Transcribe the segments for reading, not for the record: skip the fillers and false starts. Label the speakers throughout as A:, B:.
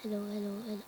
A: Hello, hello, hello.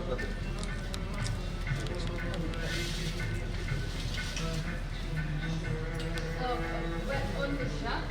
A: On the shop,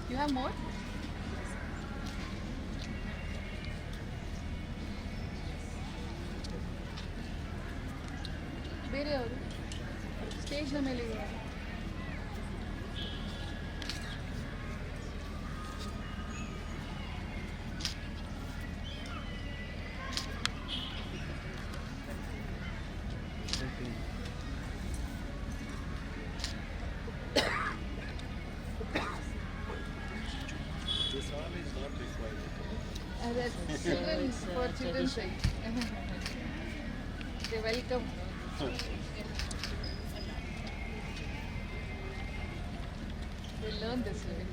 A: You have more? ಬೇರೆ ಅವರು ಸ್ಟೇಜ್ನ ಮೇಲೆ ಇದ್ದಾರೆ. That's children for children's sake. They welcome. They learn this way.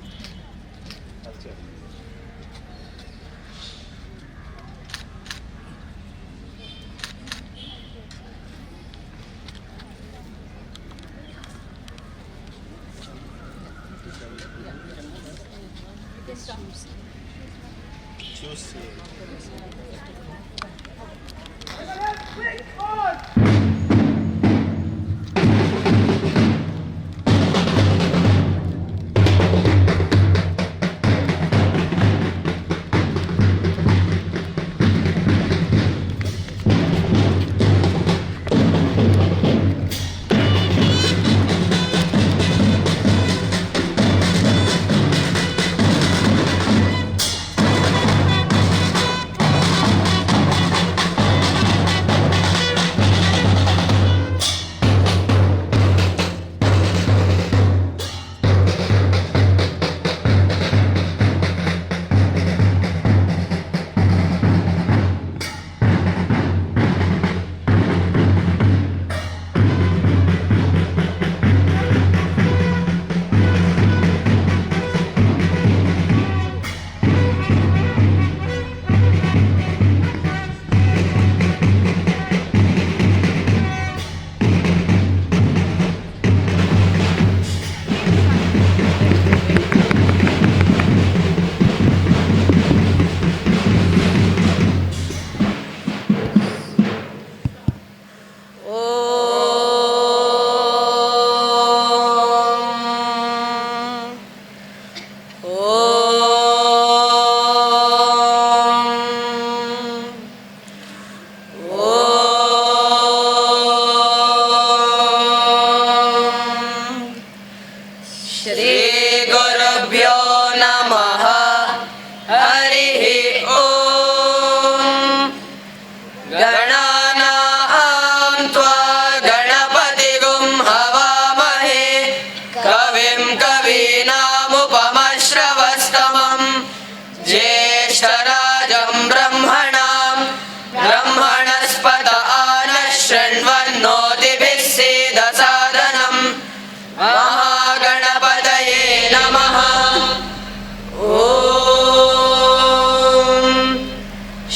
B: Choose.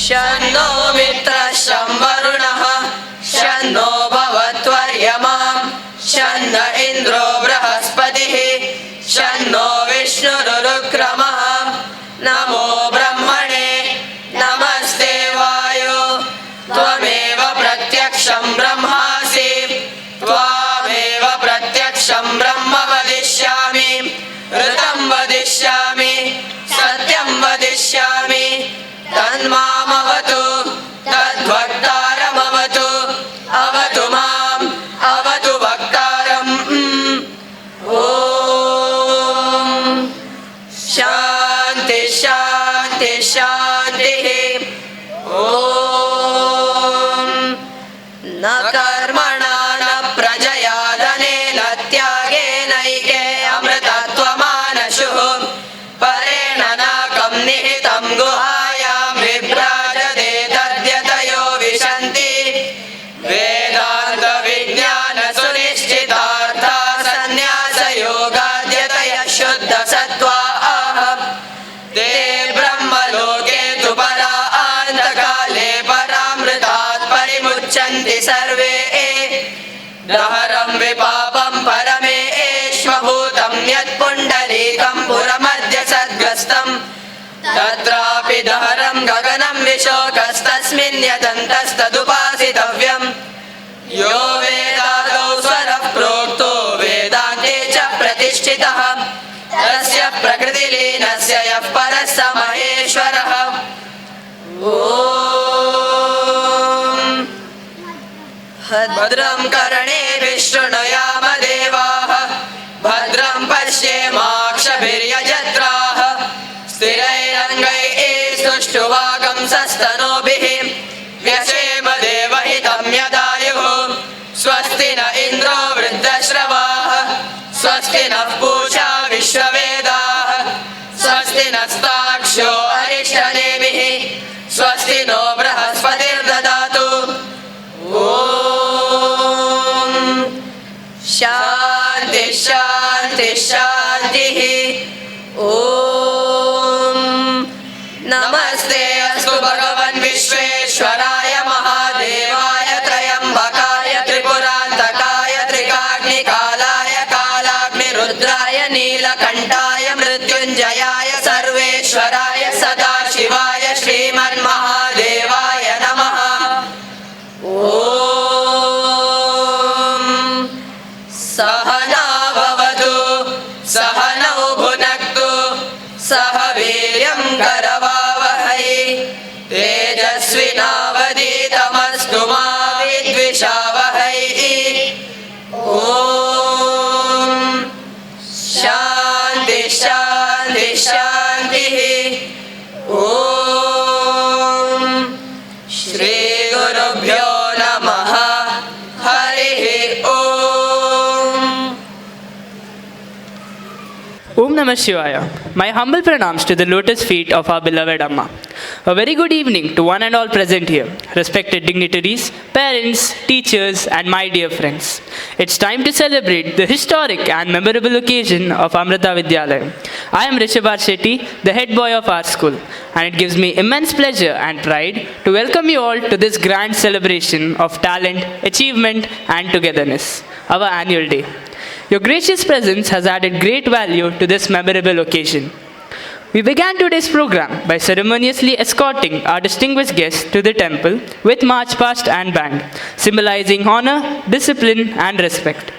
C: शन्नो मित्रः वरुणः शन्नो भवत्वर्यमां शन्न इन्द्रो बृहस्पतिः शन्नो विष्णुरुक्रमः नमो ब्रह्मणे नमस्ते वायो त्वमेव प्रत्यक्षं ब्रह्मासि त्वामेव प्रत्यक्षं ब्रह्म वदिष्यामि ऋतं वदिष्यामि सत्यं वदिष्यामि तन्मामवतु तद्वक्तारमवतु अवतु माम् अवतु वक्तारम् ॐ शान्ति शान्ति शान्तिः ॐ न कर्मणा न प्रजया धनेन त्यागेनैके अमृतत्वमानशुः परेण नाकं निहितं गुहायां विभ्राजते तद्यतयो विशन्ति वेदान्तविज्ञानसुनिश्चितार्था सन्न्यासयोगाद्यतयः शुद्धसत्त्वाः ते ब्रह्मलोके तु परान्तकाले परामृतात् परिमुच्यन्ति सर्वे दहरं विपापं परमेश्वभूतं यत्पुण्डरीकं पुरमद्य सद्ग्रस्तं तत्रापि दहरं गगनं विशोकस्तस्मिन् यतन्तस्तदुपासितव्यम् यो वेदादौ स्वरः प्रोक्तो वेदान्ते च प्रतिष्ठितः तस्य प्रकृतिलीनस्य यः परः स महेश्वरः ॐ भद्रं कर्णेभिः शृणुयाम देवाः भद्रं पश्येमाक्षभिर्यजत्राः स्थिरैरङ्गैः सुष्ठुवागंसस्तनूभिः व्यशेम देवहितं यदायुः स्वस्ति न इन्द्रो वृद्धश्रवाः स्वस्ति नः पूषा विश्ववेदाः स्वस्ति नस्ताक्ष्यो अरिष्टनेमिः स्वस्ति नो बृहस्पतिर्ददातु ॐ शान्ति शान्ति शान्तिः ॐ नमस्ते अस्तु भगवन् विश्वेश्वराय महादेवाय त्रयम्बकाय त्रिपुरान्तकाय त्रिकाग्निकालाय कालाग्निरुद्राय नीलकण्ठाय मृत्युञ्जयाय सर्वेश्वराय सदाशिवाय श्रीमन्महादेवाय नमः ॐ सहना भवतु सहनौ भुनक्तु सह वीर्यं करवावहै तेजस्विनावधीतमस्तु मा विद्विषावहै ॐ शान्ति शान्ति शान्तिः ॐ श्रीगुरुभ्यो नमः हरिः ॐ
B: Om Namah Shivaya. My humble pranams to the lotus feet of our beloved Amma. A very good evening to one and all present here, respected dignitaries, parents, teachers, and my dear friends. It's time to celebrate the historic and memorable occasion of Amrita Vidyalayam. I am Rishabhar Shetty, the head boy of our school, and it gives me immense pleasure and pride to welcome you all to this grand celebration of talent, achievement, and togetherness, our annual day. Your gracious presence has added great value to this memorable occasion. We began today's program by ceremoniously escorting our distinguished guests to the temple with march past and band, symbolizing honor, discipline, and respect.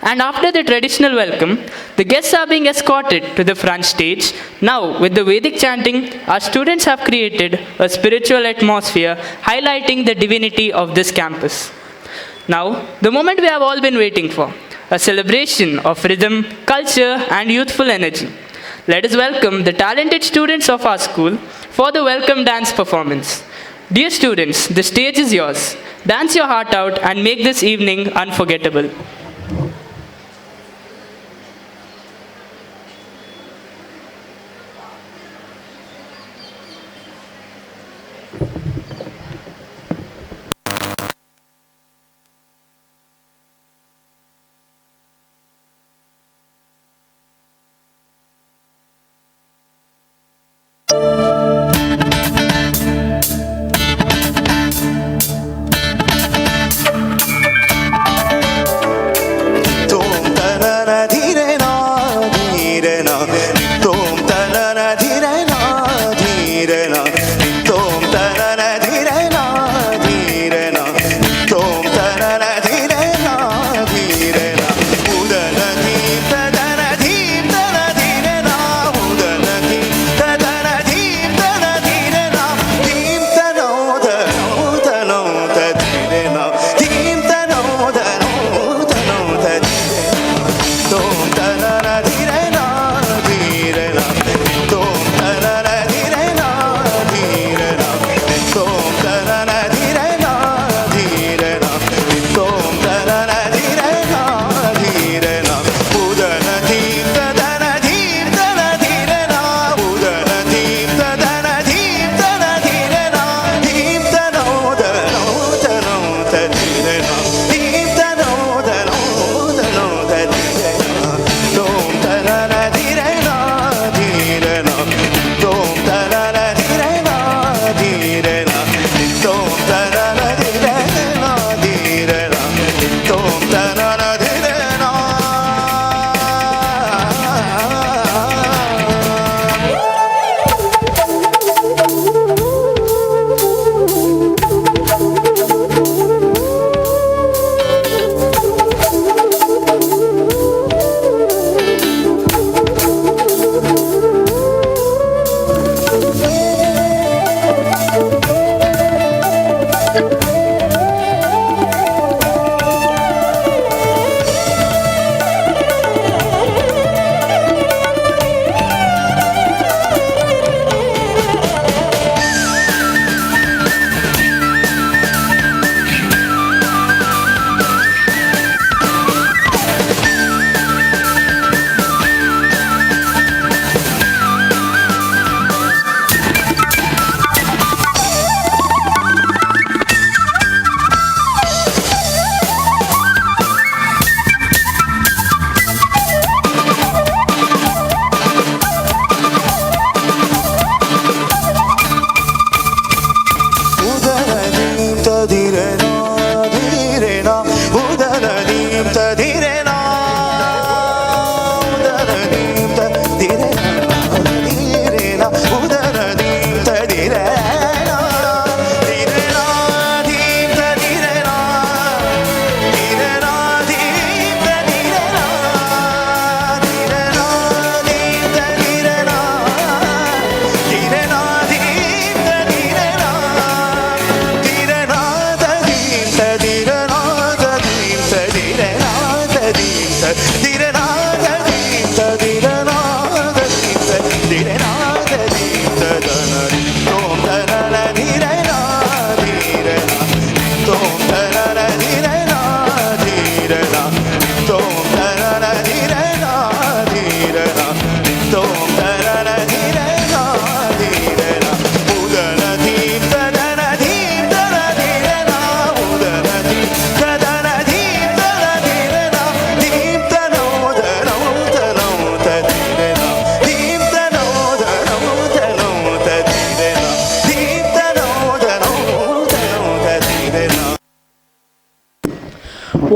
B: And after the traditional welcome, the guests are being escorted to the front stage. Now, with the Vedic chanting, our students have created a spiritual atmosphere highlighting the divinity of this campus. Now, the moment we have all been waiting for, a celebration of rhythm, culture, and youthful energy. Let us welcome the talented students of our school for the welcome dance performance. Dear students, the stage is yours. Dance your heart out and make this evening unforgettable.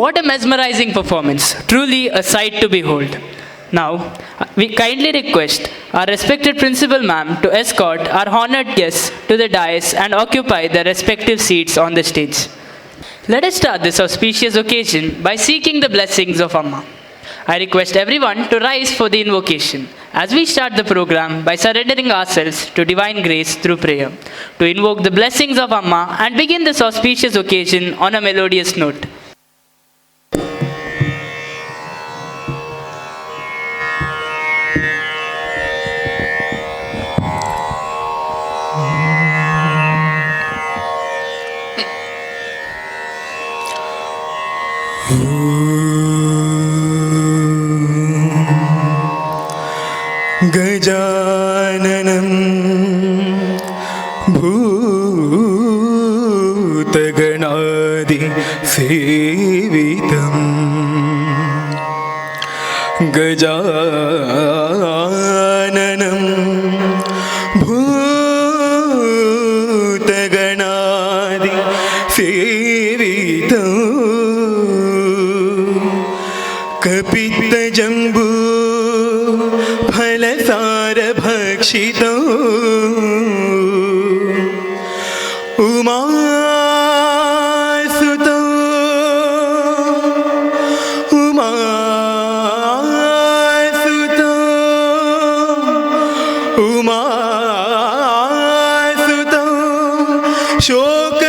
B: What a mesmerizing performance, truly a sight to behold. Now, we kindly request our respected principal ma'am to escort our honored guests to the dais and occupy their respective seats on the stage. Let us start this auspicious occasion by seeking the blessings of Amma. I request everyone to rise for the invocation as we start the program by surrendering ourselves to divine grace through prayer, to invoke the blessings of Amma and begin this auspicious occasion on a melodious note.
D: गजाननं भूतगणादिसेवितं गजाननं भूतगणादिसेवितं कपित्तजम्बू फलसारभक्षितो उमासुतो उमासुतो उमासुतो शोकविनाशकारणो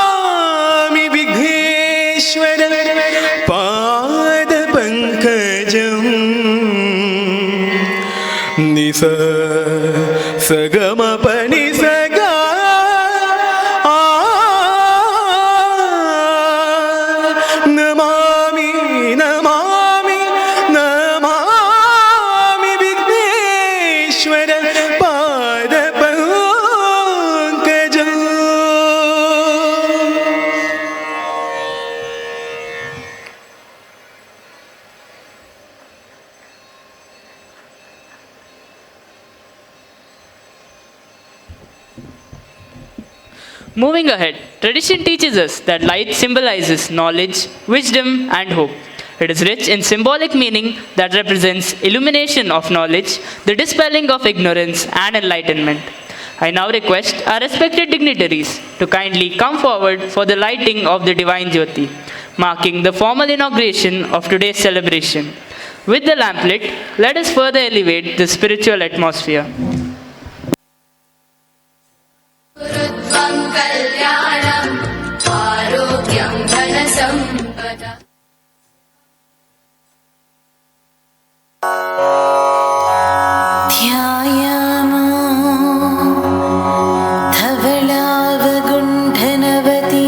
D: Namami Vighneshwar पादपङ्कजं निस सगमपनि सगा Namami Namami Namami Vighneshwar पादपङ्कजम्.
B: Moving ahead, tradition teaches us that light symbolizes knowledge, wisdom, and hope. It is rich in symbolic meaning that represents illumination of knowledge, the dispelling of ignorance, and enlightenment. I now request our respected dignitaries to kindly come forward for the lighting of the Divine Jyoti, marking the formal inauguration of today's celebration. With the lamplit, let us further elevate the spiritual atmosphere.
E: गुरुत्वं कल्याणम् आरोग्यं धनसम्पदा ध्यायामो धवलावगुण्ठनवती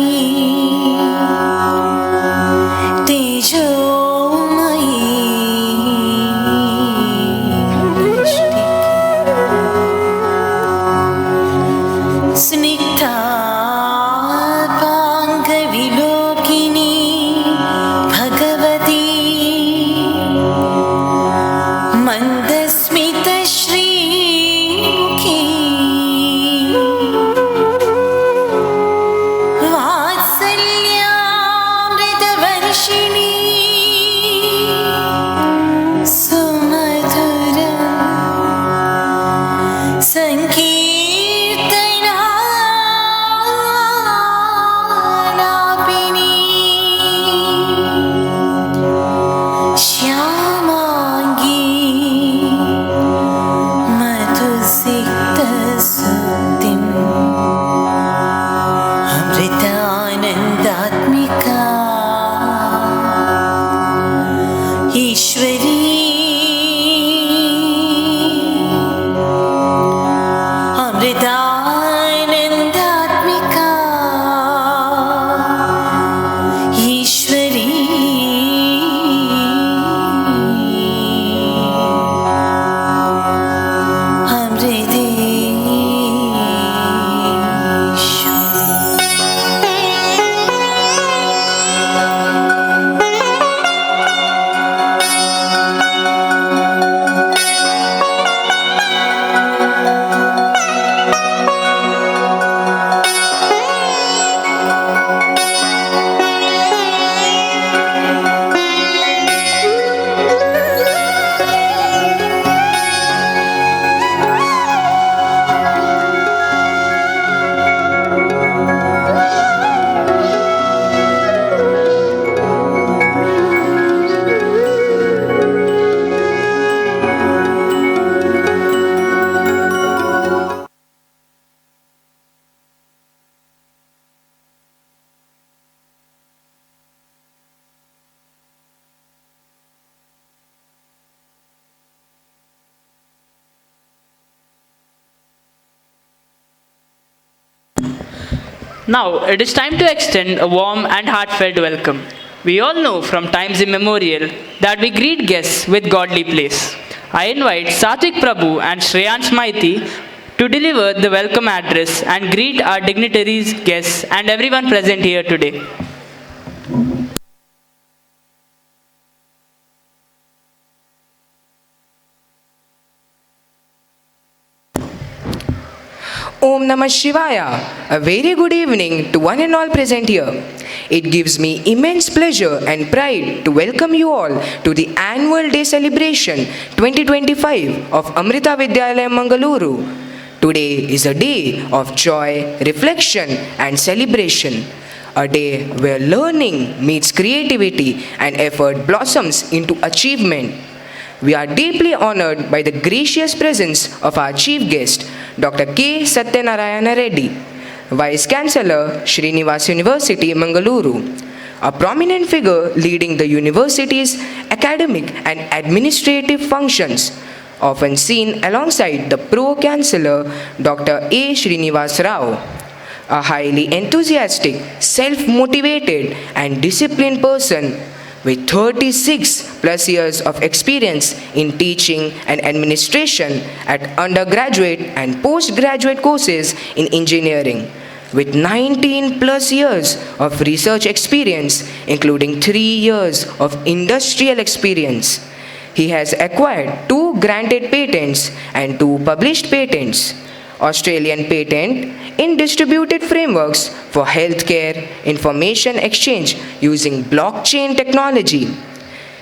E: तेजोमयी स्निग्धापाङ्गविलोकिनी भगवती मन्दस्मितश्रीमुखी वात्सल्यामृतवर्षिणी सुमधुरं सङ्कीर्तनालापिनी श्यामाङ्गी मधुसिक्तसुक्तिम् अमृतानन्दात्मिका ईश्वरी अमृतानन्दात्मिका ईश्वरी Amriteshwari
B: Now, it is time to extend a warm and heartfelt welcome. We all know from times immemorial that we greet guests with godly place. I invite Satvik Prabhu and Shreyansh Maiti to deliver the welcome address and greet our dignitaries, guests, and everyone present here today.
C: Om Namah Shivaya. A very good evening to one and all present here. It gives me immense pleasure and pride to welcome you all to the annual day celebration 2025 of Amrita Vidyalayam Mangaluru. Today is a day of joy, reflection and celebration. A day where learning meets creativity and effort blossoms into achievement. We are deeply honored by the gracious presence of our chief guest, Dr. K. Satyanarayana Reddy, Vice Chancellor, Srinivas University, Mangaluru, a prominent figure leading the university's academic and administrative functions, often seen alongside the Pro-Chancellor, Dr. A. Srinivas Rao, a highly enthusiastic, self-motivated and disciplined person with 36 plus years of experience in teaching and administration at undergraduate and postgraduate courses in engineering, with 19 plus years of research experience, including 3 years of industrial experience. He has acquired 2 granted patents and 2 published patents. Australian patent in distributed frameworks for healthcare information exchange using blockchain technology.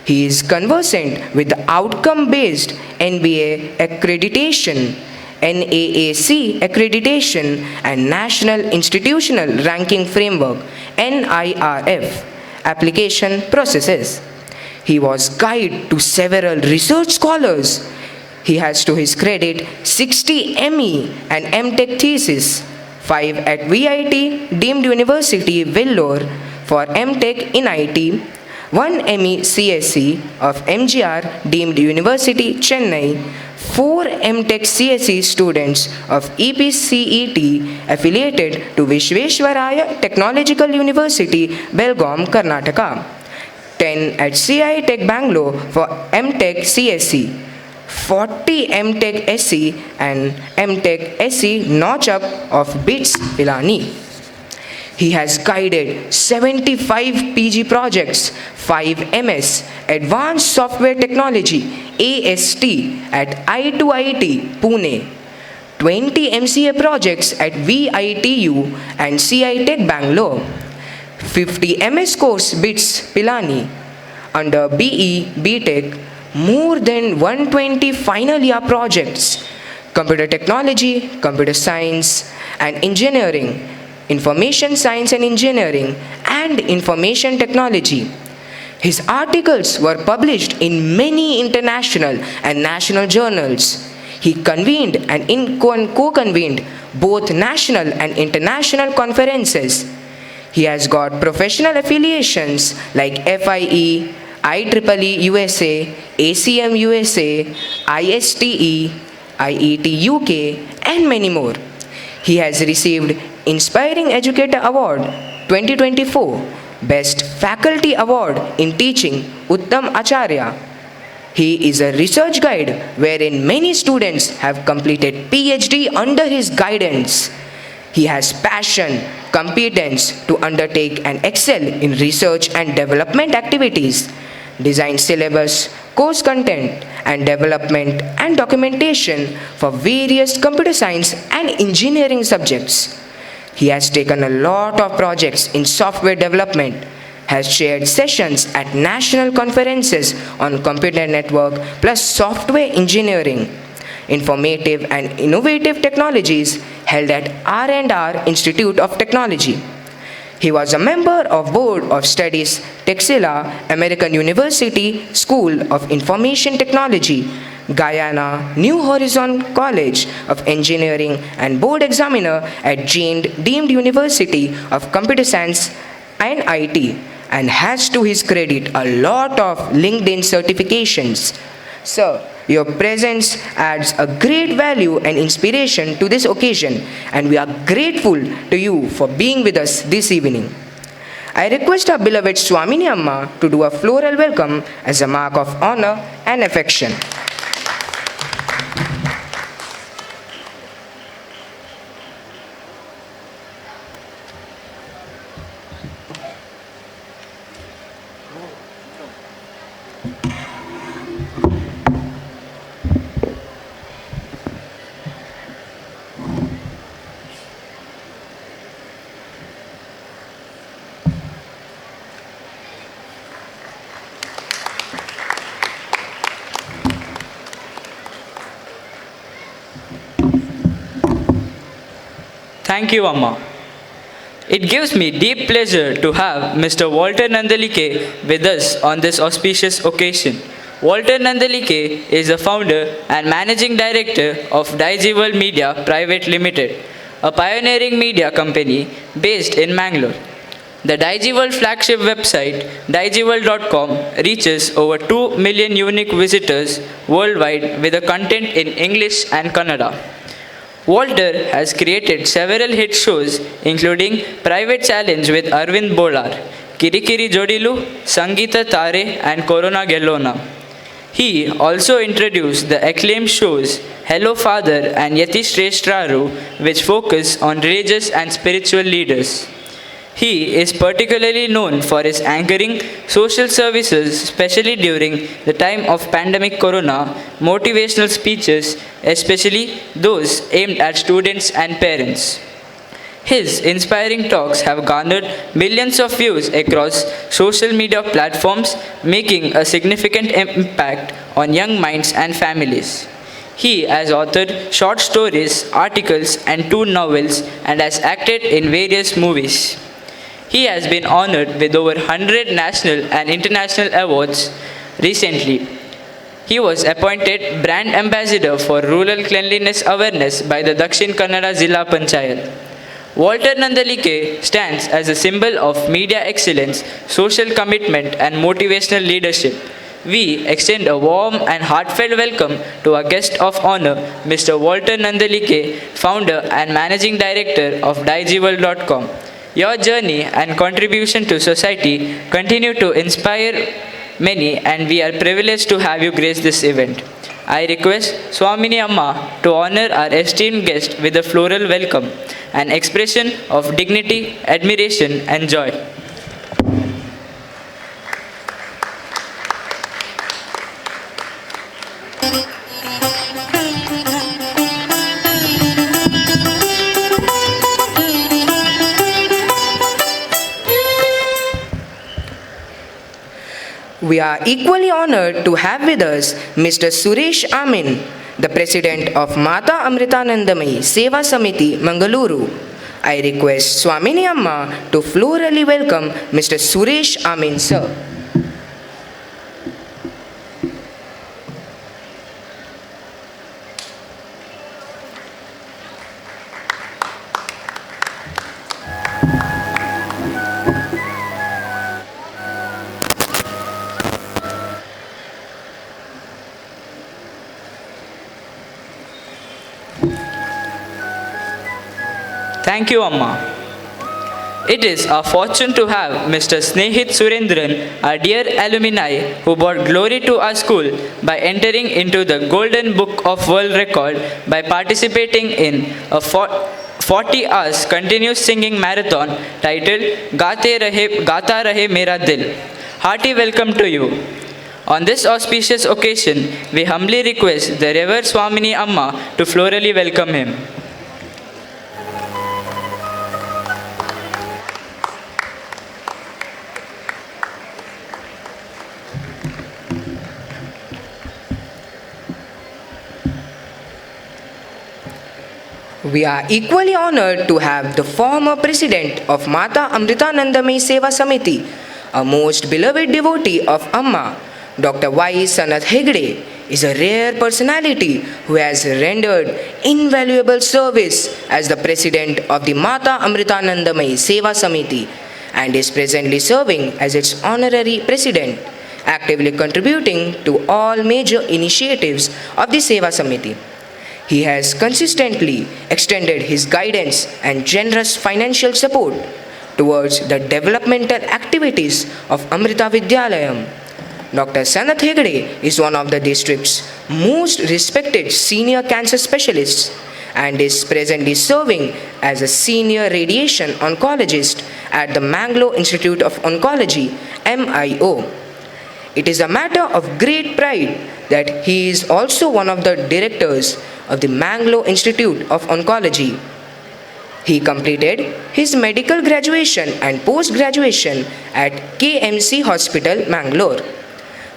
C: He is conversant with the outcome-based NBA accreditation, NAAC accreditation and National Institutional Ranking Framework, NIRF, application processes. He was guide to several research scholars. He has to his credit 60 ME and MTech thesis, 5 at VIT deemed University Vellore for MTech in IT, 1 ME CSE of MGR deemed University Chennai, 4 MTech CSE students of EPCET affiliated to Vishveshwaraya Technological University, Belgaum, Karnataka, 10 at CI Tech Bangalore for MTech CSE, 40 MTech SE and MTech SE notch-up of BITS Pilani. He has guided 75 PG projects, 5 MS, Advanced Software Technology, AST, at I2IT, Pune, 20 MCA projects at VITU and CI Tech Bangalore, 50 MS course BITS Pilani, under BE, BTech, more than 120 final year projects, computer technology, computer science and engineering, information science and engineering, and information technology. His articles were published in many international and national journals. He convened and co-convened both national and international conferences. He has got professional affiliations like FIE, IEEE USA, ACM USA, ISTE, IET UK, and many more. He has received Inspiring Educator Award 2024, Best Faculty Award in Teaching Uttam Acharya. He is a research guide wherein many students have completed PhD under his guidance. He has passion, competence to undertake and excel in research and development activities, design syllabus, course content and development and documentation for various computer science and engineering subjects. He has taken a lot of projects in software development, has chaired sessions at national conferences on computer network plus software engineering, informative and innovative technologies held at R&R Institute of Technology. He was a member of Board of Studies, Texila, American University School of Information Technology, Guyana, New Horizon College of Engineering and Board Examiner at deemed University of Computer Science and IT, and has to his credit a lot of LinkedIn certifications. Sir, Your presence adds a great value and inspiration to this occasion, and we are grateful to you for being with us this evening. I request our beloved Swamini Amma to do a floral welcome as a mark of honor and affection.
B: Thank you, Amma. It gives me deep pleasure to have Mr. Walter Nandalike with us on this auspicious occasion. Walter Nandalike is the founder and managing director of Digital Media Private Limited, a pioneering media company based in Mangalore. The Digital flagship website, digital.com, reaches over 2 million unique visitors worldwide with the content in English and Kannada. Walter has created several hit shows including Private Challenge with Arvind Bolar, Kirikiri Jodilu, Sangeeta Tare and Corona Gellona. He also introduced the acclaimed shows Hello Father and Yati Shreshtraru, which focus on religious and spiritual leaders. He is particularly known for his anchoring social services, especially during the time of pandemic corona, motivational speeches, especially those aimed at students and parents. His inspiring talks have garnered millions of views across social media platforms, making a significant impact on young minds and families. He has authored short stories, articles, and 2 novels and has acted in various movies. He has been honored with over 100 national and international awards recently. He was appointed Brand Ambassador for Rural Cleanliness Awareness by the Dakshin Kannada Zilla Panchayat. Walter Nandalike stands as a symbol of media excellence, social commitment, and motivational leadership. We extend a warm and heartfelt welcome to our guest of honor, Mr. Walter Nandalike, founder and managing director of Digital.com. Your journey and contribution to society continue to inspire many, and we are privileged to have you grace this event. I request Swamini Amma to honor our esteemed guest with a floral welcome, an expression of dignity, admiration, and joy.
C: We are equally honored to have with us Mr. Suresh Amin, the President of Mata Amritanandamayi Seva Samiti, Mangaluru. I request Swamini Amma to florally welcome Mr. Suresh Amin, sir.
B: Thank you, Amma. It is our fortune to have Mr. Snehit Surendran, our dear alumni, who brought glory to our school by entering into the Golden Book of World Record by participating in a 40 hours continuous singing marathon titled Gata Rahe Mera Dil. Hearty welcome to you. On this auspicious occasion, we humbly request the Revered Swamini Amma to florally welcome him.
C: We are equally honored to have the former president of Mata Amritanandamayi Seva Samiti, a most beloved devotee of Amma, Dr. Y. Sanath Hegde, is a rare personality who has rendered invaluable service as the president of the Mata Amritanandamayi Seva Samiti and is presently serving as its honorary president. actively contributing to all major initiatives of the Seva Samiti. He has consistently extended his guidance and generous financial support towards the developmental activities of Amrita Vidyalayam. Dr. Sanath Hegde is one of the district's most respected senior cancer specialists and is presently serving as a senior radiation oncologist at the Mangalore Institute of Oncology, MIO. It is a matter of great pride that he is also one of the directors of the Mangalore Institute of Oncology. He completed his medical graduation and post-graduation at KMC Hospital, Mangalore.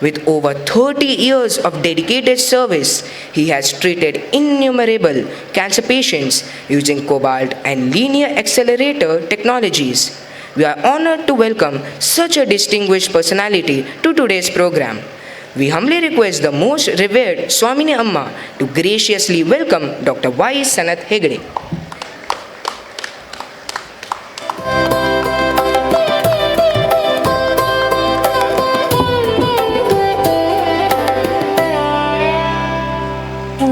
C: With over 30 years of dedicated service, he has treated innumerable cancer patients using cobalt and linear accelerator technologies. We are honored to welcome such a distinguished personality to today's program. We humbly request the most revered Swamini Amma to graciously welcome Dr. Y. Sanath Hegde.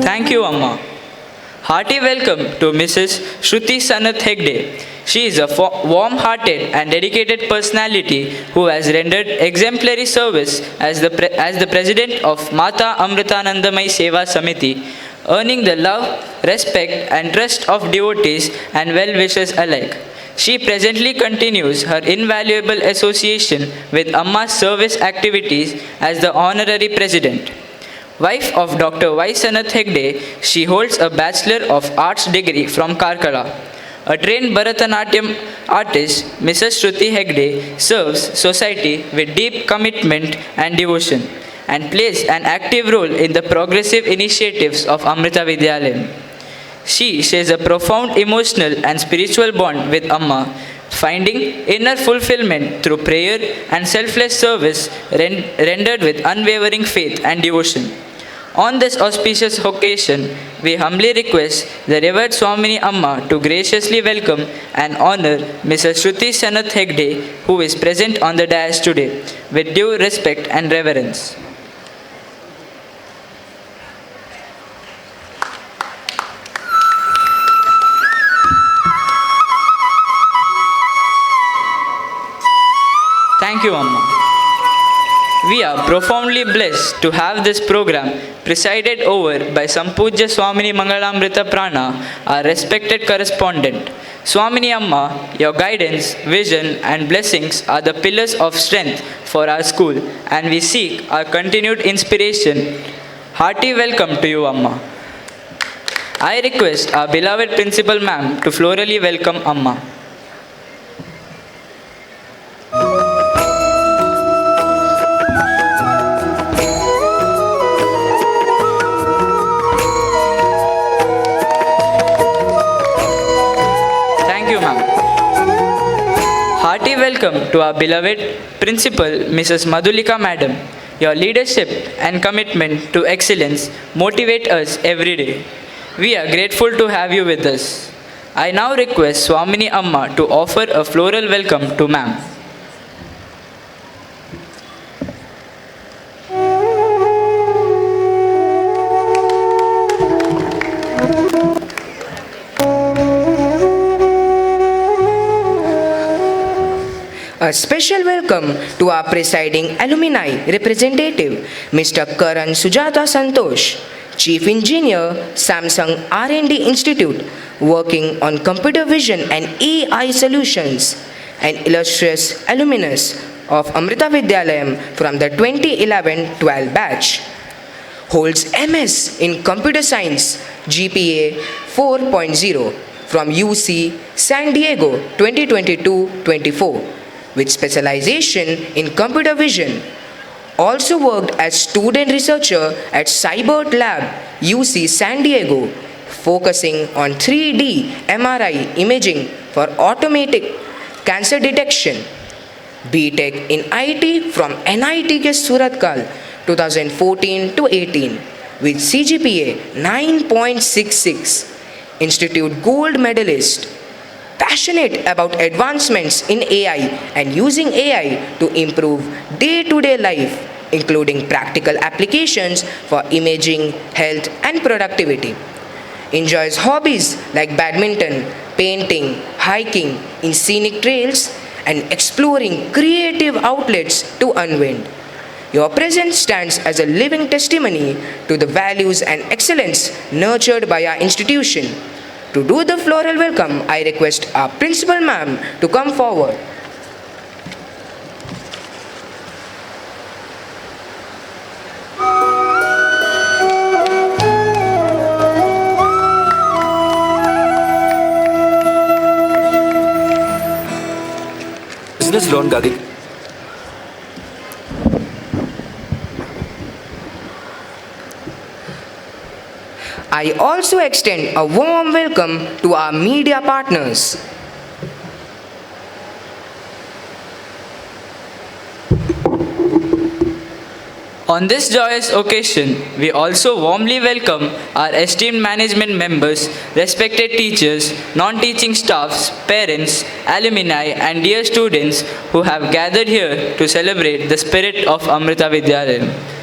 B: Thank you, Amma. Hearty welcome to Mrs. Shruti Sanath Hegde. She is a warm-hearted and dedicated personality who has rendered exemplary service as the president of Mata Amritanandamayi Seva Samiti, earning the love, respect and trust of devotees and well-wishers alike. She presently continues her invaluable association with Amma's service activities as the honorary president. Wife of Dr. Y. Sanath Hegde, she holds a Bachelor of Arts degree from Karkala. A trained Bharatanatyam artist, Mrs. Shruti Hegde serves society with deep commitment and devotion and plays an active role in the progressive initiatives of Amrita Vidyalayam. She shares a profound emotional and spiritual bond with Amma, finding inner fulfillment through prayer and selfless service rendered with unwavering faith and devotion. On this auspicious occasion, we humbly request the revered Swamini Amma to graciously welcome and honor Mrs. Shruti Sanath Hegde, who is present on the dais today, with due respect and reverence. Thank you, Amma. We are profoundly blessed to have this program presided over by Sampujya Swamini Mangalamrita Prana, our respected correspondent. Swamini Amma, your guidance, vision and blessings are the pillars of strength for our school and we seek our continued inspiration. Hearty welcome to you, Amma. I request our beloved Principal Ma'am to florally welcome Amma. Hearty welcome to our beloved Principal, Mrs. Madhulika Madam. Your leadership and commitment to excellence motivate us every day. We are grateful to have you with us. I now request Swamini Amma to offer a floral welcome to Ma'am.
C: A special welcome to our presiding alumni representative, Mr. Karan Sujata Santosh, Chief Engineer, Samsung R&D Institute, working on computer vision and AI solutions, an illustrious alumnus of Amrita Vidyalayam from the 2011-12 batch. Holds MS in Computer Science, GPA 4.0 from UC San Diego 2022-24. With specialization in computer vision. Also worked as student researcher at Cybert Lab, UC San Diego, focusing on 3D MRI imaging for automatic cancer detection. BTech in IT from NITK Surathkal 2014-18 with CGPA 9.66, Institute Gold Medalist. Passionate about advancements in AI and using AI to improve day-to-day life including practical applications for imaging, health, and productivity. Enjoys hobbies like badminton, painting, hiking in scenic trails, and exploring creative outlets to unwind. Your presence stands as a living testimony to the values and excellence nurtured by our institution. To do the floral welcome, I request our principal ma'am to come forward.
F: Business loan का
C: I also extend a warm welcome to our media partners.
B: On this joyous occasion, we also warmly welcome our esteemed management members, respected teachers, non-teaching staffs, parents, alumni, and dear students who have gathered here to celebrate the spirit of Amrita Vidyalayam.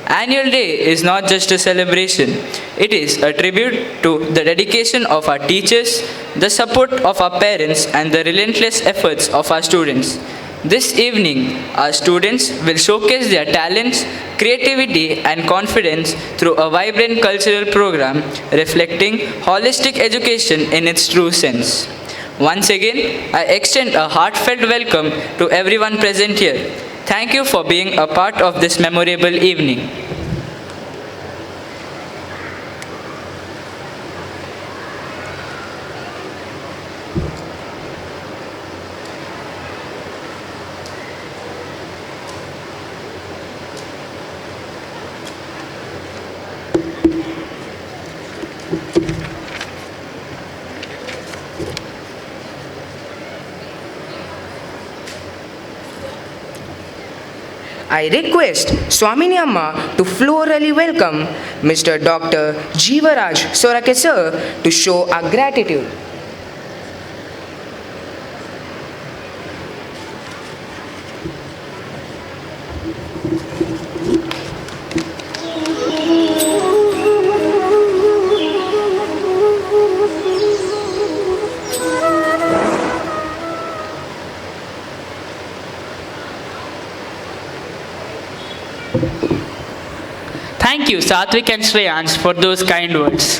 B: Annual Day is not just a celebration, it is a tribute to the dedication of our teachers, the support of our parents, and the relentless efforts of our students. This evening, our students will showcase their talents, creativity, and confidence through a vibrant cultural program reflecting holistic education in its true sense. Once again, I extend a heartfelt welcome to everyone present here. Thank you for being a part of this memorable evening.
C: I request Swamini Amma to florally welcome Mr. Dr. Jeevaraj Sorake sir to show our gratitude.
B: Thank you, Satvik and Shreyans, for those kind words.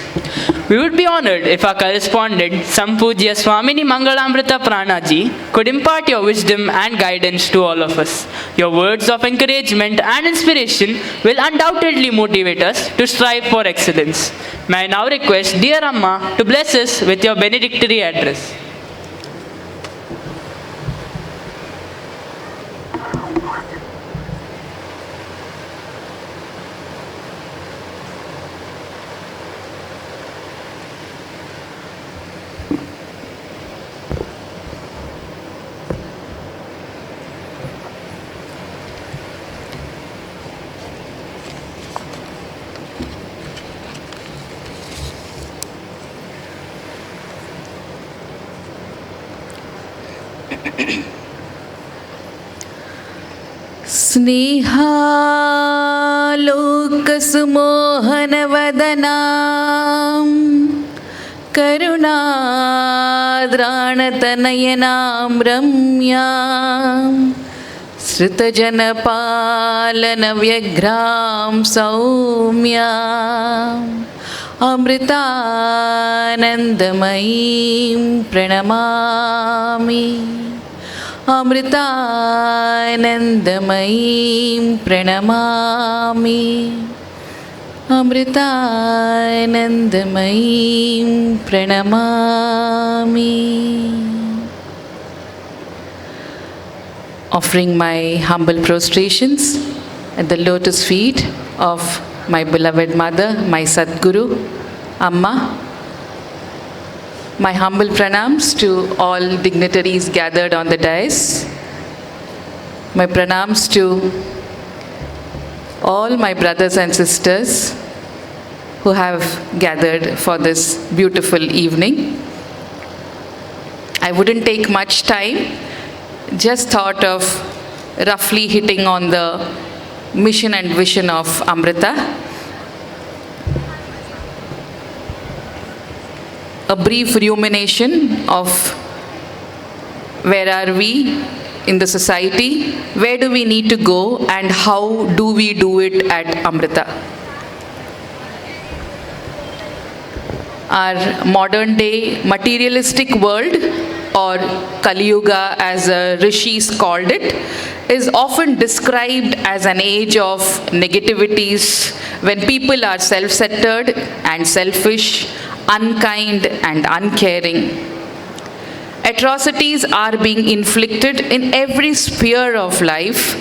B: We would be honored if our correspondent, Sampujya Swamini Mangalamrita Pranaji, could impart your wisdom and guidance to all of us. Your words of encouragement and inspiration will undoubtedly motivate us to strive for excellence. May I now request dear Amma to bless us with your benedictory address.
A: स्नेहालोकसुमोहनवदनां करुणाद्राणतनयनां रम्यां श्रुतजनपालनव्यघ्रां सौम्याम् अमृतानन्दमयीं प्रणमामि अमृतानन्दमयीं प्रणमामि अमृतानन्दमयीं प्रणमामि. Offering my humble prostrations at the lotus feet of my beloved mother, my Sadguru, Amma. My humble pranams to all dignitaries gathered on the dais. My pranams to all my brothers and sisters who have gathered for this beautiful evening. I wouldn't take much time, just thought of roughly hitting on the mission and vision of Amrita. A brief rumination of where are we in the society, where do we need to go, and how do we do it at Amrita. Our modern day materialistic world, or Kali Yuga as rishis called it, is often described as an age of negativities when people are self-centered and selfish, unkind and uncaring. Atrocities are being inflicted in every sphere of life.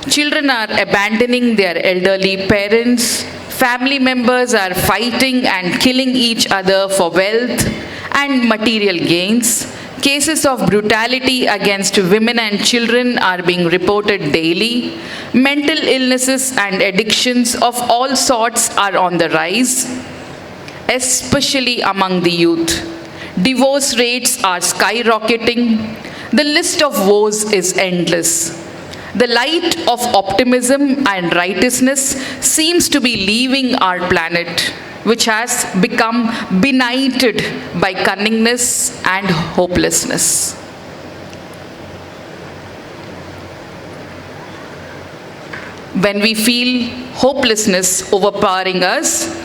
A: Children are abandoning their elderly parents. Family members are fighting and killing each other for wealth and material gains. Cases of brutality against women and children are being reported daily. Mental illnesses and addictions of all sorts are on the rise, especially among the youth. Divorce rates are skyrocketing. The list of woes is endless. The light of optimism and righteousness seems to be leaving our planet, which has become benighted by cunningness and hopelessness. When we feel hopelessness overpowering us,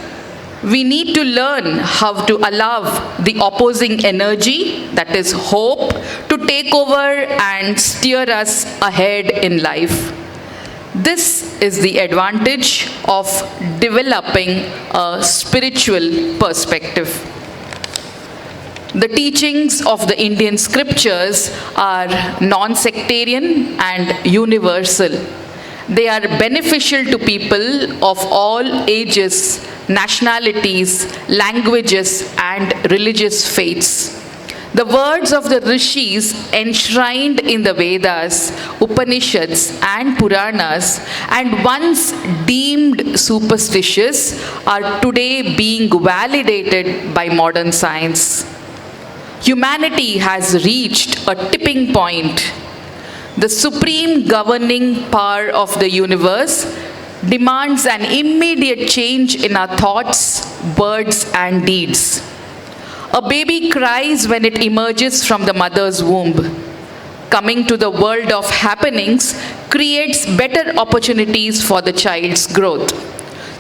A: we need to learn how to allow the opposing energy, that is hope, to take over and steer us ahead in life. This is the advantage of developing a spiritual perspective. The teachings of the Indian scriptures are non-sectarian and universal. They are beneficial to people of all ages, nationalities, languages, and religious faiths. The words of the rishis enshrined in the Vedas, Upanishads, and Puranas, and once deemed superstitious, are today being validated by modern science. Humanity has reached a tipping point. The supreme governing power of the universe demands an immediate change in our thoughts, words, and deeds. A baby cries when it emerges from the mother's womb. Coming to the world of happenings creates better opportunities for the child's growth.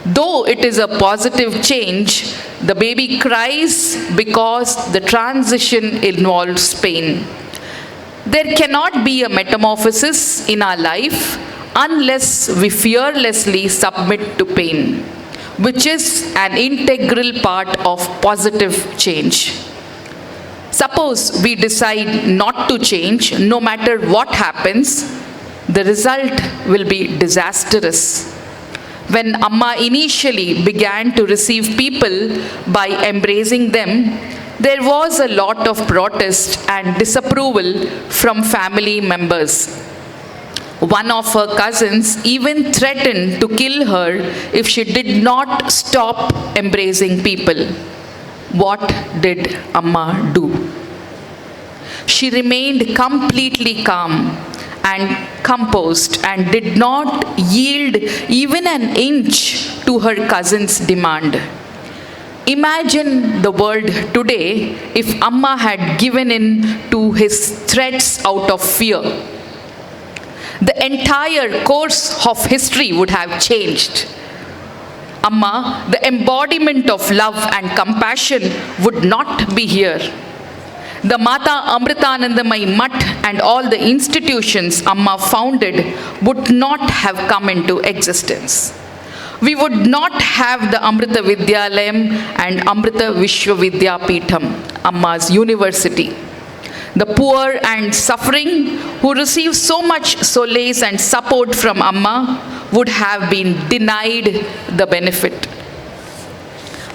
A: Though it is a positive change, the baby cries because the transition involves pain. There cannot be a metamorphosis in our life unless we fearlessly submit to pain, which is an integral part of positive change. Suppose we decide not to change, no matter what happens, the result will be disastrous. When Amma initially began to receive people by embracing them, there was a lot of protest and disapproval from family members. One of her cousins even threatened to kill her if she did not stop embracing people. What did Amma do? She remained completely calm and composed and did not yield even an inch to her cousin's demand. Imagine the world today if Amma had given in to his threats out of fear. The entire course of history would have changed. Amma, the embodiment of love and compassion, would not be here. The Mata Amritanandamai Mutt and all the institutions Amma founded would not have come into existence. We would not have the Amrita Vidyalayam and Amrita Vishwavidyapeetham, Amma's university. The poor and suffering who receive so much solace and support from Amma would have been denied the benefit.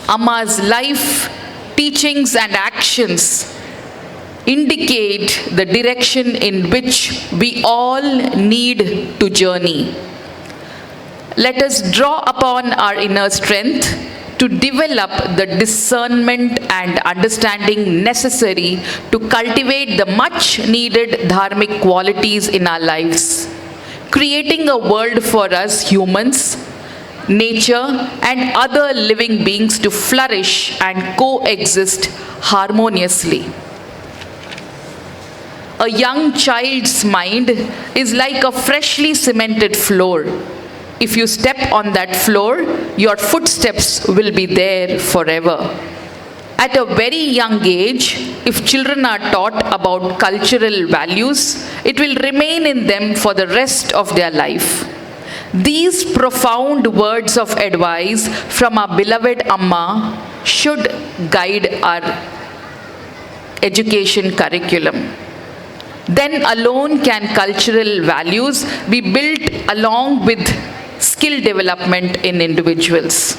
A: Amma's life, teachings and actions indicate the direction in which we all need to journey. Let us draw upon our inner strength to develop the discernment and understanding necessary to cultivate the much needed dharmic qualities in our lives. creating a world for us humans, nature, and other living beings to flourish and coexist harmoniously. A young child's mind is like a freshly cemented floor. If you step on that floor, your footsteps will be there forever. At a very young age, if children are taught about cultural values, it will remain in them for the rest of their life. These profound words of advice from our beloved Amma should guide our education curriculum. Then alone can cultural values be built along with skill development in individuals.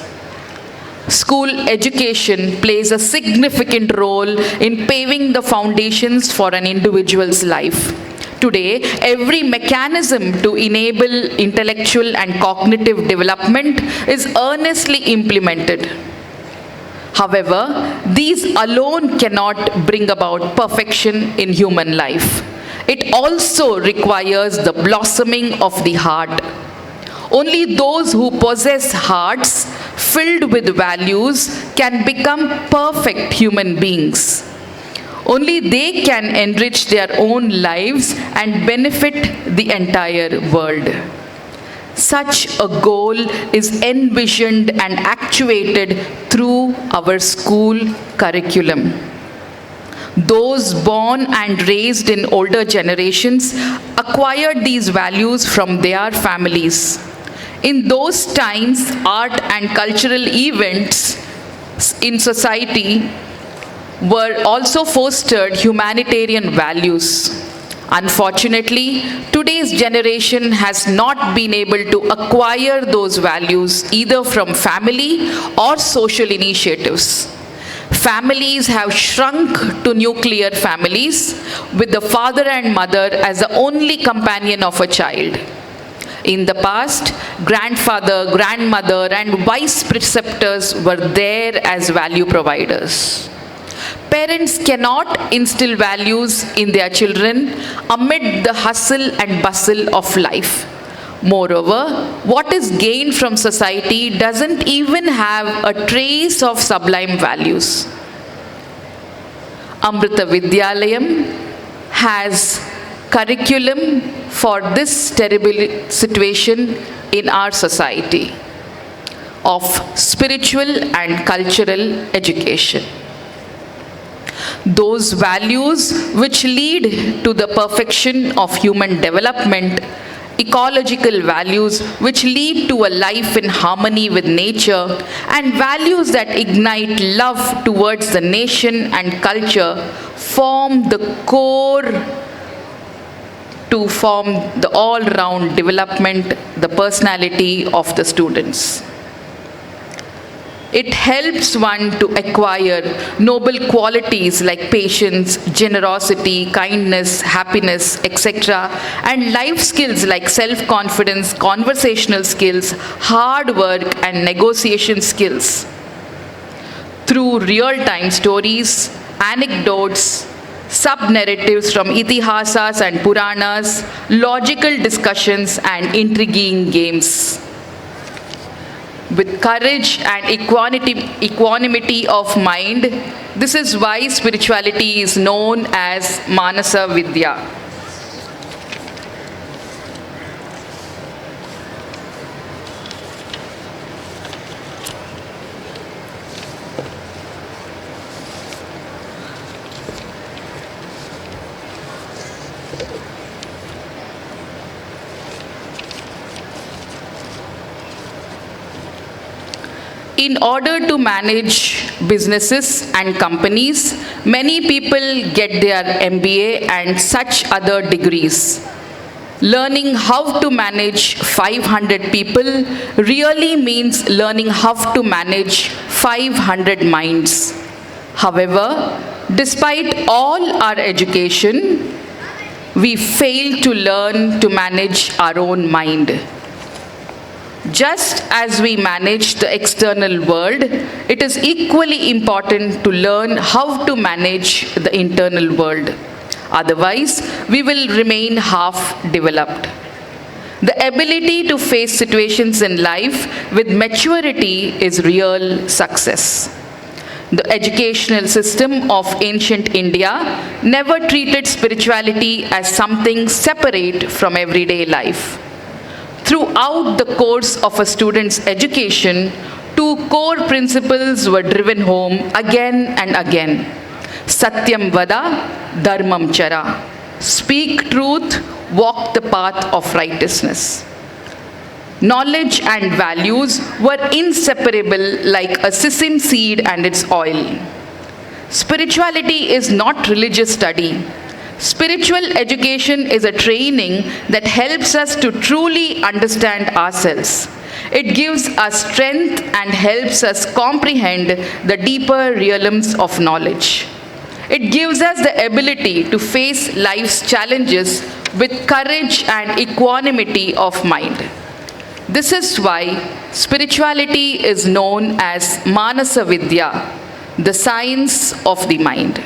A: School education plays a significant role in paving the foundations for an individual's life. Today, every mechanism to enable intellectual and cognitive development is earnestly implemented. However, these alone cannot bring about perfection in human life. It also requires the blossoming of the heart. Only those who possess hearts filled with values can become perfect human beings. Only they can enrich their own lives and benefit the entire world. Such a goal is envisioned and actuated through our school curriculum. Those born and raised in older generations acquired these values from their families. In those times, art and cultural events in society were also fostered humanitarian values. Unfortunately, today's generation has not been able to acquire those values either from family or social initiatives. Families have shrunk to nuclear families, with the father and mother as the only companion of a child. In the past, grandfather, grandmother, and wise preceptors were there as value providers. Parents cannot instill values in their children amid the hustle and bustle of life. Moreover, what is gained from society doesn't even have a trace of sublime values. Amrita Vidyalayam has curriculum for this terrible situation in our society of spiritual and cultural education. Those values which lead to the perfection of human development, ecological values which lead to a life in harmony with nature, and values that ignite love towards the nation and culture form the core to form the all-round development, the personality of the students. It helps one to acquire noble qualities like patience, generosity, kindness, happiness, etc., and life skills like self-confidence, conversational skills, hard work, and negotiation skills. Through real-time stories, anecdotes, sub-narratives from itihasas and puranas, logical discussions, and intriguing games. With courage and equanimity of mind, this is why spirituality is known as Manasa Vidya. In order to manage businesses and companies, many people get their MBA and such other degrees. Learning how to manage 500 people really means learning how to manage 500 minds. However, despite all our education, we fail to learn to manage our own mind. Just as we manage the external world, it is equally important to learn how to manage the internal world. Otherwise, we will remain half-developed. The ability to face situations in life with maturity is real success. The educational system of ancient India never treated spirituality as something separate from everyday life. Throughout the course of a student's education, two core principles were driven home again and again. Satyam vada, dharmam chara. Speak truth, walk the path of righteousness. Knowledge and values were inseparable like a sesame seed and its oil. Spirituality is not religious study. Spiritual education is a training that helps us to truly understand ourselves. It gives us strength and helps us comprehend the deeper realms of knowledge. It gives us the ability to face life's challenges with courage and equanimity of mind. This is why spirituality is known as Manasa Vidya, the science of the mind.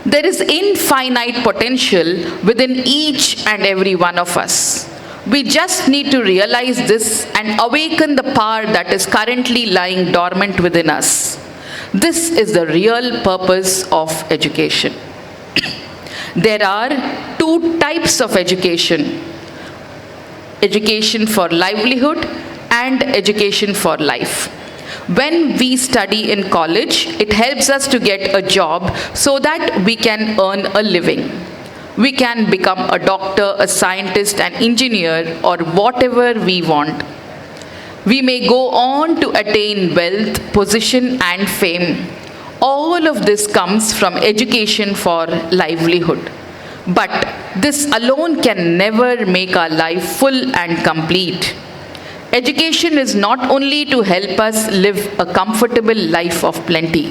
A: There is infinite potential within each and every one of us. We just need to realize this and awaken the power that is currently lying dormant within us. This is the real purpose of education. There are two types of education: education for livelihood and education for life. When we study in college, it helps us to get a job so that we can earn a living. We can become a doctor, a scientist, an engineer, or whatever we want. We may go on to attain wealth, position, and fame. All of this comes from education for livelihood. But this alone can never make our life full and complete. Education is not only to help us live a comfortable life of plenty.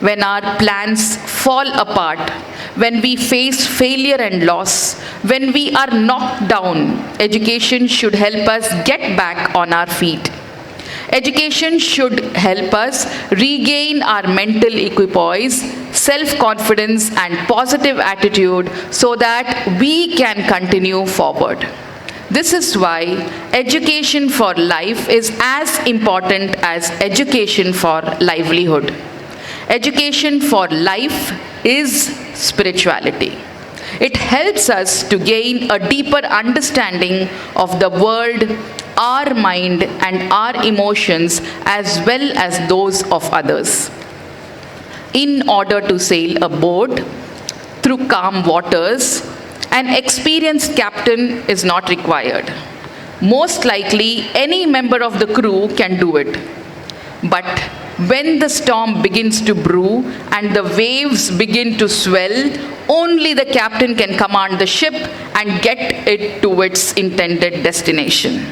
A: When our plans fall apart, when we face failure and loss, when we are knocked down, education should help us get back on our feet. Education should help us regain our mental equipoise, self-confidence, and positive attitude so that we can continue forward. This is why education for life is as important as education for livelihood. Education for life is spirituality. It helps us to gain a deeper understanding of the world, our mind, and our emotions, as well as those of others. In order to sail a boat through calm waters, an experienced captain is not required. Most likely, any member of the crew can do it. But when the storm begins to brew and the waves begin to swell, only the captain can command the ship and get it to its intended destination.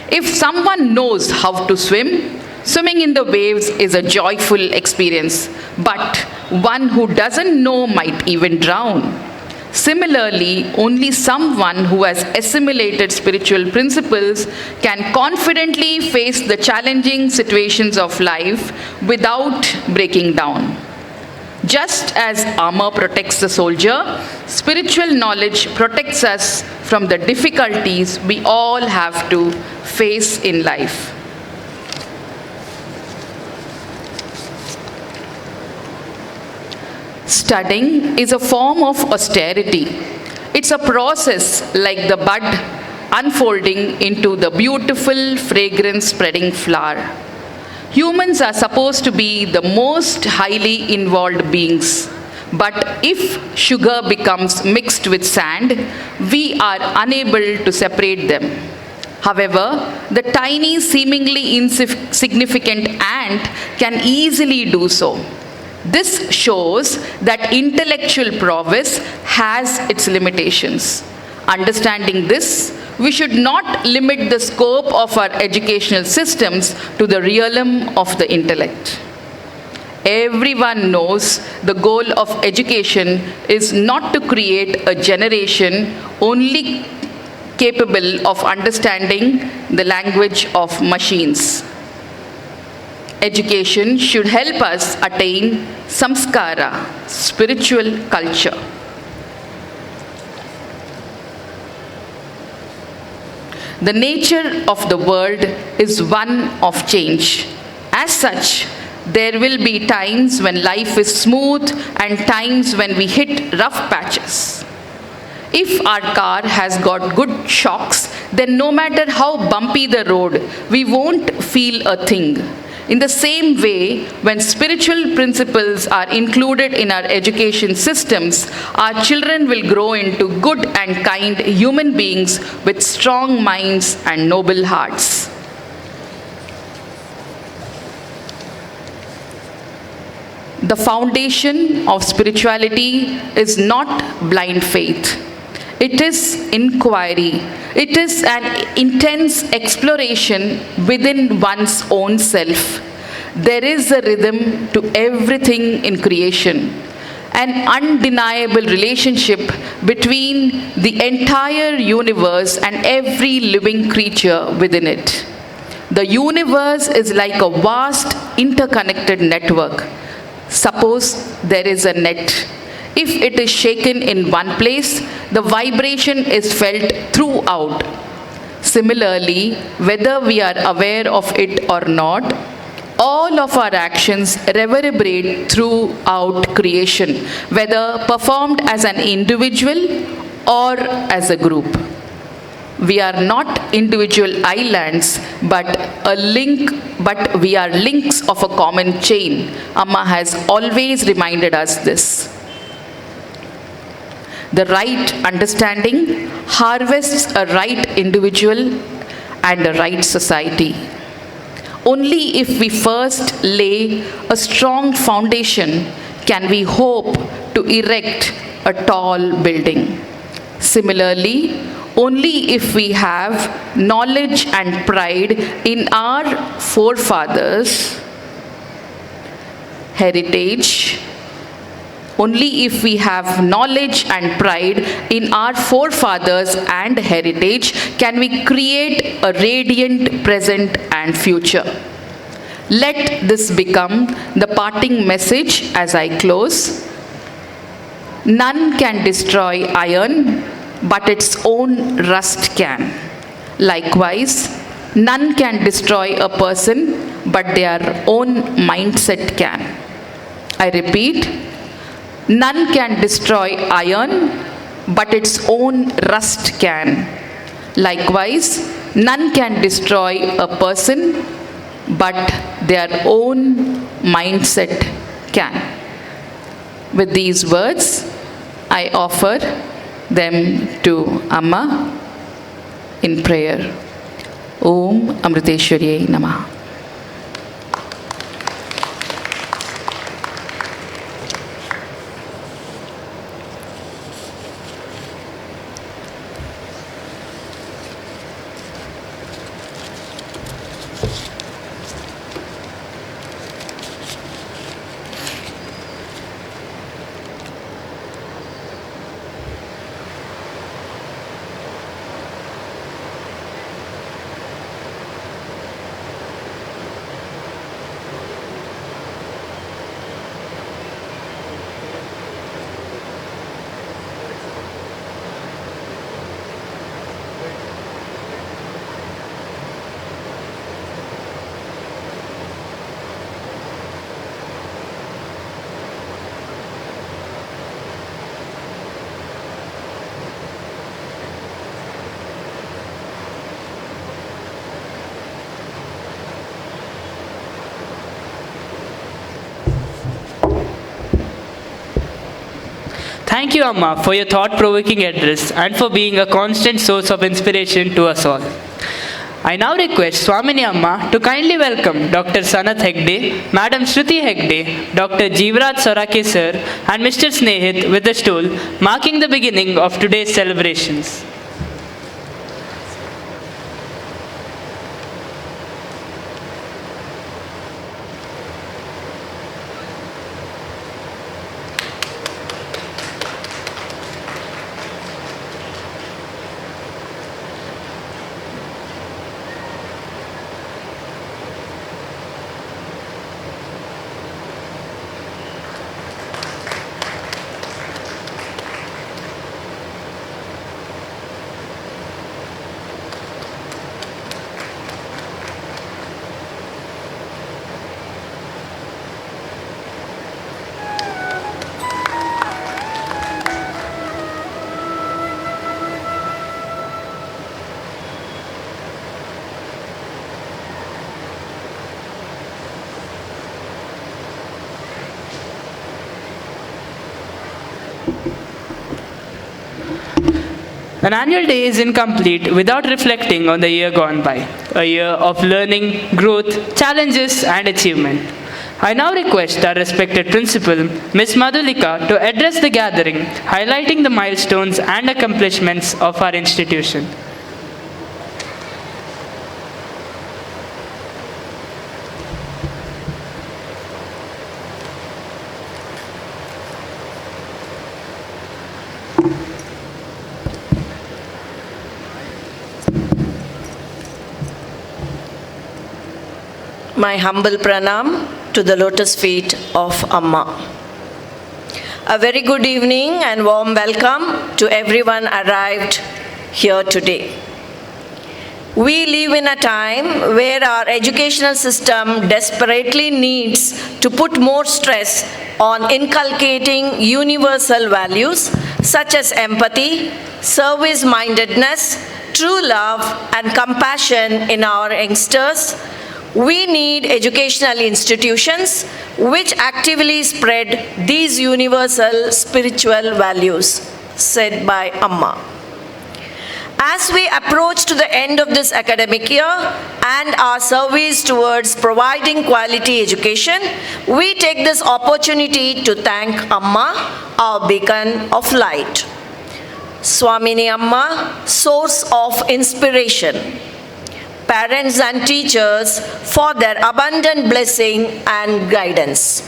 A: If someone knows how to swim, swimming in the waves is a joyful experience, but one who doesn't know might even drown. Similarly, only someone who has assimilated spiritual principles can confidently face the challenging situations of life without breaking down. Just as armor protects the soldier, spiritual knowledge protects us from the difficulties we all have to face in life. Studying is a form of austerity. It's a process like the bud unfolding into the beautiful, fragrance-spreading flower. Humans are supposed to be the most highly involved beings. But if sugar becomes mixed with sand, we are unable to separate them. However, the tiny, seemingly insignificant ant can easily do so. This shows that intellectual prowess has its limitations. Understanding this, we should not limit the scope of our educational systems to the realm of the intellect. Everyone knows the goal of education is not to create a generation only capable of understanding the language of machines. Education should help us attain samskara, spiritual culture. The nature of the world is one of change. As such, there will be times when life is smooth and times when we hit rough patches. If our car has got good shocks, then no matter how bumpy the road, we won't feel a thing. In the same way, when spiritual principles are included in our education systems, our children will grow into good and kind human beings with strong minds and noble hearts. The foundation of spirituality is not blind faith. It is inquiry. It is an intense exploration within one's own self. There is a rhythm to everything in creation, an undeniable relationship between the entire universe and every living creature within it. The universe is like a vast interconnected network. Suppose there is a net. If it is shaken in one place, the vibration is felt throughout. Similarly, whether we are aware of it or not, all of our actions reverberate throughout creation, whether performed as an individual or as a group. We are not individual islands, but we are links of a common chain. Amma has always reminded us this. The right understanding harvests a right individual and a right society. Only if we first lay a strong foundation can we hope to erect a tall building. Similarly, only if we have knowledge and pride in our forefathers' heritage, only if we have knowledge and pride in our forefathers and heritage can we create a radiant present and future. Let this become the parting message as I close. None can destroy iron, but its own rust can. Likewise, none can destroy a person, but their own mindset can. I repeat, none can destroy iron, but its own rust can. Likewise, none can destroy a person, but their own mindset can. With these words, I offer them to Amma in prayer. Om Amriteshwarye Namaha.
B: Thank you, Amma, for your thought-provoking address and for being a constant source of inspiration to us all. I now request Swamini Amma to kindly welcome Dr. Sanath Hegde, Madam Shruti Hegde, Dr. Jeevraj Sorake Sir, and Mr. Snehit with the stool, marking the beginning of today's celebrations. An annual day is incomplete without reflecting on the year gone by, a year of learning, growth, challenges, and achievement. I now request our respected principal, Ms. Madhulika, to address the gathering, highlighting the milestones and accomplishments of our institution.
G: My humble pranam to the lotus feet of Amma. A very good evening and warm welcome to everyone arrived here today. We live in a time where our educational system desperately needs to put more stress on inculcating universal values such as empathy, service-mindedness, true love, and compassion in our youngsters. We need educational institutions which actively spread these universal spiritual values, said by Amma. As we approach to the end of this academic year and our service towards providing quality education, we take this opportunity to thank Amma, our beacon of light. Swamini Amma, source of inspiration. Parents and teachers for their abundant blessing and guidance.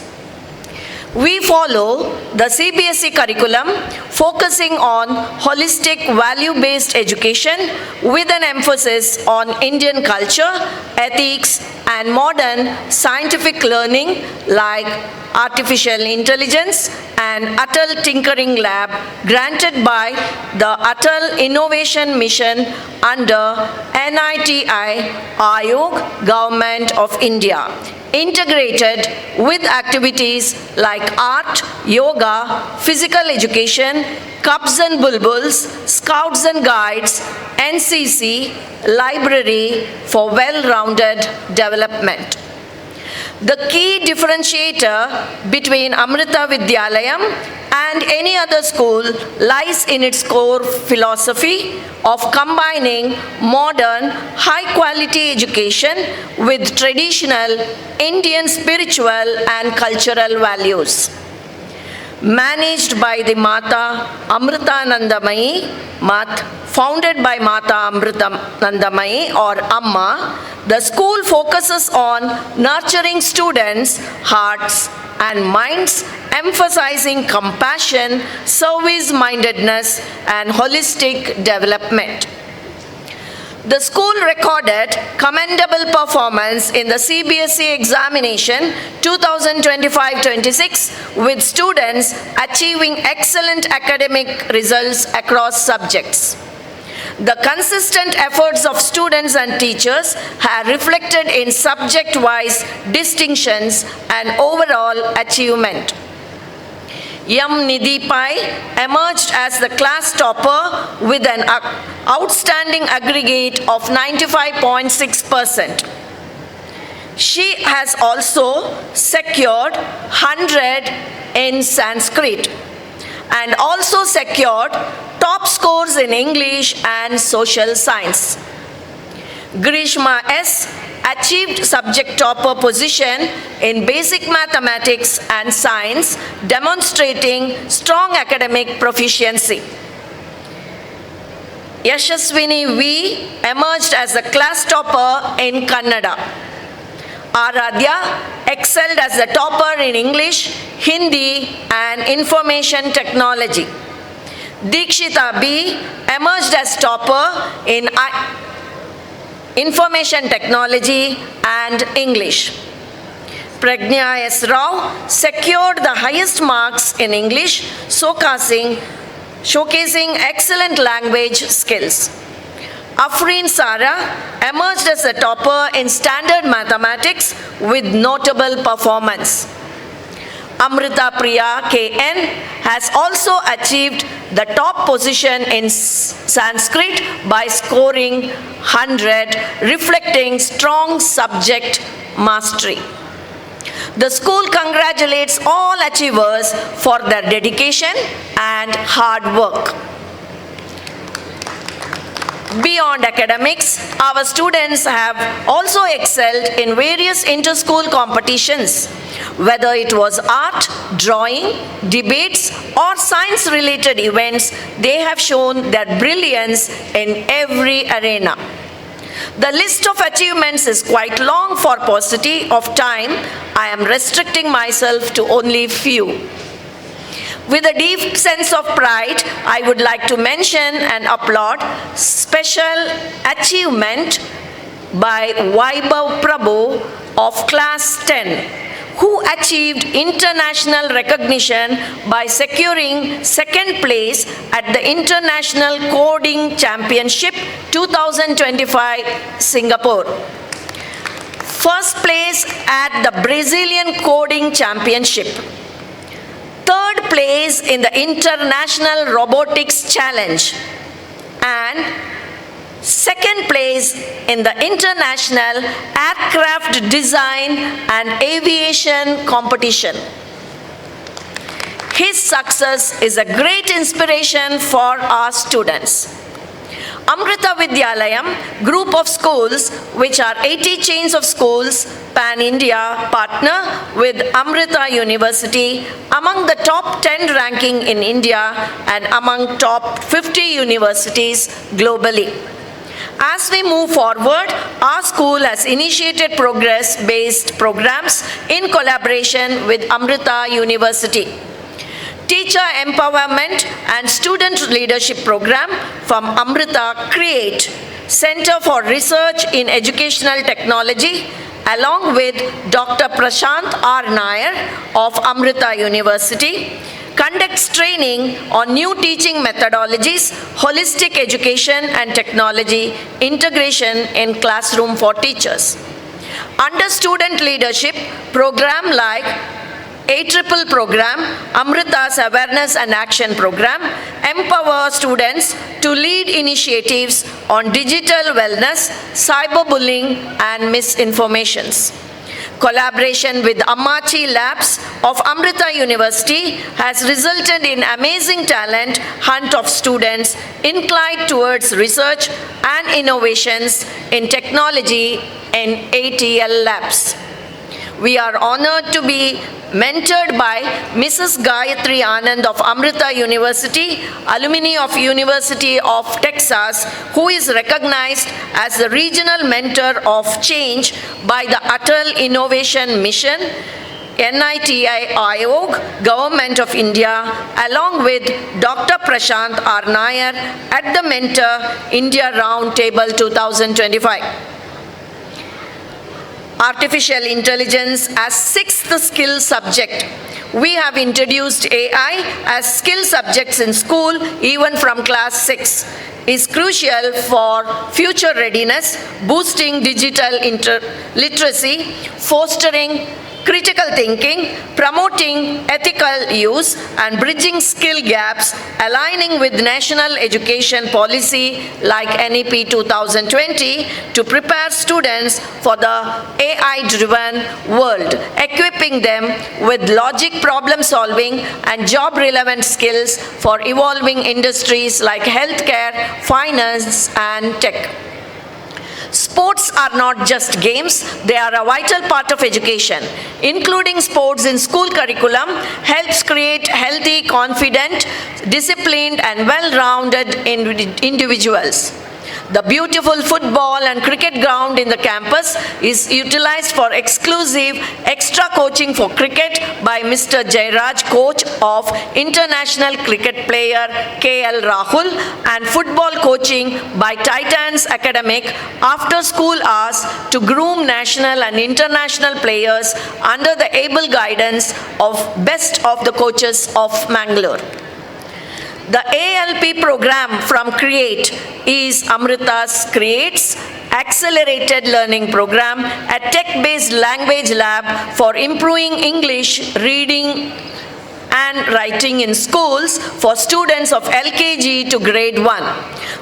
G: We follow the CBSE curriculum focusing on holistic value-based education with an emphasis on Indian culture, ethics, and modern scientific learning like artificial intelligence and Atal Tinkering Lab granted by the Atal Innovation Mission under NITI Ayog, Government of India, integrated with activities like art, yoga, physical education, Cubs and Bulbuls, Scouts and Guides, NCC, library for well-rounded development. The key differentiator between Amrita Vidyalayam and any other school lies in its core philosophy of combining modern, high-quality education with traditional Indian spiritual and cultural values. Managed by the Mata Amrita Nandamayi Math, founded by Mata Amrita Nandamayi or Amma, the school focuses on nurturing students' hearts and minds, emphasizing compassion, service-mindedness, and holistic development. The school recorded commendable performance in the CBSE examination 2025-26 with students achieving excellent academic results across subjects. The consistent efforts of students and teachers have reflected in subject-wise distinctions and overall achievement. Nidhi Pai emerged as the class topper with an outstanding aggregate of 95.6%. She has also secured 100 in Sanskrit and also secured top scores in English and social science. Grishma S. achieved subject topper position in basic mathematics and science, demonstrating strong academic proficiency. Yashaswini V. emerged as the class topper in Kannada. Aradhya excelled as the topper in English, Hindi, and information technology. Dikshita B. emerged as topper in information technology and English. Pragnya S. Rao secured the highest marks in English, showcasing excellent language skills. Afreen Sara emerged as a topper in standard mathematics with notable performance. Amrita Priya K.N. has also achieved the top position in Sanskrit by scoring 100, reflecting strong subject mastery. The school congratulates all achievers for their dedication and hard work. Beyond academics, our students have also excelled in various inter-school competitions. Whether it was art, drawing, debates, or science-related events, they have shown their brilliance in every arena. The list of achievements is quite long. For paucity of time, I am restricting myself to only few. With a deep sense of pride, I would like to mention and applaud special achievement by Vaibhav Prabhu of class 10, who achieved international recognition by securing second place at the International Coding Championship 2025 Singapore, first place at the Brazilian Coding Championship, third place in the International Robotics Challenge, and second place in the International Aircraft Design and Aviation Competition. His success is a great inspiration for our students. Amrita Vidyalayam group of schools, which are 80 chains of schools pan-India, partner with Amrita University among the top 10 ranking in India and among top 50 universities globally. As we move forward, our school has initiated progress-based programs in collaboration with Amrita University. Teacher Empowerment and Student Leadership Program from Amrita Create, Center for Research in Educational Technology, along with Dr. Prashant R. Nair of Amrita University, conducts training on new teaching methodologies, holistic education and technology integration in classroom for teachers. Under student leadership, program like A-Triple program, Amrita's Awareness and Action program, empower students to lead initiatives on digital wellness, cyberbullying and misinformations. Collaboration with Ammachi Labs of Amrita University has resulted in amazing talent hunt of students inclined towards research and innovations in technology in ATL Labs. We are honored to be mentored by Mrs. Gayatri Anand of Amrita University, alumni of University of Texas, who is recognized as the regional mentor of change by the Atal Innovation Mission, NITI Aayog, Government of India, along with Dr. Prashant R. Nair at the Mentor India Roundtable 2025. Artificial intelligence as sixth skill subject. We have introduced AI as skill subjects in school even from class 6. Is crucial for future readiness, boosting digital literacy, fostering critical thinking, promoting ethical use, and bridging skill gaps, aligning with national education policy like NEP 2020 to prepare students for the AI-driven world, equipping them with logic problem solving and job-relevant skills for evolving industries like healthcare, finance, and tech. Sports are not just games, they are a vital part of education. Including sports in school curriculum helps create healthy, confident, disciplined, and well-rounded individuals. The beautiful football and cricket ground in the campus is utilized for exclusive extra coaching for cricket by Mr. Jairaj, coach of international cricket player KL Rahul, and football coaching by Titans Academic after school hours to groom national and international players under the able guidance of best of the coaches of Mangalore. The ALP program from Create is Amrita's Create's accelerated learning program, a tech-based language lab for improving English reading and writing in schools for students of LKG to grade 1.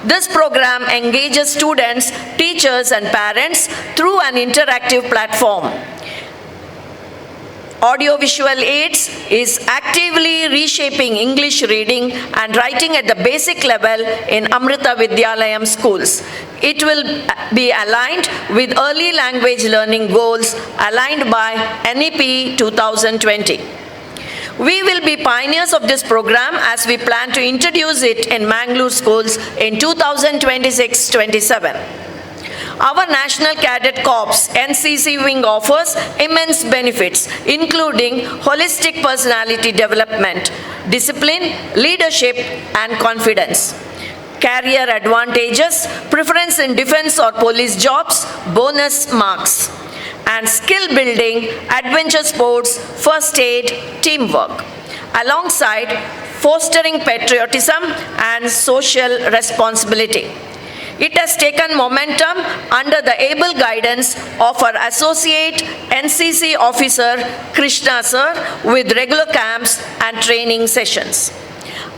G: This program engages students, teachers and parents through an interactive platform. Audiovisual aids is actively reshaping English reading and writing at the basic level in Amrita Vidyalayam schools. It will be aligned with early language learning goals aligned by NEP 2020. We will be pioneers of this program as we plan to introduce it in Mangalore schools in 2026-27. Our National Cadet Corps NCC wing offers immense benefits, including holistic personality development, discipline, leadership, and confidence. Career advantages, preference in defense or police jobs, bonus marks, and skill building, adventure sports, first aid, teamwork, alongside fostering patriotism and social responsibility. It has taken momentum under the able guidance of our associate NCC officer Krishna sir with regular camps and training sessions.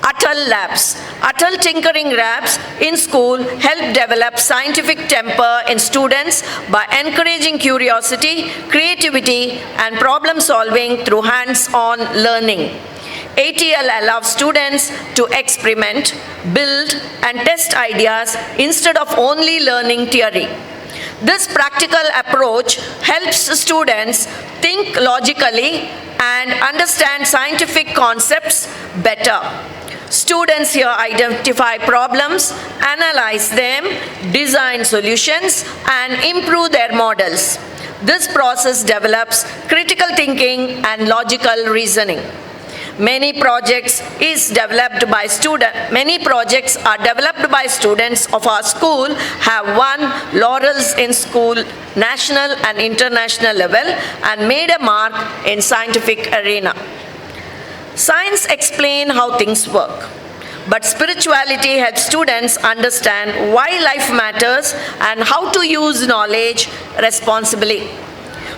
G: Atal Labs. Atal Tinkering Labs in school help develop scientific temper in students by encouraging curiosity, creativity, and problem solving through hands-on learning. ATL allows students to experiment, build, and test ideas instead of only learning theory. This practical approach helps students think logically and understand scientific concepts better. Students here identify problems, analyze them, design solutions, and improve their models. This process develops critical thinking and logical reasoning. Many projects are developed by students of our school have won laurels in school, national and international level and made a mark in scientific arena. Science explains how things work, but spirituality helps students understand why life matters and how to use knowledge responsibly.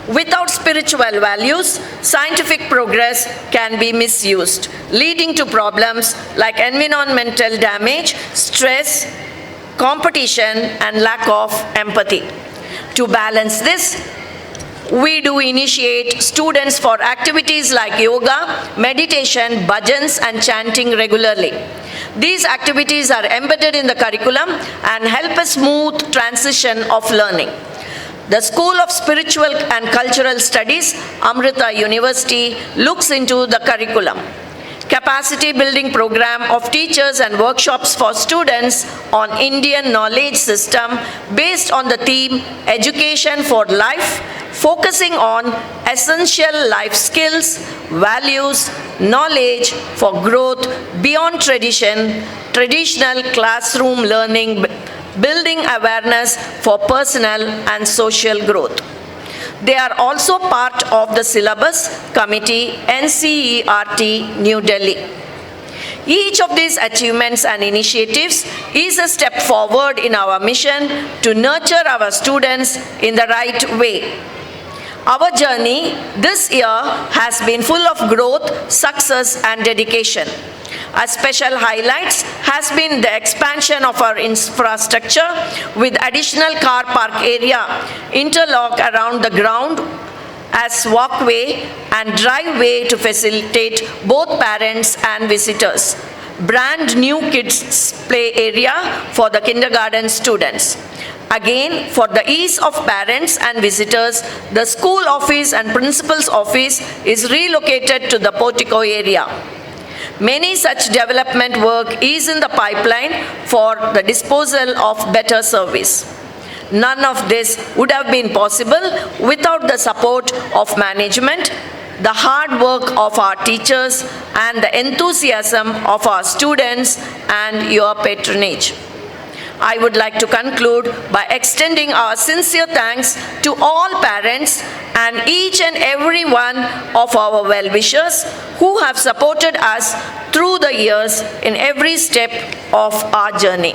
G: Without spiritual values, scientific progress can be misused, leading to problems like environmental damage, stress, competition, and lack of empathy. To balance this, we do initiate students for activities like yoga, meditation, bhajans, and chanting regularly. These activities are embedded in the curriculum and help a smooth transition of learning. The School of Spiritual and Cultural Studies, Amrita University, looks into the curriculum. Capacity building program of teachers and workshops for students on Indian knowledge system based on the theme Education for Life, focusing on essential life skills, values, knowledge for growth beyond traditional classroom learning, building awareness for personal and social growth. They are also part of the syllabus committee NCERT New Delhi. Each of these achievements and initiatives is a step forward in our mission to nurture our students in the right way. Our journey this year has been full of growth, success, and dedication. A special highlight has been the expansion of our infrastructure with additional car park area, interlock around the ground as walkway and driveway to facilitate both parents and visitors. Brand new kids play area for the kindergarten students. Again, for the ease of parents and visitors, the school office and principal's office is relocated to the portico area. Many such development work is in the pipeline for the disposal of better service. None of this would have been possible without the support of management, the hard work of our teachers, and the enthusiasm of our students and your patronage. I would like to conclude by extending our sincere thanks to all parents and each and every one of our well-wishers who have supported us through the years in every step of our journey.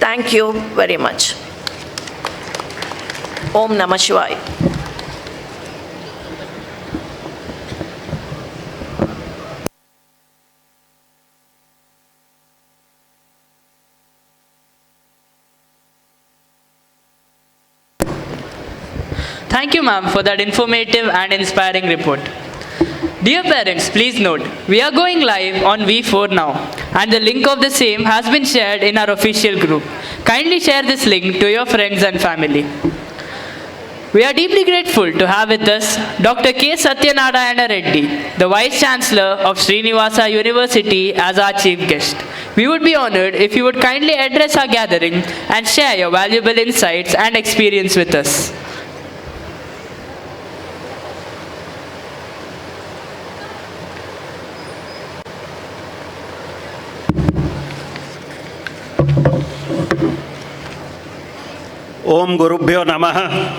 G: Thank you very much. Om Namah Shivaya.
B: Thank you, ma'am, for that informative and inspiring report. Dear parents, please note, we are going live on V4 now, and the link of the same has been shared in our official group. Kindly share this link to your friends and family. We are deeply grateful to have with us Dr. K. Satyanarayana Reddy, the Vice Chancellor of Srinivasa University, as our chief guest. We would be honored if you would kindly address our gathering and share your valuable insights and experience with us.
H: Om Gurubhyo Namaha.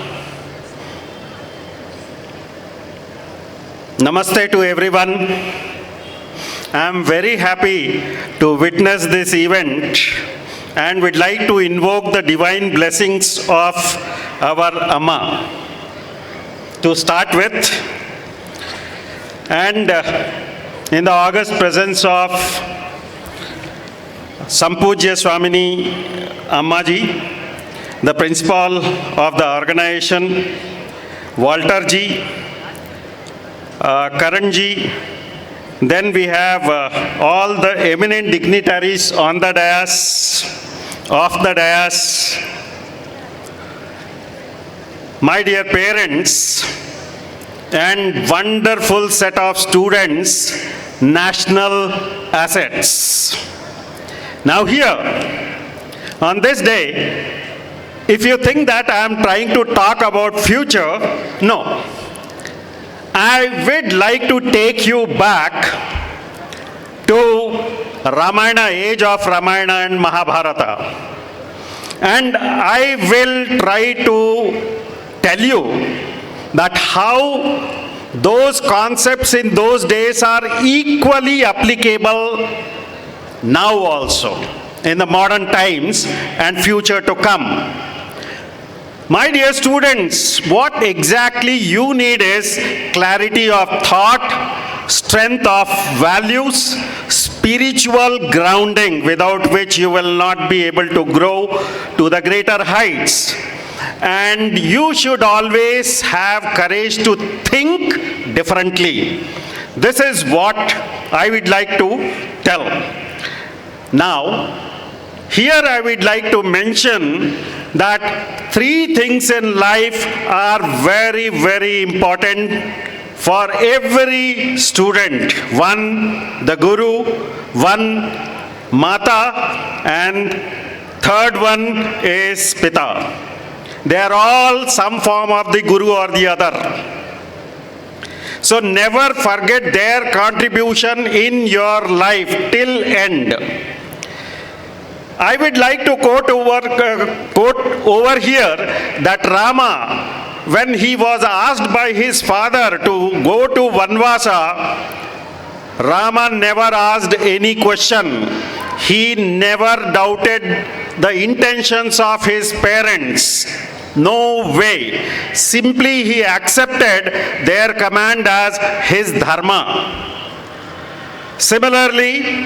H: Namaste to everyone. I am very happy to witness this event and would like to invoke the divine blessings of our Amma. To start with, and in the august presence of Sampujya Swamini Ammaji, the principal of the organization, Walter ji, Karan ji, then we have all the eminent dignitaries on the dais, off the dais, my dear parents, and wonderful set of students, national assets. Now here, on this day, if you think that I am trying to talk about future, no. I would like to take you back to Ramayana, age of Ramayana and Mahabharata. And I will try to tell you that how those concepts in those days are equally applicable now also, in the modern times and future to come. My dear students, what exactly you need is clarity of thought, strength of values, spiritual grounding, without which you will not be able to grow to the greater heights. And you should always have courage to think differently. This is what I would like to tell. Now, here I would like to mention that three things in life are very, very important for every student. One, the Guru, one, Mata, and third one is Pita. They are all some form of the Guru or the other. So never forget their contribution in your life till end. I would like to quote over here that Rama, when he was asked by his father to go to Vanvasa, Rama never asked any question. He never doubted the intentions of his parents. No way. Simply he accepted their command as his dharma. Similarly,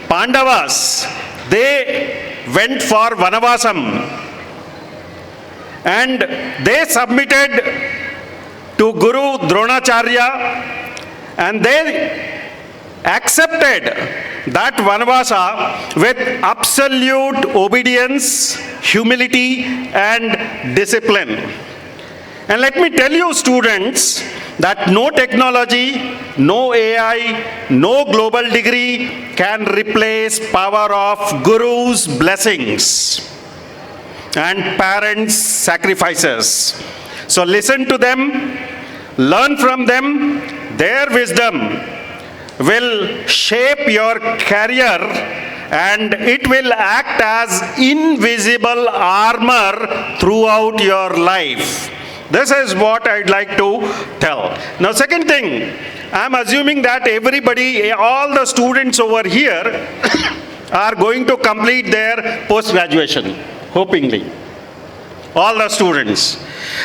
H: Pandavas, they went for Vanavasam and they submitted to Guru Dronacharya and they accepted that Vanavasa with absolute obedience, humility and discipline. And let me tell you students that no technology, no AI, no global degree can replace power of Guru's blessings and parents' sacrifices. So listen to them, learn from them. Their wisdom will shape your career and it will act as invisible armor throughout your life. This is what I'd like to tell. Now, second thing, I'm assuming that everybody, all the students over here are going to complete their post-graduation, hopingly. All the students.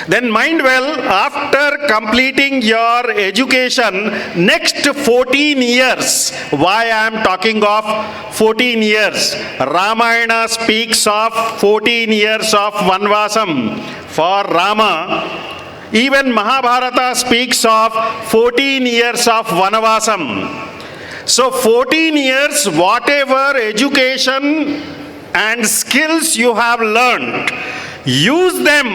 H: Then mind well, after completing your education, next 14 years, why I am talking of 14 years? Ramayana speaks of 14 years of Vanvasam for Rama. Even Mahabharata speaks of 14 years of Vanavasam. So 14 years, whatever education and skills you have learned, use them,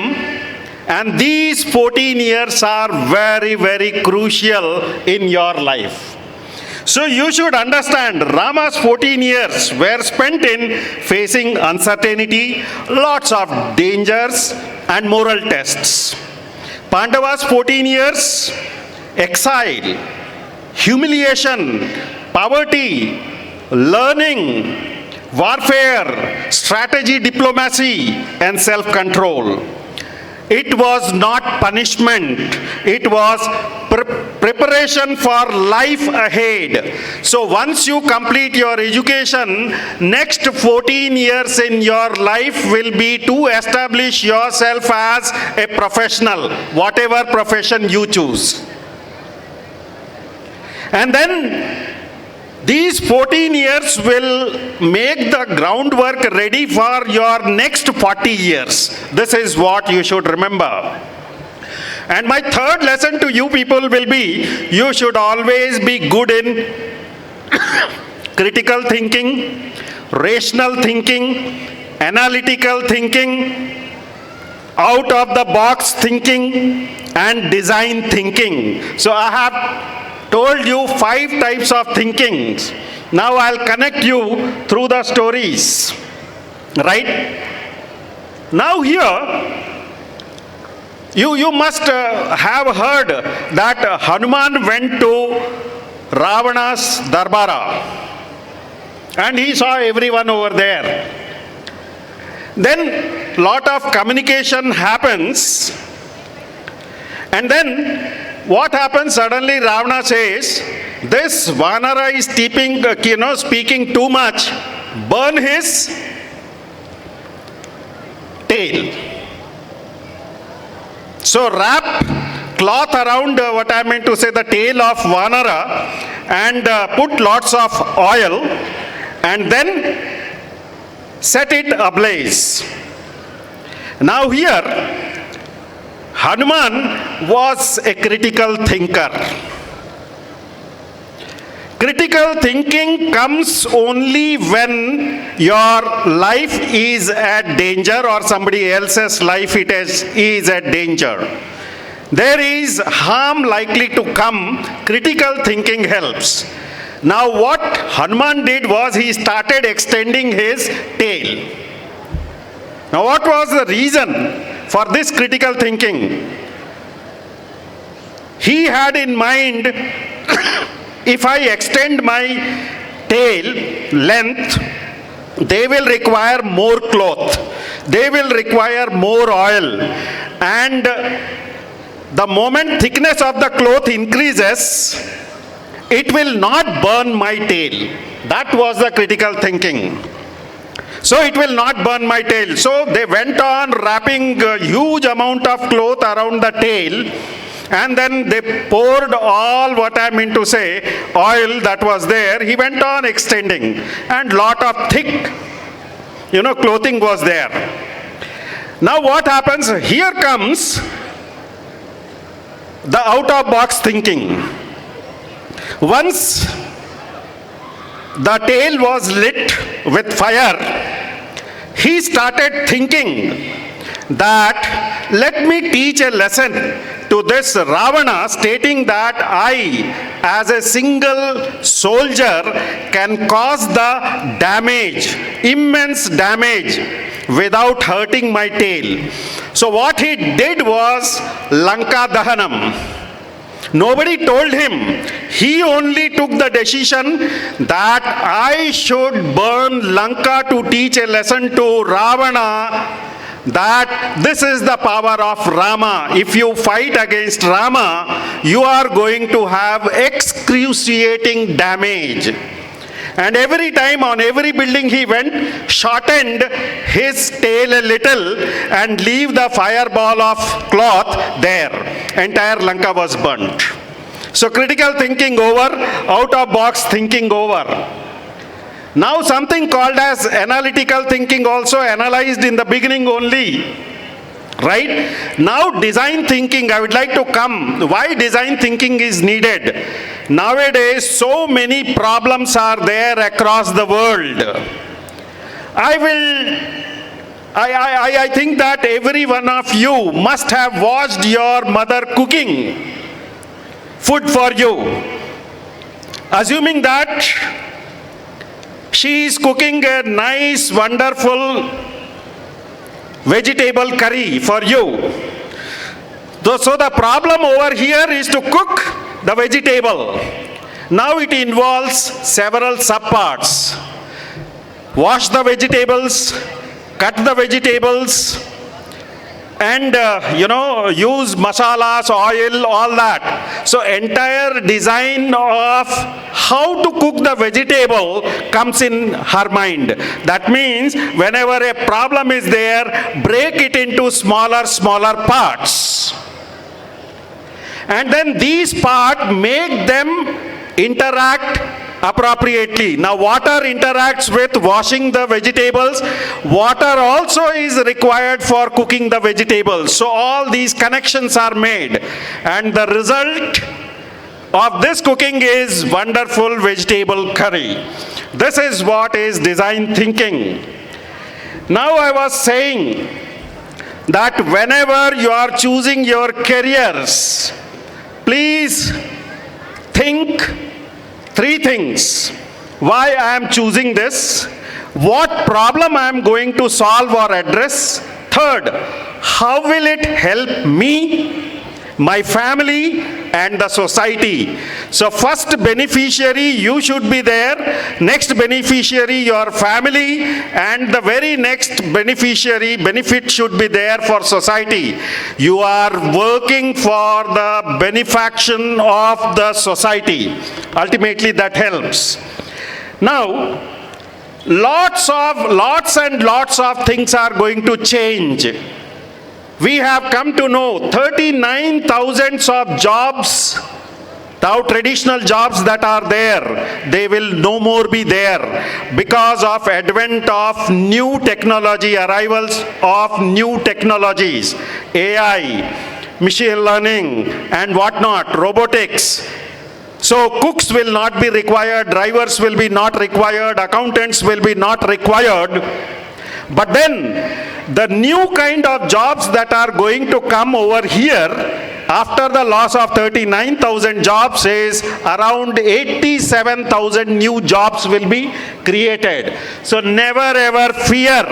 H: and these 14 years are very, very crucial in your life. So you should understand, Rama's 14 years were spent in facing uncertainty, lots of dangers and moral tests. Pandava's 14 years, exile, humiliation, poverty, learning, warfare, strategy, diplomacy, and self-control. It was not punishment. It was preparation for life ahead. So once you complete your education, next 14 years in your life will be to establish yourself as a professional, whatever profession you choose. And then these 14 years will make the groundwork ready for your next 40 years. This is what you should remember. And my third lesson to you people will be, you should always be good in critical thinking, rational thinking, analytical thinking, out of the box thinking, and design thinking. So I have told you 5 types of thinkings. Now I'll connect you through the stories. Right? Now here, you must have heard that Hanuman went to Ravana's Darbara and he saw everyone over there. Then lot of communication happens, and then what happens? Suddenly Ravana says, this Vanara is speaking too much, burn his tail. So wrap cloth around what I meant to say, the tail of Vanara, and put lots of oil, and then set it ablaze. Now here, Hanuman was a critical thinker. Critical thinking comes only when your life is at danger or somebody else's life is at danger. There is harm likely to come. Critical thinking helps. Now what Hanuman did was he started extending his tail. Now what was the reason for this critical thinking? He had in mind, if I extend my tail length, they will require more cloth, they will require more oil, and the moment thickness of the cloth increases, it will not burn my tail. That was the critical thinking. So it will not burn my tail. So they went on wrapping a huge amount of cloth around the tail, and then they poured all what I mean to say, oil that was there. He went on extending, and lot of thick, clothing was there. Now what happens? Here comes the out-of-box thinking. Once the tail was lit with fire, he started thinking that let me teach a lesson to this Ravana, stating that I, as a single soldier, can cause the damage, immense damage, without hurting my tail. So what he did was Lanka Dahanam. Nobody told him. He only took the decision that I should burn Lanka to teach a lesson to Ravana that this is the power of Rama. If you fight against Rama, you are going to have excruciating damage. And every time on every building he went, shortened his tail a little and leave the fireball of cloth there. Entire Lanka was burnt. So critical thinking over, out of box thinking over. Now something called as analytical thinking also analyzed in the beginning only. Right? Now design thinking, I would like to come. Why design thinking is needed? Nowadays, so many problems are there across the world. I think that every one of you must have watched your mother cooking food for you. Assuming that she is cooking a nice, wonderful vegetable curry for you. So the problem over here is to cook the vegetable. Now it involves several subparts. Wash the vegetables, cut the vegetables, and use masalas, oil, all that. So entire design of how to cook the vegetable comes in her mind. That means whenever a problem is there, break it into smaller parts. And then these parts make them interact appropriately. Now water interacts with washing the vegetables. Water also is required for cooking the vegetables. So all these connections are made. And the result of this cooking is wonderful vegetable curry. This is what is design thinking. Now I was saying that whenever you are choosing your careers, please think three things. Why I am choosing this? What problem I am going to solve or address? Third, how will it help me, my family, and the society? So first beneficiary, you should be there. Next beneficiary, your family. And the very next beneficiary, benefit should be there for society. You are working for the benefaction of the society. Ultimately, that helps. Now, lots and lots of things are going to change. We have come to know 39,000 of jobs, now traditional jobs that are there, they will no more be there because of advent of new technology, arrivals of new technologies, AI, machine learning and whatnot, robotics. So cooks will not be required, drivers will be not required, accountants will be not required. But then the new kind of jobs that are going to come over here after the loss of 39,000 jobs is around 87,000 new jobs will be created. So never ever fear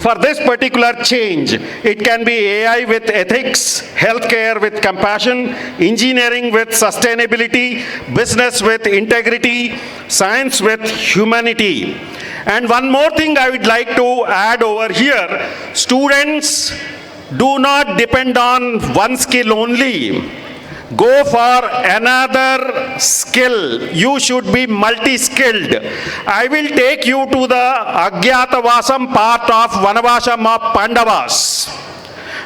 H: for this particular change. It can be AI with ethics, healthcare with compassion, engineering with sustainability, business with integrity, science with humanity. And one more thing I would like to add over here, students, do not depend on one skill only. Go for another skill. You should be multi-skilled. I will take you to the Agyatavasam part of Vanavasam of Pandavas,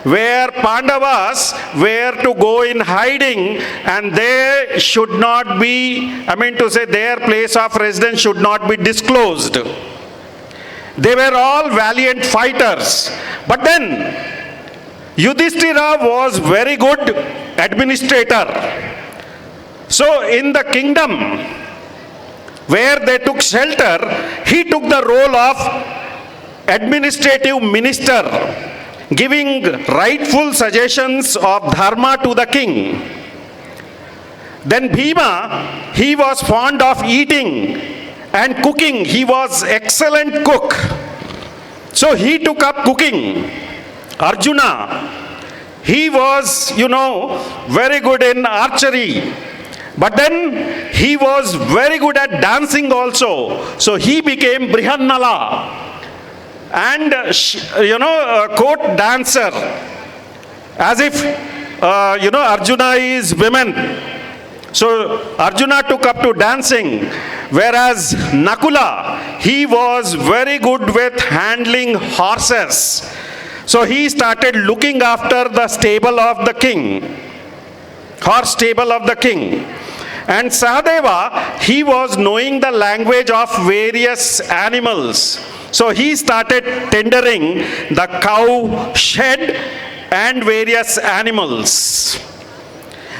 H: where Pandavas were to go in hiding and they should not be, their place of residence should not be disclosed. They were all valiant fighters. But then Yudhishthira was very good administrator. So in the kingdom where they took shelter, he took the role of administrative minister, giving rightful suggestions of dharma to the king. Then Bhima, he was fond of eating and cooking. He was excellent cook. So he took up cooking. Arjuna, he was, very good in archery. But then he was very good at dancing also. So he became Brihannala and, a court dancer. As if, Arjuna is women. So Arjuna took up to dancing. Whereas Nakula, he was very good with handling horses. So he started looking after the stable of the king, horse stable of the king. And Sahadeva, he was knowing the language of various animals. So he started tendering the cow shed and various animals.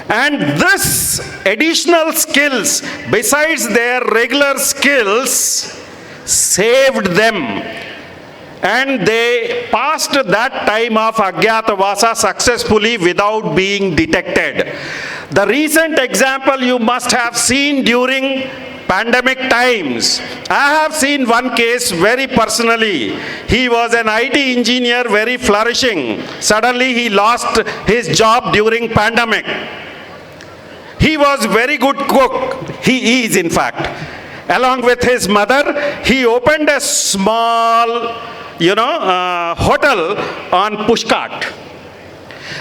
H: And this additional skills, besides their regular skills, saved them. And they passed that time of Agyatavasa successfully without being detected. The recent example you must have seen during pandemic times. I have seen one case very personally. He was an IT engineer, very flourishing. Suddenly he lost his job during pandemic. He was very good cook. He is, in fact. Along with his mother, he opened a small, hotel on Pushcart.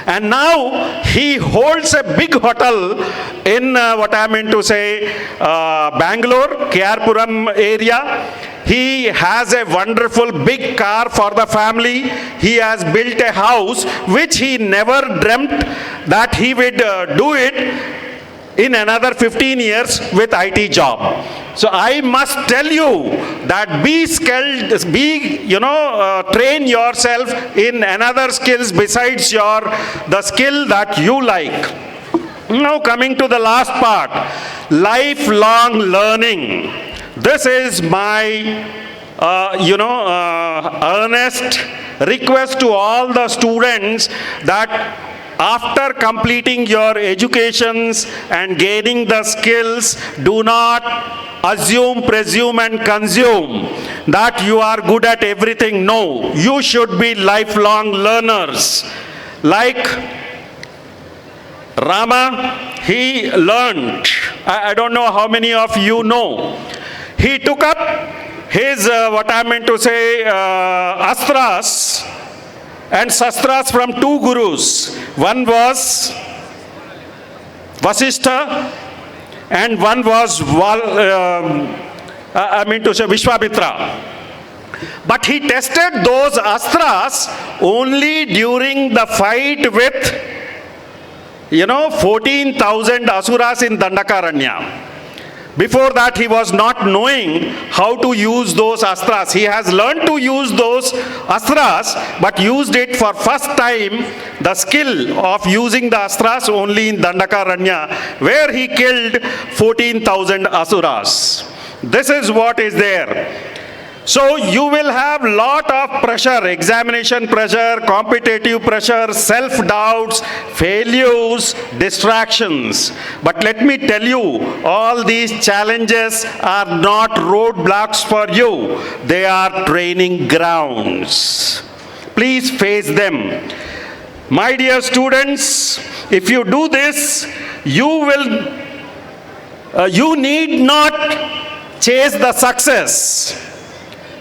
H: And now he holds a big hotel in Bangalore, Kyarpuram area. He has a wonderful big car for the family. He has built a house which he never dreamt that he would do it in another 15 years with IT job. So I must tell you that be skilled, train yourself in another skills besides the skill that you like. Now coming to the last part, lifelong learning. This is my earnest request to all the students that after completing your educations and gaining the skills, do not assume, presume and consume that you are good at everything. No, you should be lifelong learners. Like Rama, he learned. I don't know how many of you know. He took up his, astras and sastras from two gurus. One was Vasishtha and one was Vishwamitra. But he tested those astras only during the fight with 14,000 asuras in Dandakaranya. Before that, he was not knowing how to use those astras. He has learned to use those astras, but used it for first time, the skill of using the astras only in Dandakaranya, where he killed 14,000 asuras. This is what is there. So you will have lot of pressure, examination pressure, competitive pressure, self-doubts, failures, distractions. But let me tell you, all these challenges are not roadblocks for you. They are training grounds. Please face them. My dear students, if you do this, you need not chase the success.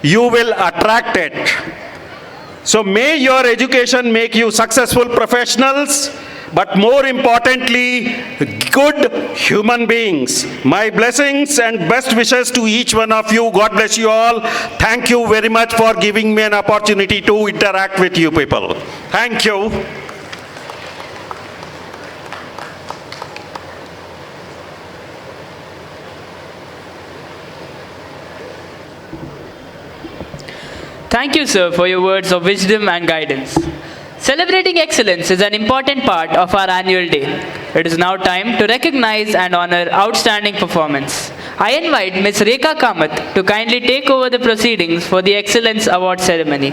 H: You will attract it. So may your education make you successful professionals, but more importantly, good human beings. My blessings and best wishes to each one of you. God bless you all. Thank you very much for giving me an opportunity to interact with you people. Thank you.
B: Thank you, sir, for your words of wisdom and guidance. Celebrating excellence is an important part of our annual day. It is now time to recognize and honor outstanding performance. I invite Ms. Rekha Kamath to kindly take over the proceedings for the Excellence Award ceremony.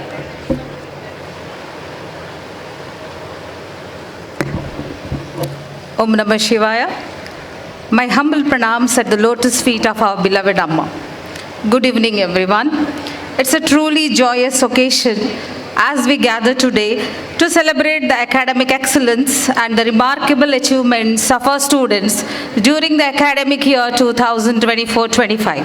A: Om Namah Shivaya. My humble pranams at the lotus feet of our beloved Amma. Good evening, everyone. It's a truly joyous occasion as we gather today to celebrate the academic excellence and the remarkable achievements of our students during the academic year 2024-25.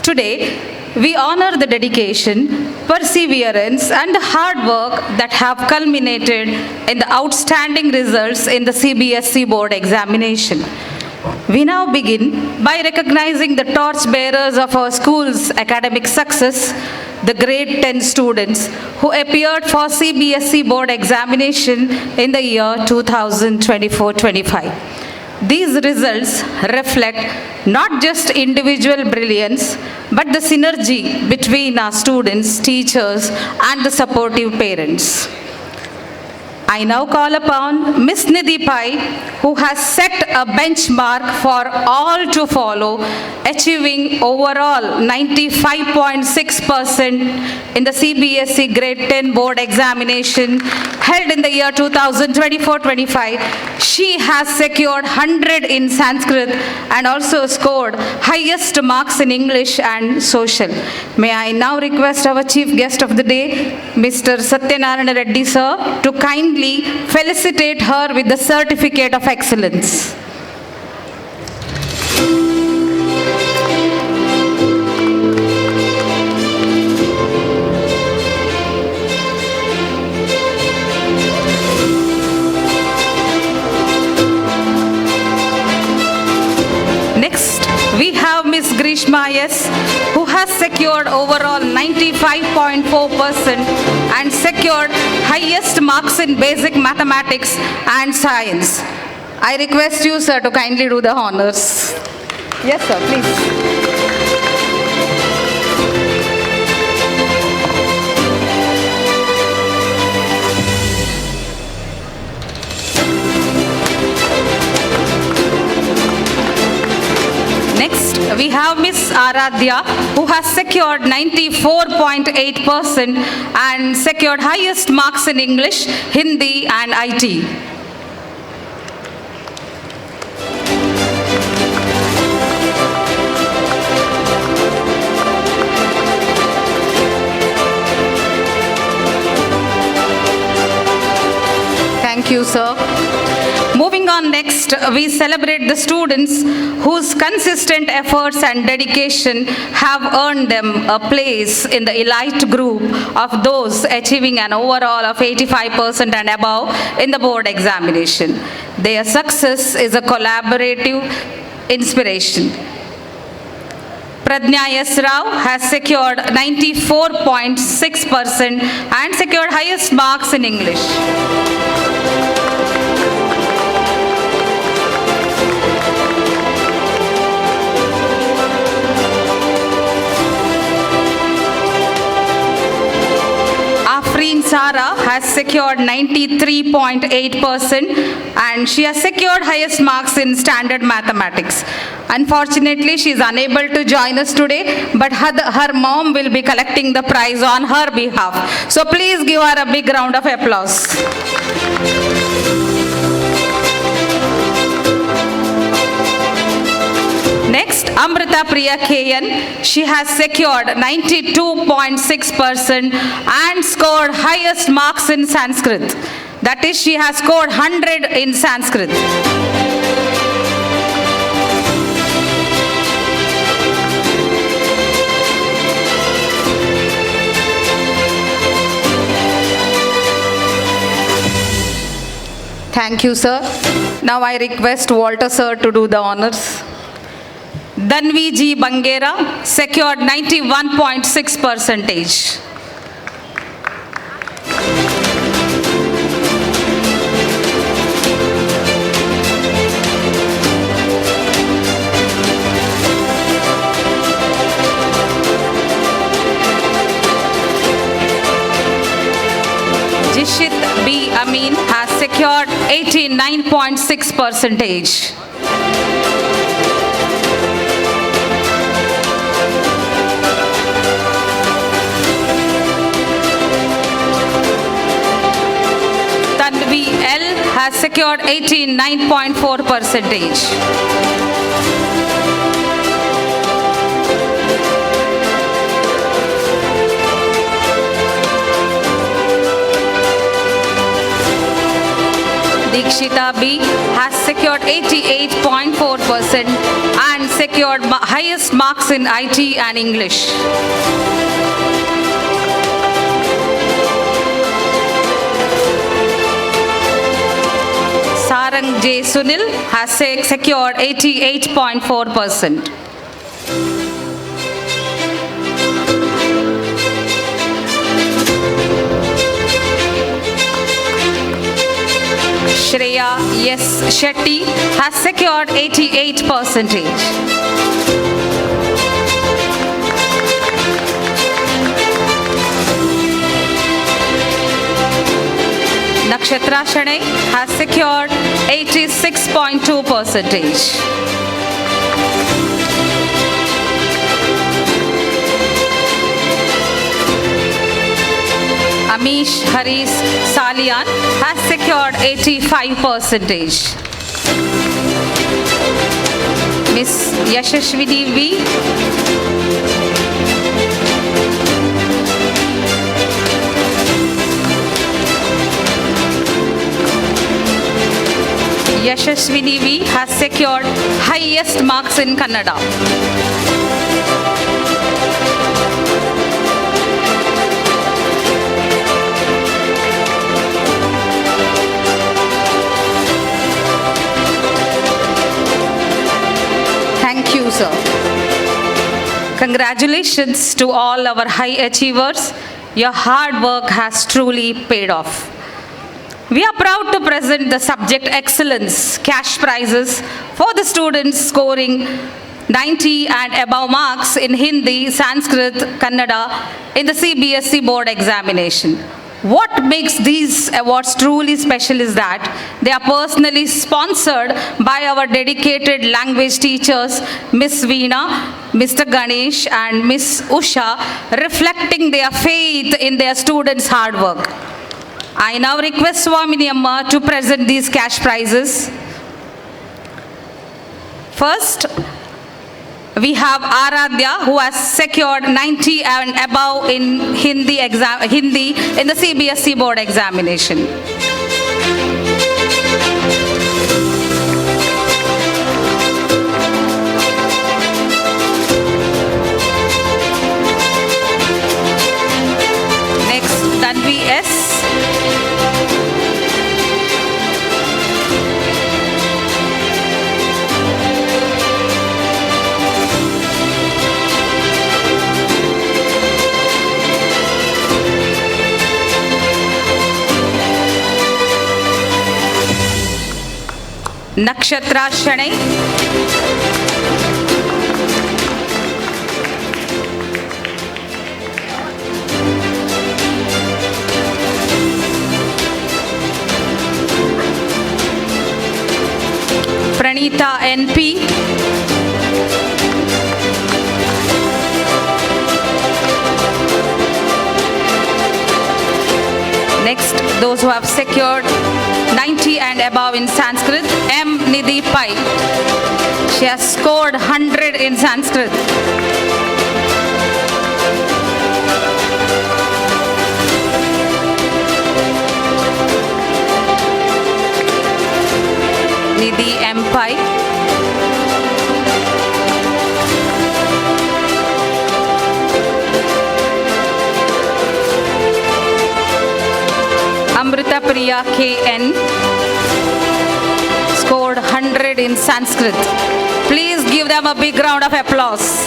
A: Today, we honor the dedication, perseverance, and hard work that have culminated in the outstanding results in the CBSE board examination. We now begin by recognizing the torchbearers of our school's academic success, the grade 10 students who appeared for CBSE board examination in the year 2024-25. These results reflect not just individual brilliance, but the synergy between our students, teachers, and the supportive parents. I now call upon Miss Nidhi Pai, who has set a benchmark for all to follow, achieving overall 95.6% in the CBSE Grade 10 Board examination held in the year 2024-25. She has secured 100 in Sanskrit and also scored highest marks in English and social. May I now request our chief guest of the day, Mr. Satyanarayana Reddy sir, to kindly felicitate her with the Certificate of Excellence. Next, we have Miss Grishma S, who has secured overall 95.4% and secured highest marks in basic mathematics and science. I request you, sir, to kindly do the honors. Yes, sir, please. Next, we have Miss Aradhya, who has secured 94.8% and secured highest marks in English, Hindi, and IT. Thank you, sir. Moving on next, we celebrate the students whose consistent efforts and dedication have earned them a place in the elite group of those achieving an overall of 85% and above in the board examination. Their success is a collaborative inspiration. Pradnya S. Rao has secured 94.6% and secured highest marks in English. Sara has secured 93.8% and she has secured highest marks in standard mathematics. Unfortunately, she is unable to join us today, but her mom will be collecting the prize on her behalf. So please give her a big round of applause. Next, Amrita Vidyalayam, she has secured 92.6% and scored highest marks in Sanskrit. That is, she has scored 100 in Sanskrit. Thank you, sir. Now I request Walter sir to do the honors. Danvi G. Bangera secured 91.6%. Jishit B. Amin has secured 89.6%. Tanvi L has secured 89.4%. Dikshita B has secured 88.4% and secured highest marks in IT and English. Sarang J. Sunil has secured 88.4%. Shreya S. Shetty has secured 88%. Nakshatra Shanay has secured 86.2%. Amish Haris Salian has secured 85%. Miss Yashashwini V. Yashashwini V has secured highest marks in Kannada. Thank you, sir. Congratulations to all our high achievers. Your hard work has truly paid off. We are proud to present the subject excellence cash prizes for the students scoring 90 and above marks in Hindi, Sanskrit, Kannada in the CBSE board examination. What makes these awards truly special is that they are personally sponsored by our dedicated language teachers, Miss Veena, Mr. Ganesh and Miss Usha, reflecting their faith in their students' hard work. I now request Swamini Amma to present these cash prizes. First, we have Aradhya, who has secured 90 and above in Hindi in the CBSE board examination. Next, Tanvi S. Nakshatra Shanay. Pranita NP. Next, those who have secured 90 and above in Sanskrit, M. Nidhi Pai. She has scored 100 in Sanskrit. Nidhi M. Pai. Amrita Vidyalayam scored 100 in Sanskrit. Please give them a big round of applause.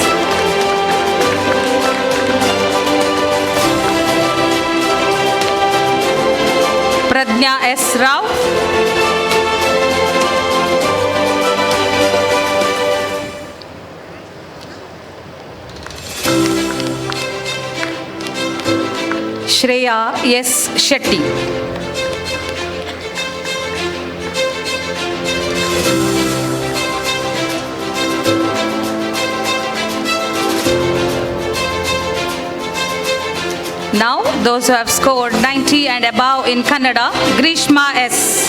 A: Pradnya S. Rao. Shreya S. Shetty. Now, those who have scored 90 and above in Kannada, Grishma S.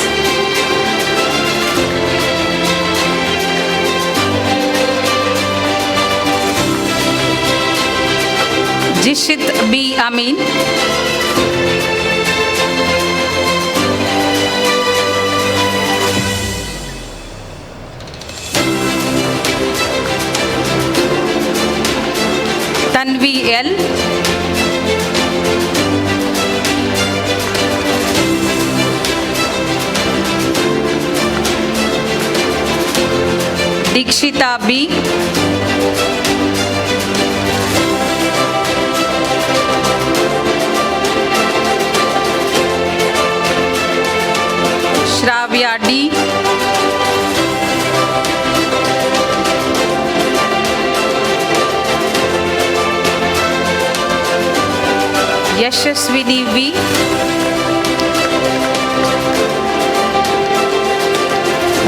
A: Jishit B. Amin. Tanvi L. Dikshita B. Shravi Shaurya D. Yashaswini V.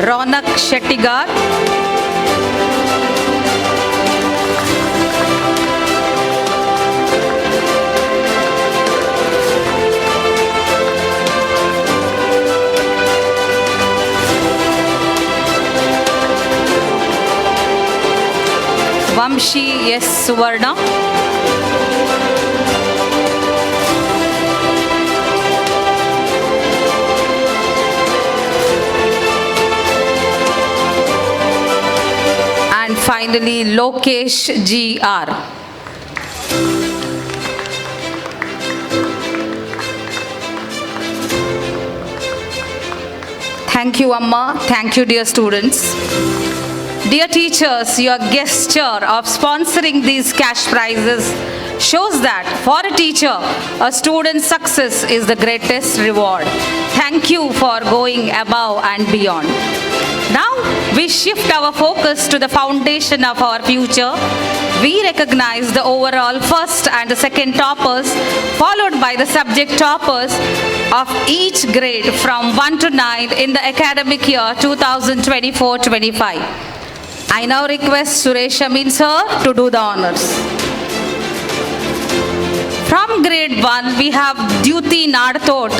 A: Ronak Shettigar. Vamshi S. Suvarna. And finally, Lokesh G.R. Thank you, Amma. Thank you, dear students. Dear teachers, your gesture of sponsoring these cash prizes shows that for a teacher, a student's success is the greatest reward. Thank you for going above and beyond. Now, we shift our focus to the foundation of our future. We recognize the overall first and the second toppers, followed by the subject toppers of each grade from 1 to 9 in the academic year 2024-25. I now request Suresh Amin sir to do the honors. From grade 1, we have Dyuti Nadthot.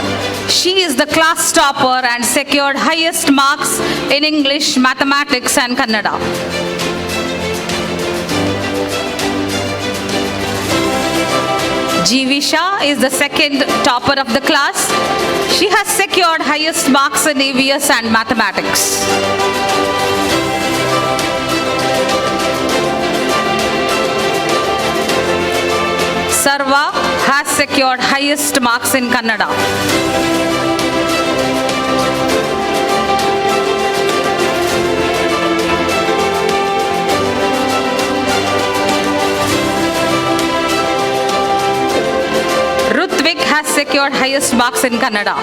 A: She is the class topper and secured highest marks in English, Mathematics and Kannada. Jivisha is the second topper of the class. She has secured highest marks in EVS and Mathematics. Sarva has secured highest marks in Kannada. Rutvik has secured highest marks in Kannada.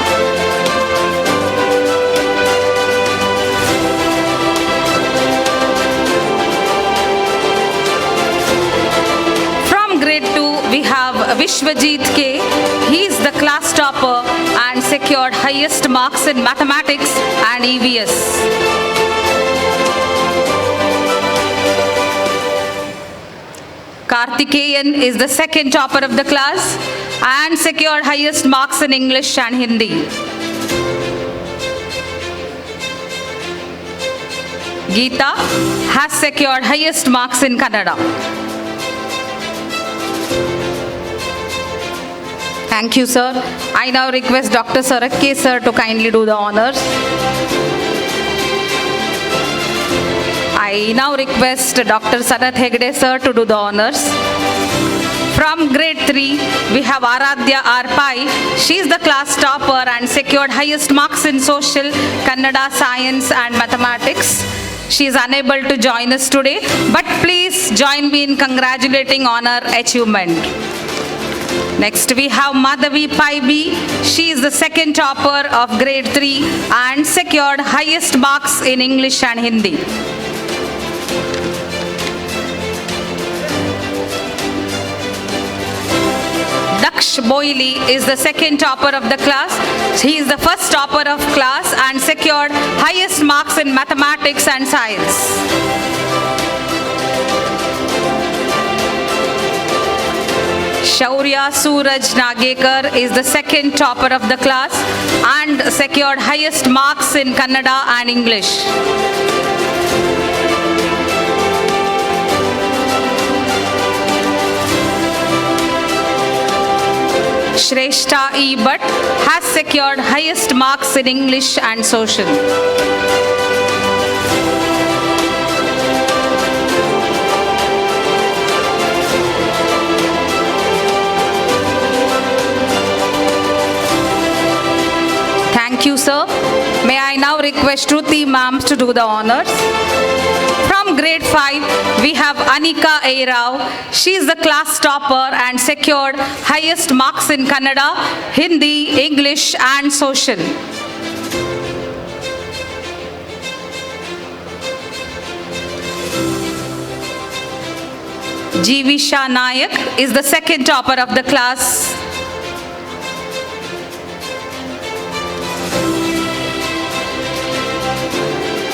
A: Grade 2, we have Vishwajit K. He is the class topper and secured highest marks in Mathematics and EVS. Karthikeyan is the second topper of the class and secured highest marks in English and Hindi. Geeta has secured highest marks in Kannada. Thank you, sir. I now request Dr. Sarakke sir to kindly do the honors. I now request Dr. Sanath Hegde sir to do the honors. From grade 3, we have Aradhya R. Pai. She is the class topper and secured highest marks in Social, Kannada, Science and Mathematics. She is unable to join us today, but please join me in congratulating on her achievement. Next, we have Madhavi Pai B. She is the second topper of grade 3 and secured highest marks in English and Hindi. Daksh Boili is the second topper of the class. He is the first topper of class and secured highest marks in Mathematics and Science. Shaurya Suraj Nagekar is the second topper of the class and secured highest marks in Kannada and English. Shrestha E. Bhatt has secured highest marks in English and Social. Thank you, sir. May I now request Shruti ma'am to do the honors. From grade 5, we have Anika A. Rao. She is the class topper and secured highest marks in Kannada, Hindi, English and Social. Jivisha Nayak is the second topper of the class.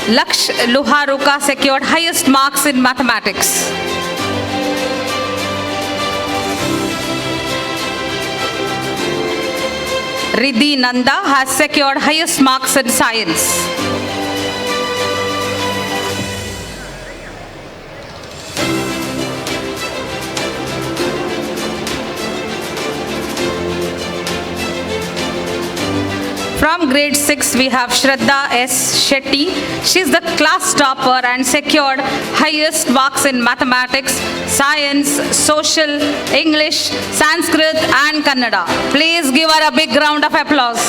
A: Laksh Luharuka secured highest marks in mathematics. Riddhi Nanda has secured highest marks in science. From grade 6, we have Shraddha S. Shetty. She is the class topper and secured highest marks in mathematics, science, social, English, Sanskrit and Kannada. Please give her a big round of applause.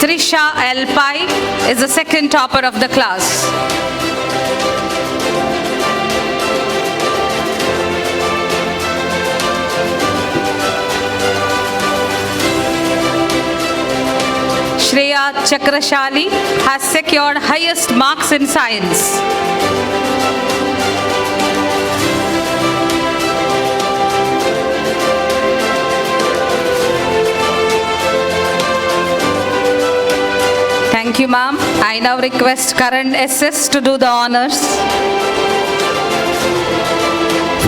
A: Trisha L. Pai is the second topper of the class. Shreya Chakrashali has secured highest marks in science. Thank you, ma'am. I now request current SS to do the honors.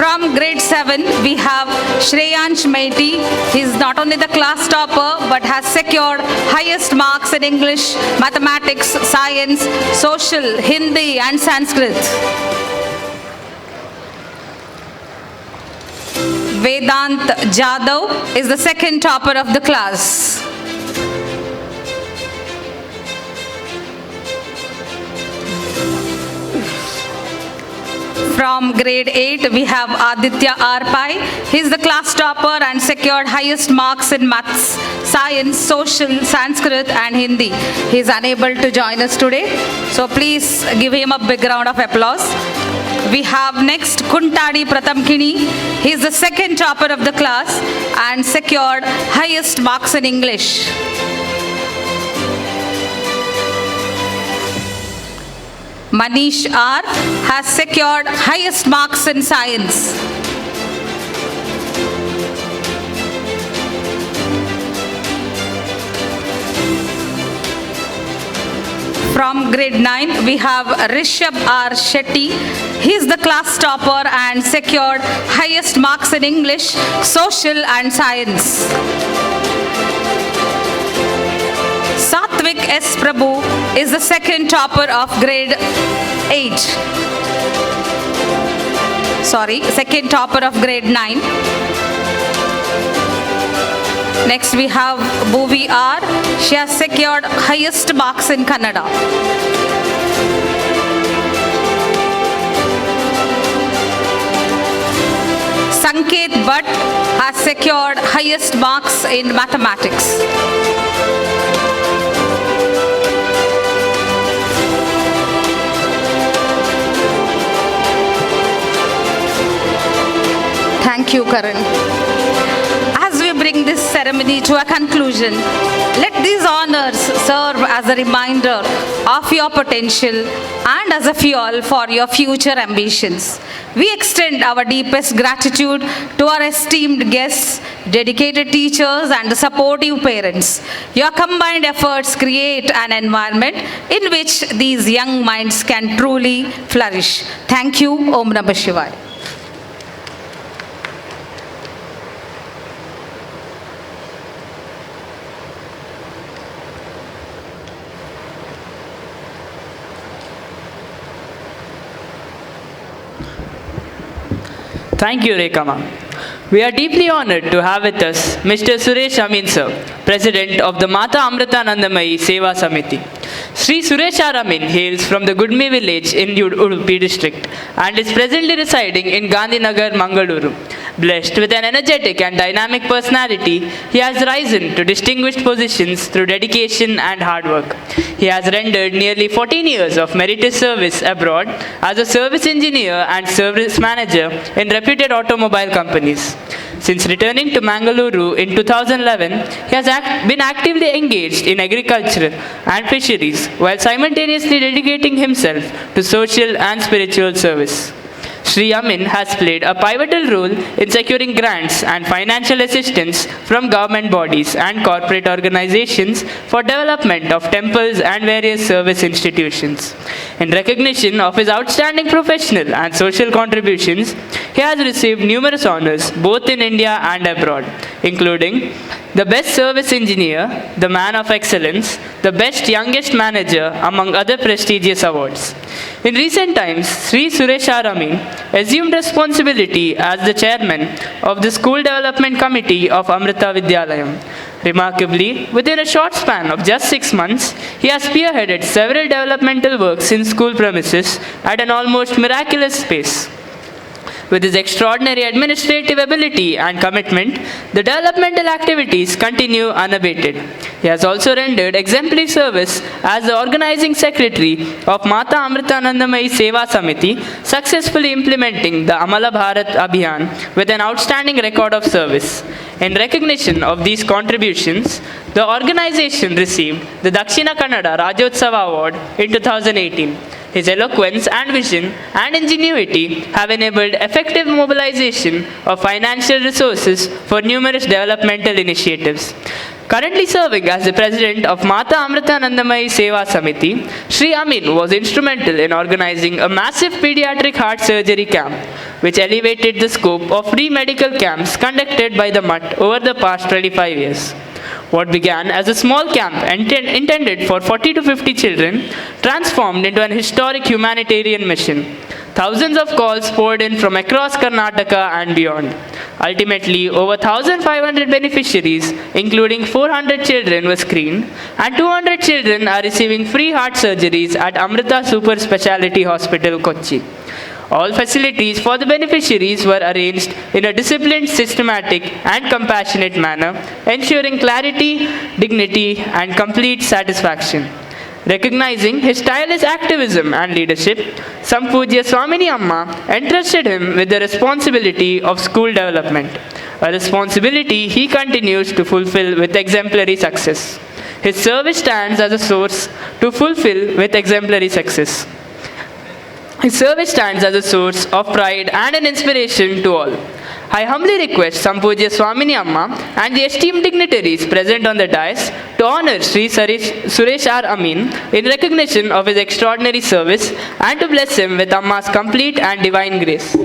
A: From grade 7, we have Shreyansh Maiti. He is not only the class topper, but has secured highest marks in English, mathematics, science, social, Hindi and Sanskrit. Vedant Jadhav is the second topper of the class. From grade 8, we have Aditya R. Pai. He is the class topper and secured highest marks in maths, science, social, Sanskrit and Hindi. He is unable to join us today, so please give him a big round of applause. We have next Kuntadi Pratamkini. He is the second topper of the class and secured highest marks in English. Manish R. has secured highest marks in science. From grade 9, we have Rishabh R. Shetty. He is the class topper and secured highest marks in English, social and science. Satvik S. Prabhu is the second topper of grade 8. Second topper of grade 9. Next we have Bhuvi R. She has secured highest marks in Kannada. Sanket Bhatt has secured highest marks in mathematics. Thank you, Karan. As we bring this ceremony to a conclusion, let these honors serve as a reminder of your potential and as a fuel for your future ambitions. We extend our deepest gratitude to our esteemed guests, dedicated teachers and the supportive parents. Your combined efforts create an environment in which these young minds can truly flourish. Thank you. Om Namah Shivaya.
B: Thank you, Rekha ma'am. We are deeply honored to have with us Mr. Suresh Amin sir, President of the Mata Amrita Nandamayi Seva Samiti. Sri Suresh R. Amin hails from the Gudme village in Udupi district and is presently residing in Gandhinagar, Mangaluru. Blessed with an energetic and dynamic personality, he has risen to distinguished positions through dedication and hard work. He has rendered nearly 14 years of meritorious service abroad as a service engineer and service manager in reputed automobile companies. Since returning to Mangaluru in 2011, he has been actively engaged in agriculture and fisheries while simultaneously dedicating himself to social and spiritual service. Sri Amin has played a pivotal role in securing grants and financial assistance from government bodies and corporate organizations for development of temples and various service institutions. In recognition of his outstanding professional and social contributions, he has received numerous honors both in India and abroad, including the Best Service Engineer, the Man of Excellence, the Best Youngest Manager, among other prestigious awards. In recent times, Sri Suresh R. Amin assumed responsibility as the chairman of the School Development Committee of Amrita Vidyalayam. Remarkably, within a short span of just 6 months, he has spearheaded several developmental works in school premises at an almost miraculous pace. With his extraordinary administrative ability and commitment, the developmental activities continue unabated. He has also rendered exemplary service as the organizing secretary of Mata Amritanandamayi Seva Samiti, successfully implementing the Amala Bharat Abhiyan with an outstanding record of service. In recognition of these contributions, the organization received the Dakshina Kannada Rajyotsava Award in 2018. His eloquence and vision and ingenuity have enabled effective mobilization of financial resources for numerous developmental initiatives. Currently serving as the president of Mata Amritanandamayi Seva Samiti, Sri Amin was instrumental in organizing a massive pediatric heart surgery camp, which elevated the scope of free medical camps conducted by the MUT over the past 25 years. What began as a small camp intended for 40 to 50 children transformed into an historic humanitarian mission. Thousands of calls poured in from across Karnataka and beyond. Ultimately, over 1,500 beneficiaries, including 400 children, were screened, and 200 children are receiving free heart surgeries at Amrita Super Speciality Hospital, Kochi. All facilities for the beneficiaries were arranged in a disciplined, systematic, and compassionate manner, ensuring clarity, dignity, and complete satisfaction. Recognizing his tireless activism and leadership, Sampujya Swamini Amma entrusted him with the responsibility of school development, a responsibility he continues to fulfill with exemplary success. His service stands as a source to fulfill with exemplary success. His service stands as a source of pride and an inspiration to all. I humbly request Sampujya Swamini Amma and the esteemed dignitaries present on the dais to honor Sri Suresh R. Amin in recognition of his extraordinary service and to bless him with Amma's complete and divine grace.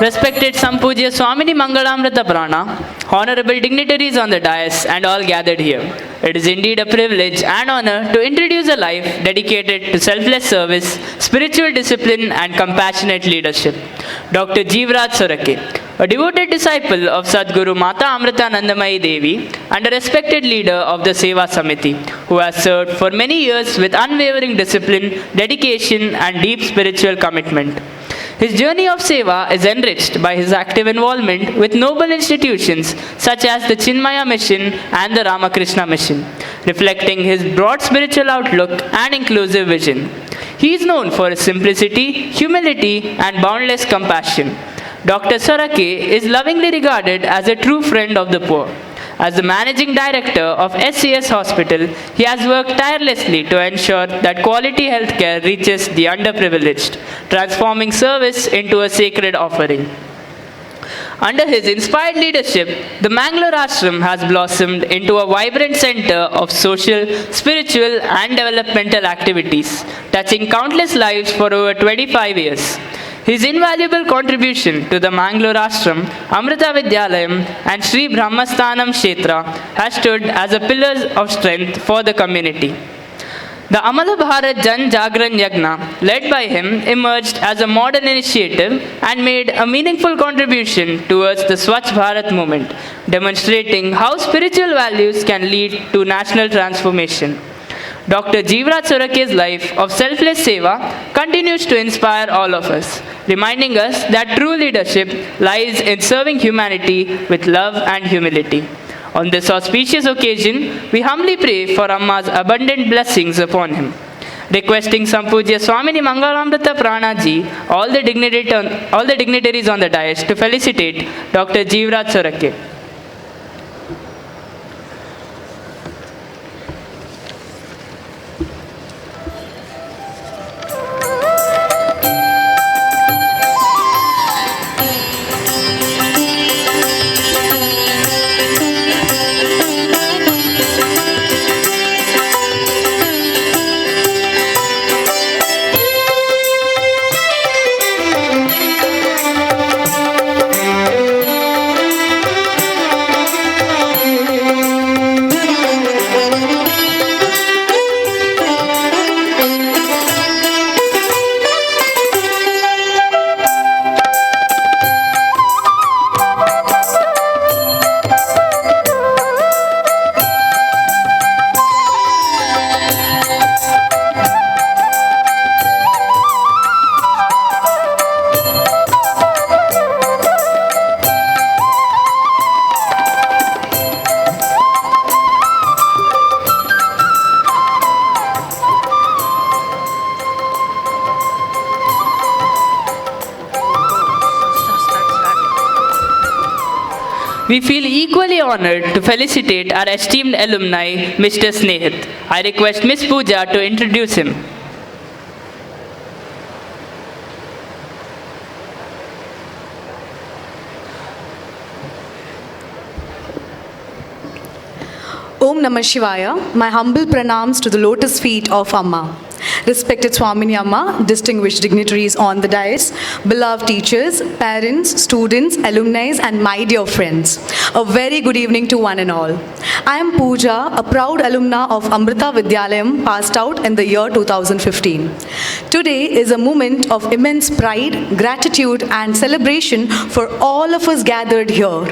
B: Respected Sampujya Swamini Mangalamrita Prana, honorable dignitaries on the dais and all gathered here. It is indeed a privilege and honor to introduce a life dedicated to selfless service, spiritual discipline and compassionate leadership. Dr. Jeevraj Sorake, a devoted disciple of Sadguru Mata Amrita Nandamayi Devi and a respected leader of the Seva Samiti, who has served for many years with unwavering discipline, dedication, and deep spiritual commitment. His journey of Seva is enriched by his active involvement with noble institutions such as the Chinmaya Mission and the Ramakrishna Mission, reflecting his broad spiritual outlook and inclusive vision. He is known for his simplicity, humility, and boundless compassion. Dr. Sorake is lovingly regarded as a true friend of the poor. As the managing director of SCS Hospital, he has worked tirelessly to ensure that quality healthcare reaches the underprivileged, transforming service into a sacred offering. Under his inspired leadership, the Mangalore Ashram has blossomed into a vibrant center of social, spiritual, and developmental activities, touching countless lives for over 25 years. His invaluable contribution to the Mangalore Ashram, Amrita Vidyalayam, and Sri Brahmasthanam Kshetra has stood as a pillar of strength for the community. The Amala Bharat Jan Jagran Yagna, led by him, emerged as a modern initiative and made a meaningful contribution towards the Swachh Bharat movement, demonstrating how spiritual values can lead to national transformation. Dr. Jeevraj Sorake's life of selfless seva continues to inspire all of us, reminding us that true leadership lies in serving humanity with love and humility. On this auspicious occasion, we humbly pray for Amma's abundant blessings upon him. Requesting Sampuja Swamini Mangalamrita Pranaji, all the dignitaries on the dais to felicitate Dr. Jeevraj Sorake. We feel equally honored to felicitate our esteemed alumni, Mr. Snehit. I request Ms. Pooja to introduce him.
I: Om Namah Shivaya, my humble pranams to the lotus feet of Amma. Respected Swamini Amma, distinguished dignitaries on the dais, beloved teachers, parents, students, alumni, and my dear friends, a very good evening to one and all. I am Pooja, a proud alumna of Amrita Vidyalayam, passed out in the year 2015. Today is a moment of immense pride, gratitude, and celebration for all of us gathered here.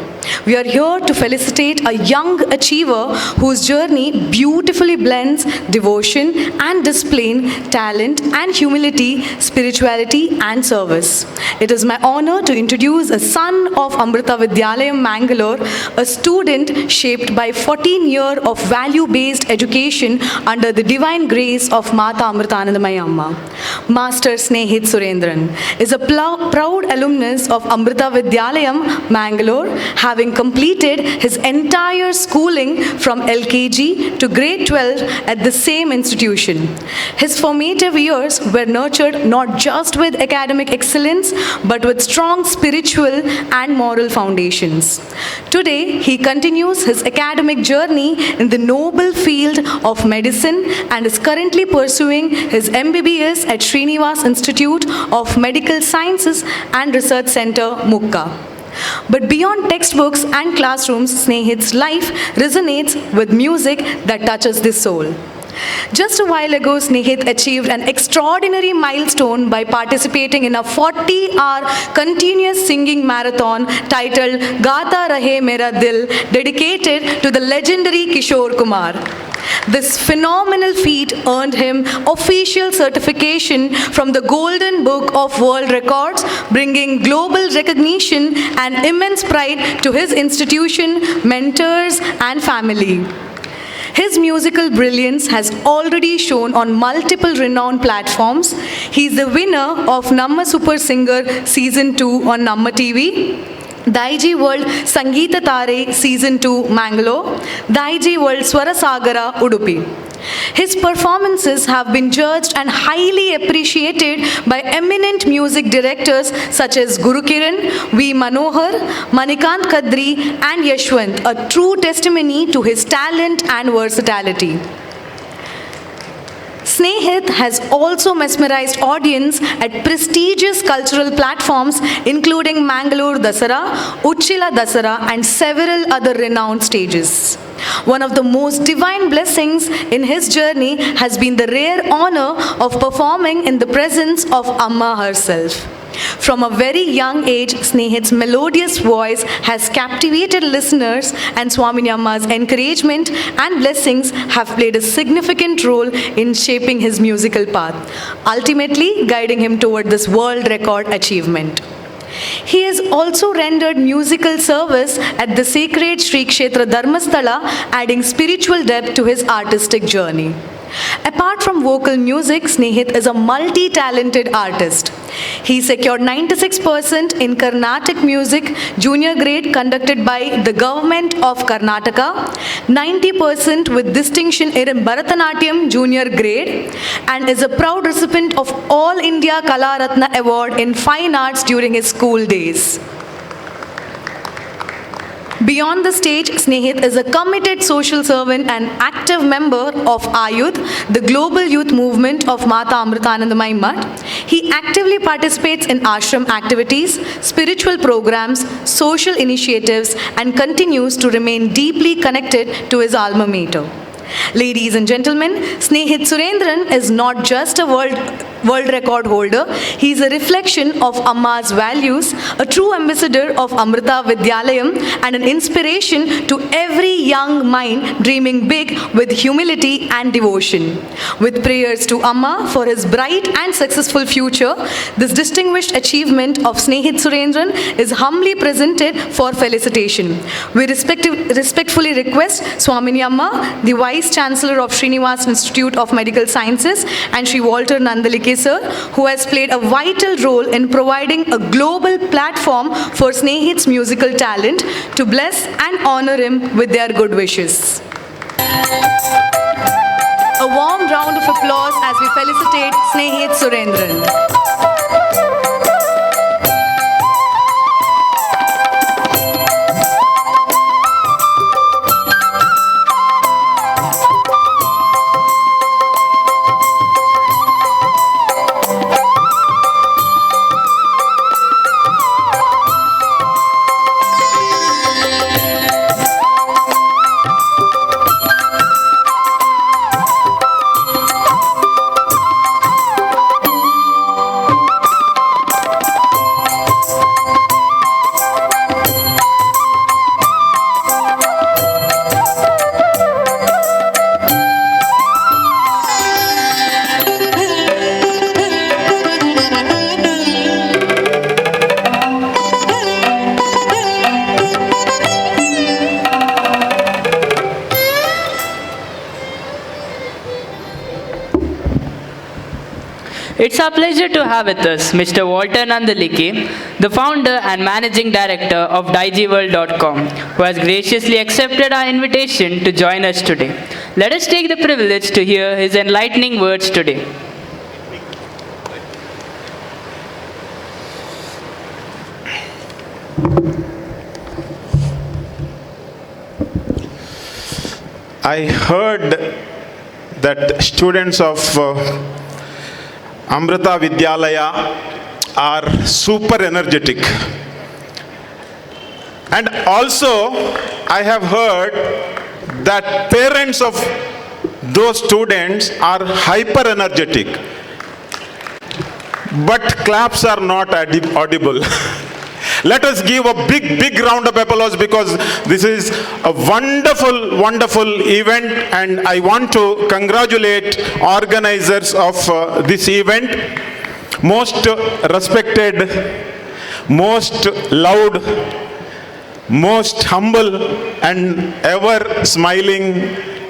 I: We are here to felicitate a young achiever whose journey beautifully blends devotion and discipline, talent and humility, spirituality and service. It is my honor to introduce a son of Amrita Vidyalayam, Mangalore, a student shaped by 14 years of value-based education under the divine grace of Mata Amritanandamayi Amma. Master Snehit Surendran is a proud alumnus of Amrita Vidyalayam, Mangalore, having completed his entire schooling from LKG to grade 12 at the same institution. His formative years were nurtured not just with academic excellence, but with strong spiritual and moral foundations. Today, he continues his academic journey in the noble field of medicine and is currently pursuing his MBBS at Srinivas Institute of Medical Sciences and Research Center, Mukka. But beyond textbooks and classrooms, Snehit's life resonates with music that touches the soul. Just a while ago, Snehit achieved an extraordinary milestone by participating in a 40-hour continuous singing marathon titled Gaata Rahe Mera Dil, dedicated to the legendary Kishore Kumar. This phenomenal feat earned him official certification from the Golden Book of World Records, bringing global recognition and immense pride to his institution, mentors, and family. His musical brilliance has already shown on multiple renowned platforms. He is the winner of Namma Super Singer Season 2 on Namma TV, Daiji World Sangeeta Tare Season 2 Mangalore, Daiji World Swara Sagara Udupi. His performances have been judged and highly appreciated by eminent music directors such as Guru Kiran, V. Manohar, Manikant Kadri and Yashwant, a true testimony to his talent and versatility. Snehit has also mesmerized audience at prestigious cultural platforms including Mangalore Dasara, Uchila Dasara and several other renowned stages. One of the most divine blessings in his journey has been the rare honor of performing in the presence of Amma herself. From a very young age, Snehit's melodious voice has captivated listeners, and Swamini Amma's encouragement and blessings have played a significant role in shaping his musical path, ultimately guiding him toward this world record achievement. He has also rendered musical service at the sacred Sri Kshetra Dharmasthala, adding spiritual depth to his artistic journey. Apart from vocal music, Snehit is a multi-talented artist. He secured 96% in Carnatic music junior grade conducted by the government of Karnataka, 90% with distinction in Bharatanatyam junior grade, and is a proud recipient of All India Kala Ratna Award in Fine Arts during his school days. Beyond the stage, Snehit is a committed social servant and active member of Ayudh, the global youth movement of Mata Amritanandamayi Mutt. He actively participates in ashram activities, spiritual programs, social initiatives, and continues to remain deeply connected to his alma mater. Ladies and gentlemen, Snehit Surendran is not just a world record holder, he is a reflection of Amma's values, a true ambassador of Amrita Vidyalayam, and an inspiration to every young mind dreaming big with humility and devotion. With prayers to Amma for his bright and successful future, this distinguished achievement of Snehit Surendran is humbly presented for felicitation. We respectfully request Swamini Amma, the Vice Chancellor of Srinivas Institute of Medical Sciences, and Sri Walter Nandalike sir, who has played a vital role in providing a global platform for Snehit's musical talent, to bless and honor him with their good wishes. A warm round of applause as we felicitate Snehit Surendran.
B: It's our pleasure to have with us Mr. Walter Nandalike, the founder and managing director of DigiWorld.com, who has graciously accepted our invitation to join us today. Let us take the privilege to hear his enlightening words today.
J: I heard that students of Amrita Vidyalaya are super energetic. And also, I have heard that parents of those students are hyper energetic. But claps are not audible. Let us give a big round of applause because this is a wonderful event, and I want to congratulate organizers of this event. Most respected, most loud, most humble and ever smiling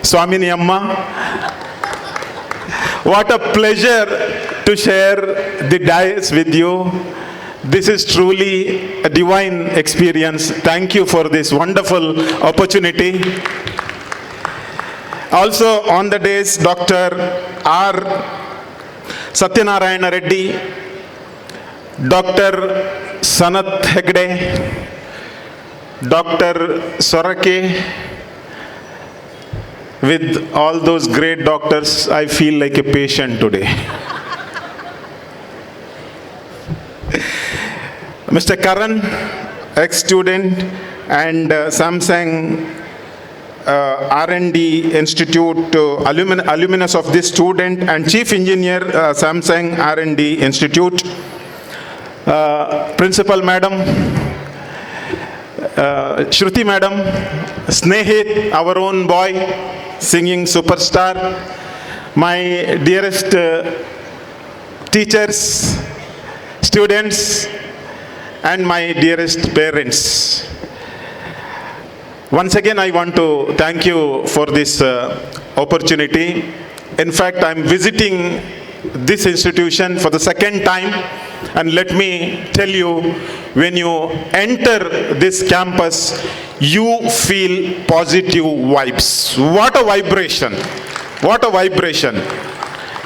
J: Swamini Amma. What a pleasure to share the dais with you. This is truly a divine experience. Thank you for this wonderful opportunity. Also on the dais, Dr. R. Satyanarayana Reddy, Dr. Sanath Hegde, Dr. Sorake. With all those great doctors, I feel like a patient today. Mr. Karan, ex-student and Samsung R&D Institute alumnus of this student and Chief Engineer, Samsung R&D Institute. Principal Madam, Shruti Madam, Snehit, our own boy, singing superstar, my dearest teachers, students, and my dearest parents. Once again, I want to thank you for this opportunity. In fact, I'm visiting this institution for the second time, and let me tell you, when you enter this campus, you feel positive vibes. What a vibration! What a vibration!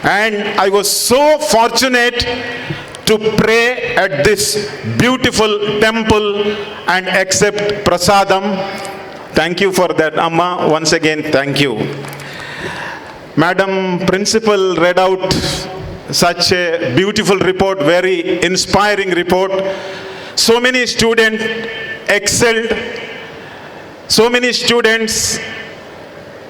J: And I was so fortunate to pray at this beautiful temple and accept prasadam. Thank you for that, Amma. Once again, thank you. Madam Principal read out such a beautiful report, very inspiring report. So many students excelled. So many students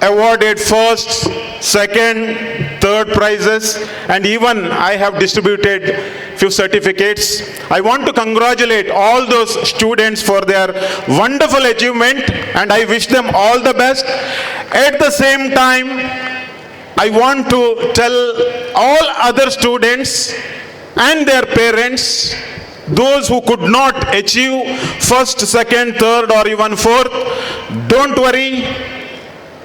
J: awarded first, second, third prizes, and even I have distributed few certificates. I want to congratulate all those students for their wonderful achievement, and I wish them all the best. At the same time, I want to tell all other students and their parents, those who could not achieve first, second, third, or even fourth, don't worry.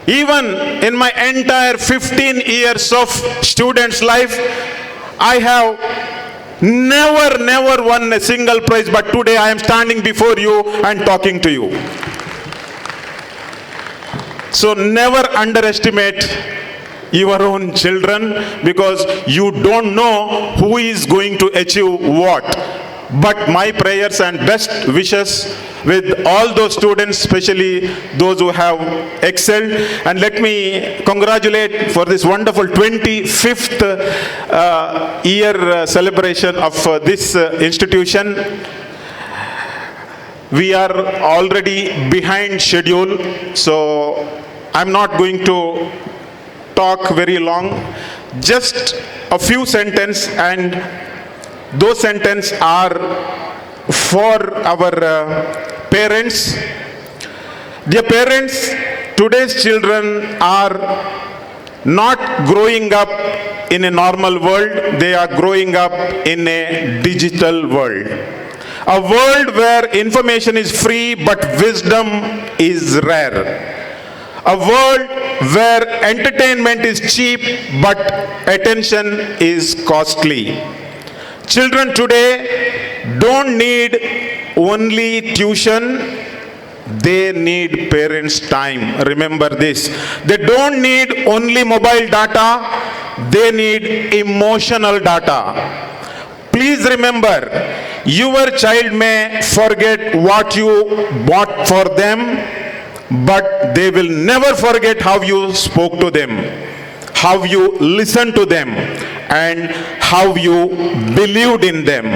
J: Even in my entire 15 years of student's life, I have never won a single prize, but today I am standing before you and talking to you. So never underestimate your own children, because you don't know who is going to achieve what. But my prayers and best wishes with all those students, especially those who have excelled. And let me congratulate for this wonderful 25th year celebration of this institution. We are already behind schedule, so I'm not going to talk very long. Just a few sentences, and those sentences are for our parents. Dear parents, today's children are not growing up in a normal world, they are growing up in a digital world. A world where information is free but wisdom is rare. A world where entertainment is cheap but attention is costly. Children today don't need only tuition, they need parents' time. Remember this. They don't need only mobile data, they need emotional data. Please remember, your child may forget what you bought for them, but they will never forget how you spoke to them, how you listened to them, and how you believed in them.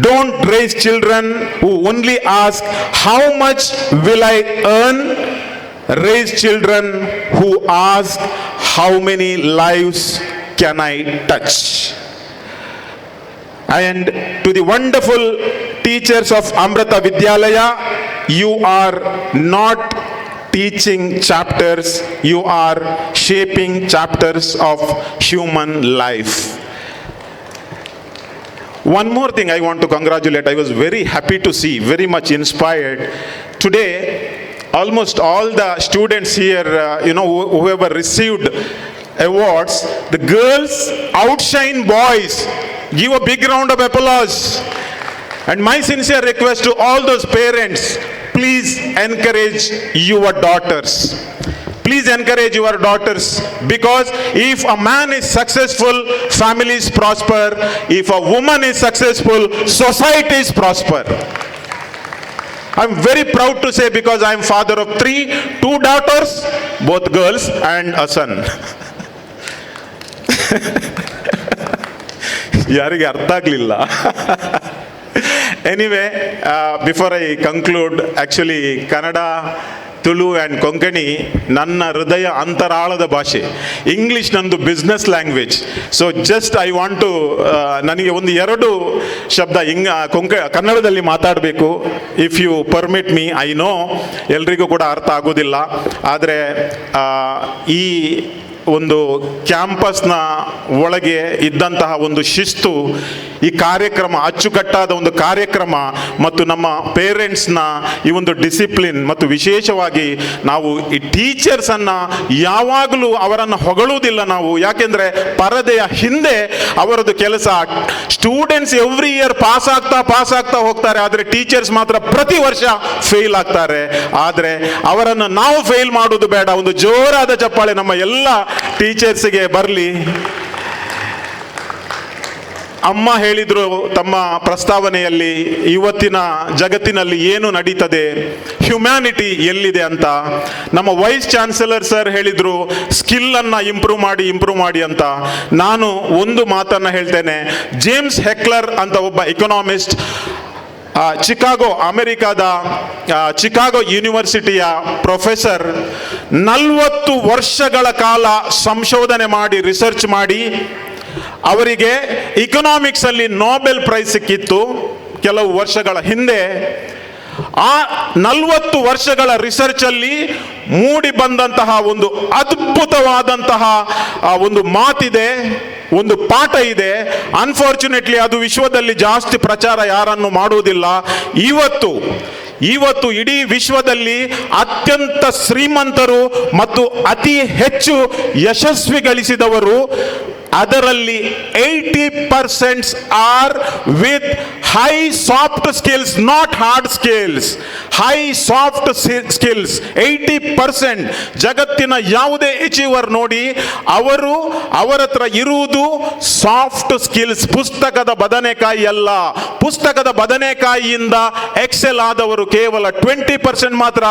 J: Don't raise children who only ask, how much will I earn? raise children who ask, how many lives can I touch? And to the wonderful teachers of Amrita Vidyalaya, you are not teaching chapters, you are shaping chapters of human life. One more thing I want to congratulate. I was very happy to see, very much inspired. Today, almost all the students here, whoever received awards, the girls outshine boys. Give a big round of applause. And my sincere request to all those parents, please encourage your daughters. Please encourage your daughters, because if a man is successful, families prosper. If a woman is successful, societies prosper. I'm very proud to say, because I'm father of 2 daughters, both girls and a son. ಯಾರಿಗೆ ಅರ್ಥ ಆಗಲಿಲ್ಲ. Anyway, before I conclude, actually Kannada, Tulu and Konkani ನನ್ನ ಹೃದಯ ಅಂತರಾಳದ ಭಾಷೆ. English ನಂದು business language. So just I want to ನನಗೆ 1-2 ಶಬ್ದ ಕನ್ನಡದಲ್ಲಿ ಮಾತಾಡಬೇಕು. If you permit me. I know ಎಲ್ರಿಗೂ ಕೂಡ ಅರ್ಥ ಆಗೋದಿಲ್ಲ, ಆದರೆ ಈ ಒಂದು ಕ್ಯಾಂಪಸ್ನ ಒಳಗೆ ಇದ್ದಂತಹ ಒಂದು ಶಿಸ್ತು, ಈ ಕಾರ್ಯಕ್ರಮ ಅಚ್ಚುಕಟ್ಟಾದ ಒಂದು ಕಾರ್ಯಕ್ರಮ, ಮತ್ತು ನಮ್ಮ ಪೇರೆಂಟ್ಸ್ನ ಈ ಒಂದು ಡಿಸಿಪ್ಲಿನ್, ಮತ್ತು ವಿಶೇಷವಾಗಿ ನಾವು ಈ ಟೀಚರ್ಸನ್ನು ಯಾವಾಗಲೂ ಅವರನ್ನು ಹೊಗಳುವುದಿಲ್ಲ ನಾವು. ಯಾಕೆಂದರೆ ಪರದೆಯ ಹಿಂದೆ ಅವರದ್ದು ಕೆಲಸ. ಸ್ಟೂಡೆಂಟ್ಸ್ ಎವ್ರಿ ಇಯರ್ ಪಾಸ್ ಆಗ್ತಾ ಹೋಗ್ತಾರೆ, ಆದರೆ ಟೀಚರ್ಸ್ ಮಾತ್ರ ಪ್ರತಿ ವರ್ಷ ಫೇಲ್ ಆಗ್ತಾರೆ. ಆದರೆ ಅವರನ್ನು ನಾವು ಫೇಲ್ ಮಾಡೋದು ಬೇಡ. ಒಂದು ಜೋರಾದ ಚಪ್ಪಾಳೆ ನಮ್ಮ ಎಲ್ಲ ಟೀಚರ್ಸ್ಗೆ ಬರಲಿ. ಅಮ್ಮ ಹೇಳಿದ್ರು ತಮ್ಮ ಪ್ರಸ್ತಾವನೆಯಲ್ಲಿ, ಇವತ್ತಿನ ಜಗತ್ತಿನಲ್ಲಿ ಏನು ನಡೀತದೆ, ಹ್ಯುಮ್ಯಾನಿಟಿ ಎಲ್ಲಿದೆ ಅಂತ. ನಮ್ಮ ವೈಸ್ ಚಾನ್ಸಲರ್ ಸರ್ ಹೇಳಿದ್ರು, ಸ್ಕಿಲ್ಲನ್ನು ಇಂಪ್ರೂವ್ ಮಾಡಿ ಅಂತ. ನಾನು ಒಂದು ಮಾತನ್ನು ಹೇಳ್ತೇನೆ. ಜೇಮ್ಸ್ ಹೆಕ್ಲರ್ ಅಂತ ಒಬ್ಬ ಎಕನಾಮಿಸ್ಟ್, ಚಿಕಾಗೋ, ಅಮೆರಿಕಾದ ಚಿಕಾಗೋ ಯೂನಿವರ್ಸಿಟಿಯ ಪ್ರೊಫೆಸರ್, 40 ವರ್ಷಗಳ ಕಾಲ ಸಂಶೋಧನೆ ಮಾಡಿ, ರಿಸರ್ಚ್ ಮಾಡಿ, ಅವರಿಗೆ ಇಕನಾಮಿಕ್ಸ್ ಅಲ್ಲಿ ನೊಬೆಲ್ ಪ್ರೈಸ್ ಸಿಕ್ಕಿತ್ತು ಕೆಲವು ವರ್ಷಗಳ ಹಿಂದೆ. ಆ 40 ವರ್ಷಗಳ ರಿಸರ್ಚ್ ಅಲ್ಲಿ ಮೂಡಿ ಬಂದಂತಹ ಒಂದು ಅದ್ಭುತವಾದಂತಹ ಒಂದು ಮಾತಿದೆ, ಒಂದು ಪಾಠ ಇದೆ. ಅನ್ಫಾರ್ಚುನೇಟ್ಲಿ ಅದು ವಿಶ್ವದಲ್ಲಿ ಜಾಸ್ತಿ ಪ್ರಚಾರ ಯಾರನ್ನು ಮಾಡುವುದಿಲ್ಲ. ಇವತ್ತು ಇಡೀ ವಿಶ್ವದಲ್ಲಿ ಅತ್ಯಂತ ಶ್ರೀಮಂತರು ಮತ್ತು ಅತಿ ಹೆಚ್ಚು ಯಶಸ್ವಿ ಗಳಿಸಿದವರು, ಅದರಲ್ಲಿ 80% are with high soft skills, not hard skills, high soft skills. 80% ಜಗತ್ತಿನ ಯಾವುದೇ ಅಚೀವರ್ ನೋಡಿ, ಅವರ ಹತ್ರ ಇರುವುದು ಸಾಫ್ಟ್ ಸ್ಕಿಲ್ಸ್. ಪುಸ್ತಕದ ಬದನೆಕಾಯಿ ಅಲ್ಲ. ಪುಸ್ತಕದ ಬದನೆಕಾಯಿಯಿಂದ ಎಕ್ಸೆಲ್ ಆದವರು ಕೇವಲ 20% ಮಾತ್ರ.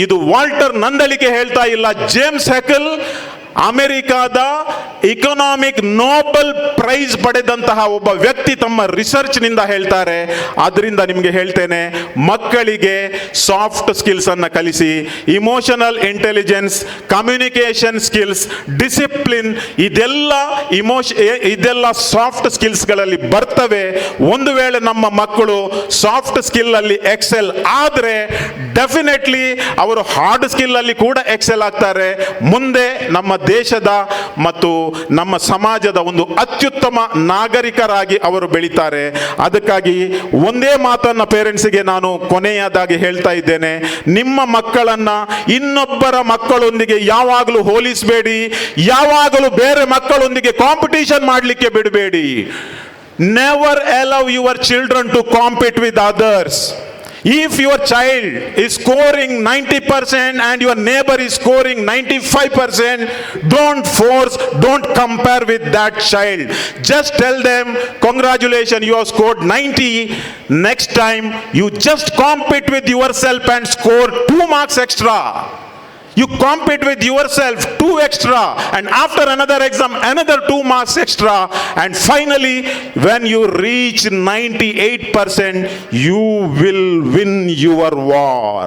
J: ಇದು ವಾಲ್ಟರ್ ನಂದಳಿಕೆ ಹೇಳ್ತಾ ಇಲ್ಲ, ಜೇಮ್ಸ್ ಹೆಕಲ್ ಅಮೆರಿಕಾದ ಇಕನಾಮಿಕ್ ನೊಬೆಲ್ ಪ್ರೈಸ್ ಪಡೆದಂತಹ ಒಬ್ಬ ವ್ಯಕ್ತಿ ತಮ್ಮ ರಿಸರ್ಚ್ ನಿಂದ ಹೇಳ್ತಾರೆ. ಆದ್ರಿಂದ ನಿಮಗೆ ಹೇಳ್ತೇನೆ, ಮಕ್ಕಳಿಗೆ ಸಾಫ್ಟ್ ಸ್ಕಿಲ್ಸ್ ಅನ್ನು ಕಲಿಸಿ. Emotional intelligence, communication skills, discipline, ಇದೆಲ್ಲ ಸಾಫ್ಟ್ ಸ್ಕಿಲ್ಸ್ಗಳಲ್ಲಿ ಬರ್ತವೆ. ಒಂದು ವೇಳೆ ನಮ್ಮ ಮಕ್ಕಳು ಸಾಫ್ಟ್ ಸ್ಕಿಲ್ ಅಲ್ಲಿ ಎಕ್ಸೆಲ್ ಆದರೆ ಡೆಫಿನೆಟ್ಲಿ ಅವರು ಹಾರ್ಡ್ ಸ್ಕಿಲ್ ಅಲ್ಲಿ ಕೂಡ ಎಕ್ಸೆಲ್ ಆಗ್ತಾರೆ. ಮುಂದೆ ನಮ್ಮ ದೇಶದ ಮತ್ತು ನಮ್ಮ ಸಮಾಜದ ಒಂದು ಅತ್ಯುತ್ತಮ ನಾಗರಿಕರಾಗಿ ಅವರು ಬೆಳೀತಾರೆ. ಅದಕ್ಕಾಗಿ ಒಂದೇ ಮಾತನ್ನ ಪೇರೆಂಟ್ಸ್ಗೆ ನಾನು ಕೊನೆಯದಾಗಿ ಹೇಳ್ತಾ ಇದ್ದೇನೆ, ನಿಮ್ಮ ಮಕ್ಕಳನ್ನ ಇನ್ನೊಬ್ಬರ ಮಕ್ಕಳೊಂದಿಗೆ ಯಾವಾಗಲೂ ಹೋಲಿಸಬೇಡಿ, ಯಾವಾಗಲೂ ಬೇರೆ ಮಕ್ಕಳೊಂದಿಗೆ ಕಾಂಪಿಟಿಷನ್ ಮಾಡಲಿಕ್ಕೆ ಬಿಡಬೇಡಿ. Never allow your children to compete with others. If your child is scoring 90% and your neighbor is scoring 95%, don't compare with that child. Just tell them, congratulations, you have scored 90. Next time, you just compete with yourself and score 2 marks extra. You compete with yourself, 2 extra, and after another exam, another 2 marks extra, and finally, when you reach 98%, you will win your war.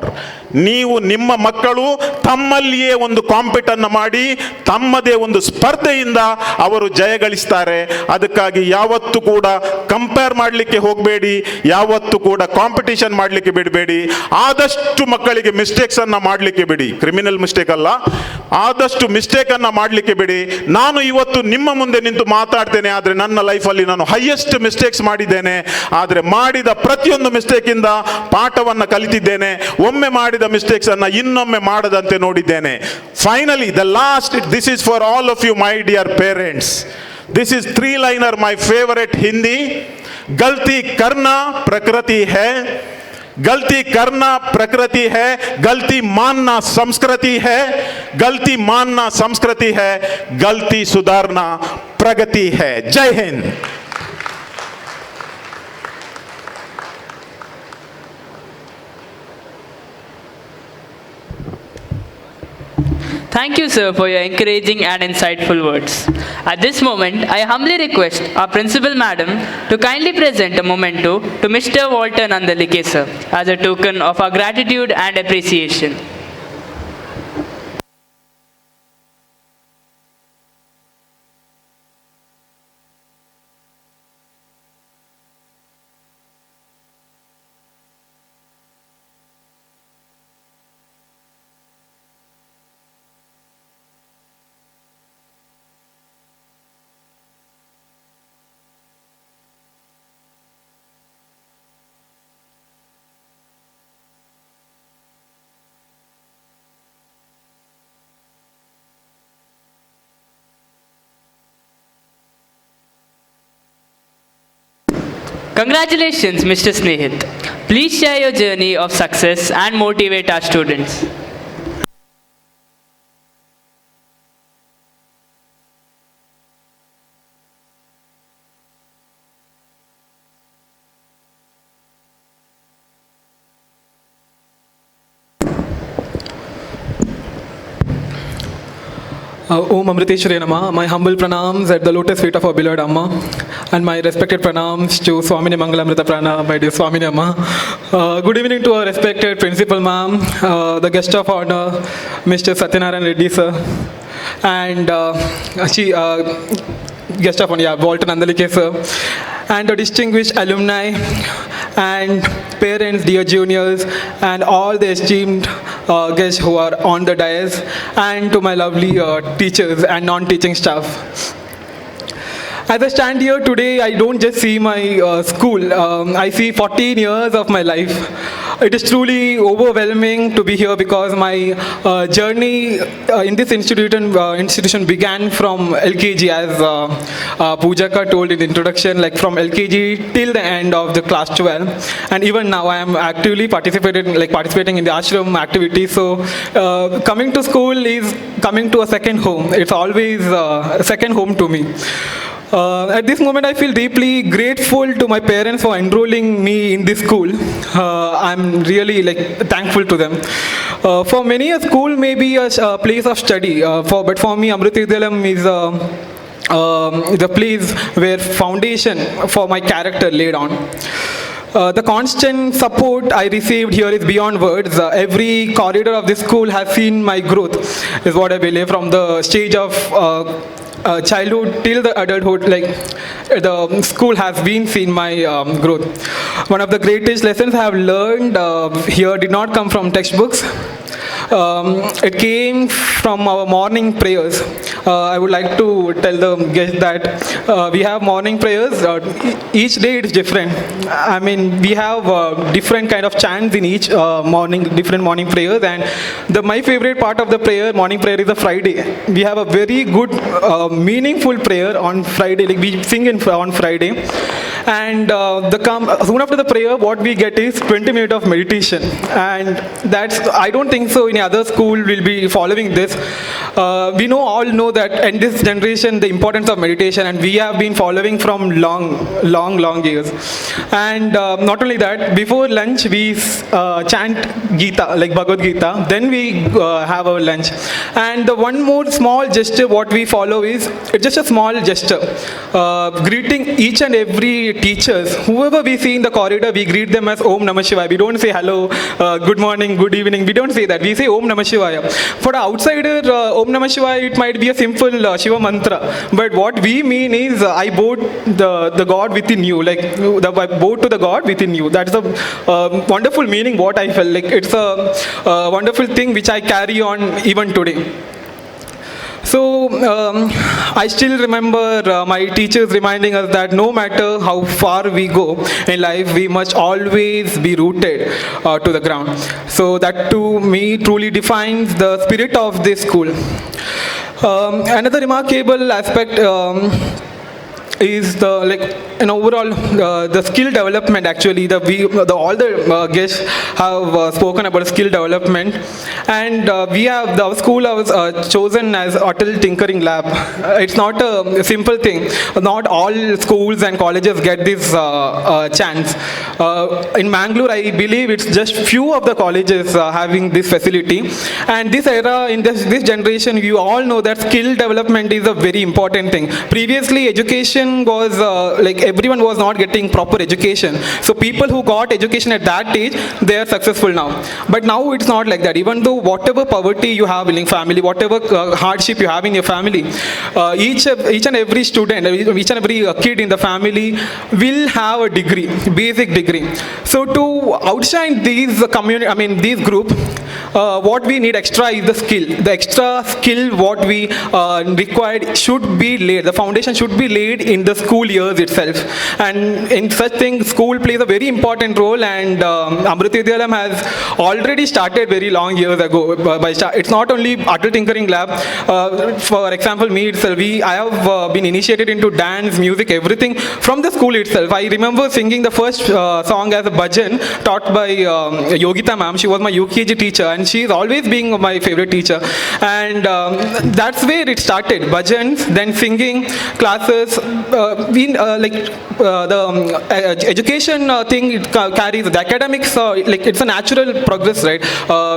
J: ನೀವು ನಿಮ್ಮ ಮಕ್ಕಳು ತಮ್ಮಲ್ಲಿಯೇ ಒಂದು ಕಾಂಪಿಟನ್ನು ಮಾಡಿ ತಮ್ಮದೇ ಒಂದು ಸ್ಪರ್ಧೆಯಿಂದ ಅವರು ಜಯಗಳಿಸ್ತಾರೆ. ಅದಕ್ಕಾಗಿ ಯಾವತ್ತೂ ಕೂಡ ಕಂಪೇರ್ ಮಾಡಲಿಕ್ಕೆ ಹೋಗಬೇಡಿ, ಯಾವತ್ತೂ ಕೂಡ ಕಾಂಪಿಟಿಷನ್ ಮಾಡಲಿಕ್ಕೆ ಬಿಡಬೇಡಿ. ಆದಷ್ಟು ಮಕ್ಕಳಿಗೆ ಮಿಸ್ಟೇಕ್ಸನ್ನು ಮಾಡಲಿಕ್ಕೆ ಬಿಡಿ, ಕ್ರಿಮಿನಲ್ ಮಿಸ್ಟೇಕ್ ಅಲ್ಲ, ಆದಷ್ಟು ಮಿಸ್ಟೇಕನ್ನು ಮಾಡಲಿಕ್ಕೆ ಬಿಡಿ. ನಾನು ಇವತ್ತು ನಿಮ್ಮ ಮುಂದೆ ನಿಂತು ಮಾತಾಡ್ತೇನೆ, ಆದರೆ ನನ್ನ ಲೈಫಲ್ಲಿ ನಾನು ಹೈಯೆಸ್ಟ್ ಮಿಸ್ಟೇಕ್ಸ್ ಮಾಡಿದ್ದೇನೆ. ಆದರೆ ಮಾಡಿದ ಪ್ರತಿಯೊಂದು ಮಿಸ್ಟೇಕಿಂದ ಪಾಠವನ್ನು ಕಲಿತಿದ್ದೇನೆ. ಒಮ್ಮೆ ಮಾಡಿದ ಮಿಸ್ಟೇಕ್ಸ್ ಅನ್ನು ಇನ್ನೊಮ್ಮೆ ಮಾಡದಂತೆ ನೋಡಿದ್ದೇನೆ. Finally the last, this is for all of you my dear parents. This is 3-liner my favorite Hindi. गलती करना प्रकृति है, गलती करना प्रकृति है, गलती मानना संस्कृति है, गलती मानना संस्कृति है, गलती सुधारना प्रगति है. जय Hind.
B: Thank you, sir, for your encouraging and insightful words. At this moment, I humbly request our principal madam to kindly present a memento to Mr. Walter Nandalike, sir, as a token of our gratitude and appreciation. Congratulations, Mr. Snehit. Please share your journey of success and motivate our students.
D: Om Amriteshwari Namah. My humble pranams at the lotus feet of our beloved Amma, and my respected pranams to Swamini Mangalamrita Prana, my dear Swamini Amma. Good evening to our respected principal ma'am, the guest of honor, Mr. Satyanarayan Reddy sir, and guest of honor, Walter Nandalike sir, and the distinguished alumni and parents, dear juniors, and all the esteemed guests who are on the dais, and to my lovely teachers and non-teaching staff. As I stand here today, I don't just see my school, I see 14 years of my life. It is truly overwhelming to be here because my journey in this institution began from LKG, as Poojaka told in the introduction, like from LKG till the end of the class 12. And even now I am actively participating in the ashram activities. So coming to school is coming to a second home. It's always a second home to me. At this moment, I feel deeply grateful to my parents for enrolling me in this school. I'm really thankful to them. For many, a school may be a place of study, but for me, Amrita Vidyalayam is the place where foundation for my character laid on. The constant support I received here is beyond words. Every corridor of this school has seen my growth, is what I believe, from the stage of childhood till the adulthood. The school has been seen my growth. One of the greatest lessons I have learned here did not come from textbooks. It came from our morning prayers. I would like to tell the guests that we have morning prayers. Each day it is different. I mean, we have different kind of chants in each morning, different morning prayers. And my favorite part of the morning prayer is the Friday. We have a very good, meaningful prayer on Friday. We sing on Friday. And soon after the prayer, what we get is 20 minutes of meditation. And I don't think so any other school will be following this. We all know that in this generation the importance of meditation, and we have been following from long years. And not only that, before lunch we chant Gita, like Bhagavad Gita, then we have our lunch. And the one more small gesture what we follow is, it's just a small gesture, greeting each and every teachers, whoever we see in the corridor, we greet them as Om Namah Shivaya. We don't say hello, good morning, good evening. We don't say that. We say Om Namah Shivaya. For the outsider, Om Namah Shivaya, it might be a simple Shiva mantra. But what we mean is, I bow the God within you. Like, I bow to the God within you. That's the wonderful meaning what I felt. Like, it's a wonderful thing which I carry on even today. So, I still remember my teachers reminding us that no matter how far we go in life, we must always be rooted to the ground. So that to me truly defines the spirit of this school. Another remarkable aspect is overall the skill development. Actually, all the guests have spoken about skill development, and our school was chosen as Atal Tinkering Lab. It's not a simple thing. Not all schools and colleges get this chance. In Mangalore, I believe it's just few of the colleges having this facility. And this era, in this generation, you all know that skill development is a very important thing. Previously, education was everyone was not getting proper education. So people who got education at that age, they are successful now. But now it's not like that. Even though whatever poverty you have in your family, whatever hardship you have in your family, each and every student, each and every kid in the family will have a degree, basic degree. So to outshine these these group, what we need extra is the skill. The extra skill what we required should be laid. The foundation should be laid in the school years itself. And in such things, school plays a very important role. And Amrita Vidyalayam has already started very long years ago. It's not only Atal Tinkering Lab. For example, me itself, I have been initiated into dance, music, everything from the school itself. I remember singing the first song as a bhajan taught by Yogita ma'am. She was my UKG teacher, and she's always been my favorite teacher. And that's where it started. Bhajans, then singing classes. The education thing it carries the academics. It's a natural progress, right?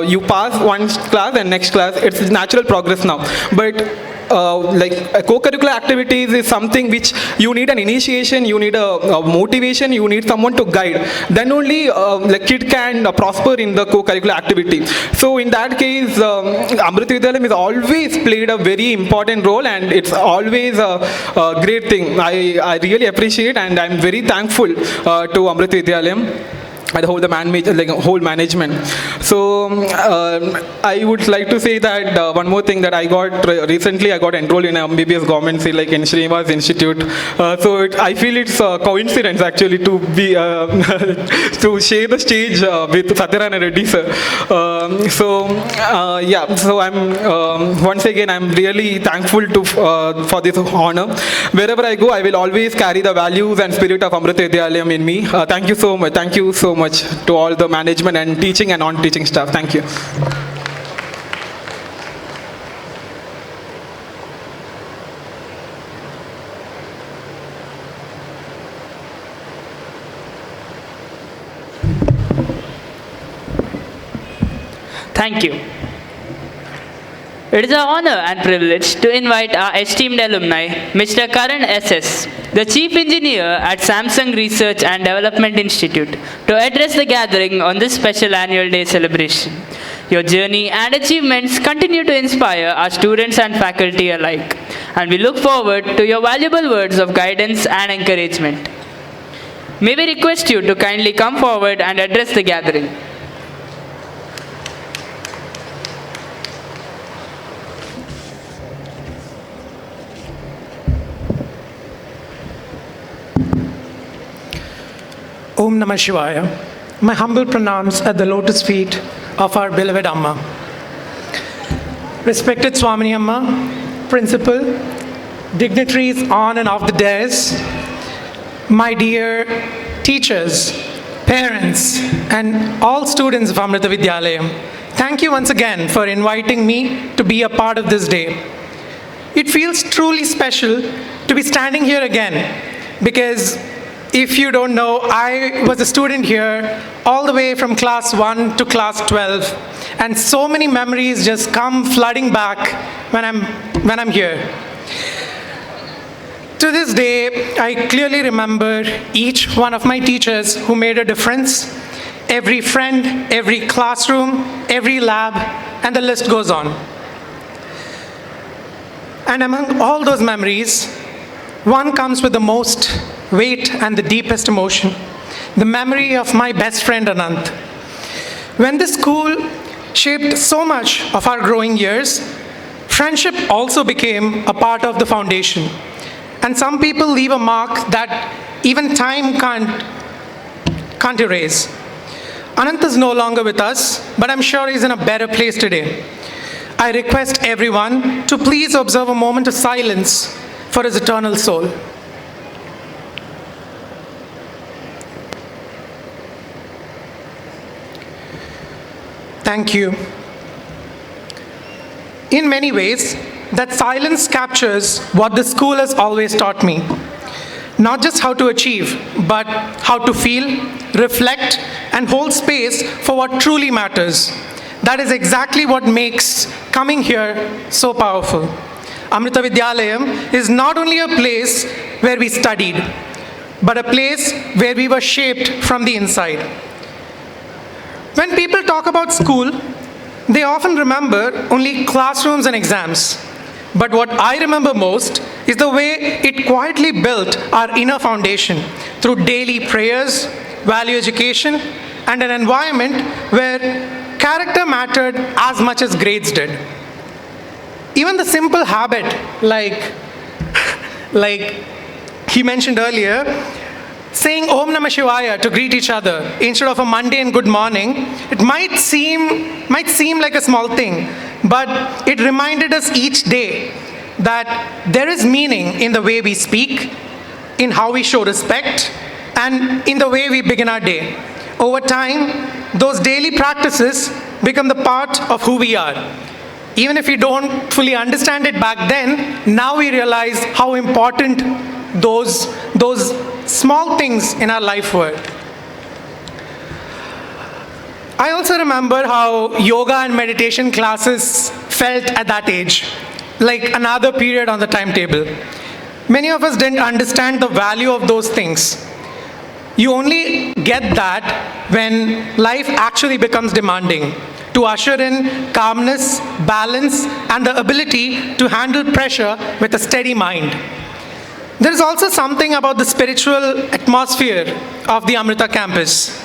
D: You pass one class and next class. It's natural progress now. But co-curricular activities is something which you need an initiation, you need a motivation, you need someone to guide. Then only kid can prosper in the co-curricular activity. So in that case, Amrita Vidyalayam has always played a very important role, and it's always a great thing. I really appreciate, and I'm very thankful to Amrita Vidyalayam and the whole management. So I would like to say that one more thing that I got recently, I got enrolled in MBBS government say in Srinivas Institute. I feel it's a coincidence actually to be to share the stage with Satyanarayana Reddy sir. So I'm once again I'm really thankful to for this honor. Wherever I go, I will always carry the values and spirit of Amrita Vidyalayam in me. Thank you so much. Thank you so much to all the management and teaching and non-teaching staff. Thank you.
B: Thank you. It is an honor and privilege to invite our esteemed alumni, Mr. Karan SS, the Chief Engineer at Samsung Research and Development Institute, to address the gathering on this special annual day celebration. Your journey and achievements continue to inspire our students and faculty alike, and we look forward to your valuable words of guidance and encouragement. May we request you to kindly come forward and address the gathering.
K: Om Namah Shivaya. My humble pranams at the lotus feet of our beloved Amma. Respected Swamini Amma, Principal, dignitaries on and off the dais, my dear teachers, parents, and all students of Amrita Vidyalayam, thank you once again for inviting me to be a part of this day. It feels truly special to be standing here again because if you don't know, I was a student here all the way from class 1 to class 12, and so many memories just come flooding back when I'm here. To this day, I clearly remember each one of my teachers who made a difference, every friend, every classroom, every lab, and the list goes on. And among all those memories, one comes with the most weight and the deepest emotion, the memory of my best friend Anant. When this school shaped so much of our growing years, friendship also became a part of the foundation. And some people leave a mark that even time can't erase. Anant is no longer with us, but I'm sure he's in a better place today. I request everyone to please observe a moment of silence for his eternal soul. Thank you. In many ways, that silence captures what the school has always taught me. Not just how to achieve, but how to feel, reflect, and hold space for what truly matters. That is exactly what makes coming here so powerful. Amrita Vidyalayam is not only a place where we studied, but a place where we were shaped from the inside. When people talk about school, they often remember only classrooms and exams. But what I remember most is the way it quietly built our inner foundation through daily prayers, value education, and an environment where character mattered as much as grades did. Even the simple habit, like he mentioned earlier, saying Om Namah Shivaya to greet each other instead of a mundane good morning, it might seem like a small thing, but it reminded us each day that there is meaning in the way we speak, in how we show respect, and in the way we begin our day. Over time, those daily practices become the part of who we are. Even if we don't fully understand it back then, now we realize how important those small things in our life were. I also remember how yoga and meditation classes felt at that age, like another period on the timetable. Many of us didn't understand the value of those things. You only get that when life actually becomes demanding, to usher in calmness, balance, and the ability to handle pressure with a steady mind. There is also something about the spiritual atmosphere of the Amrita campus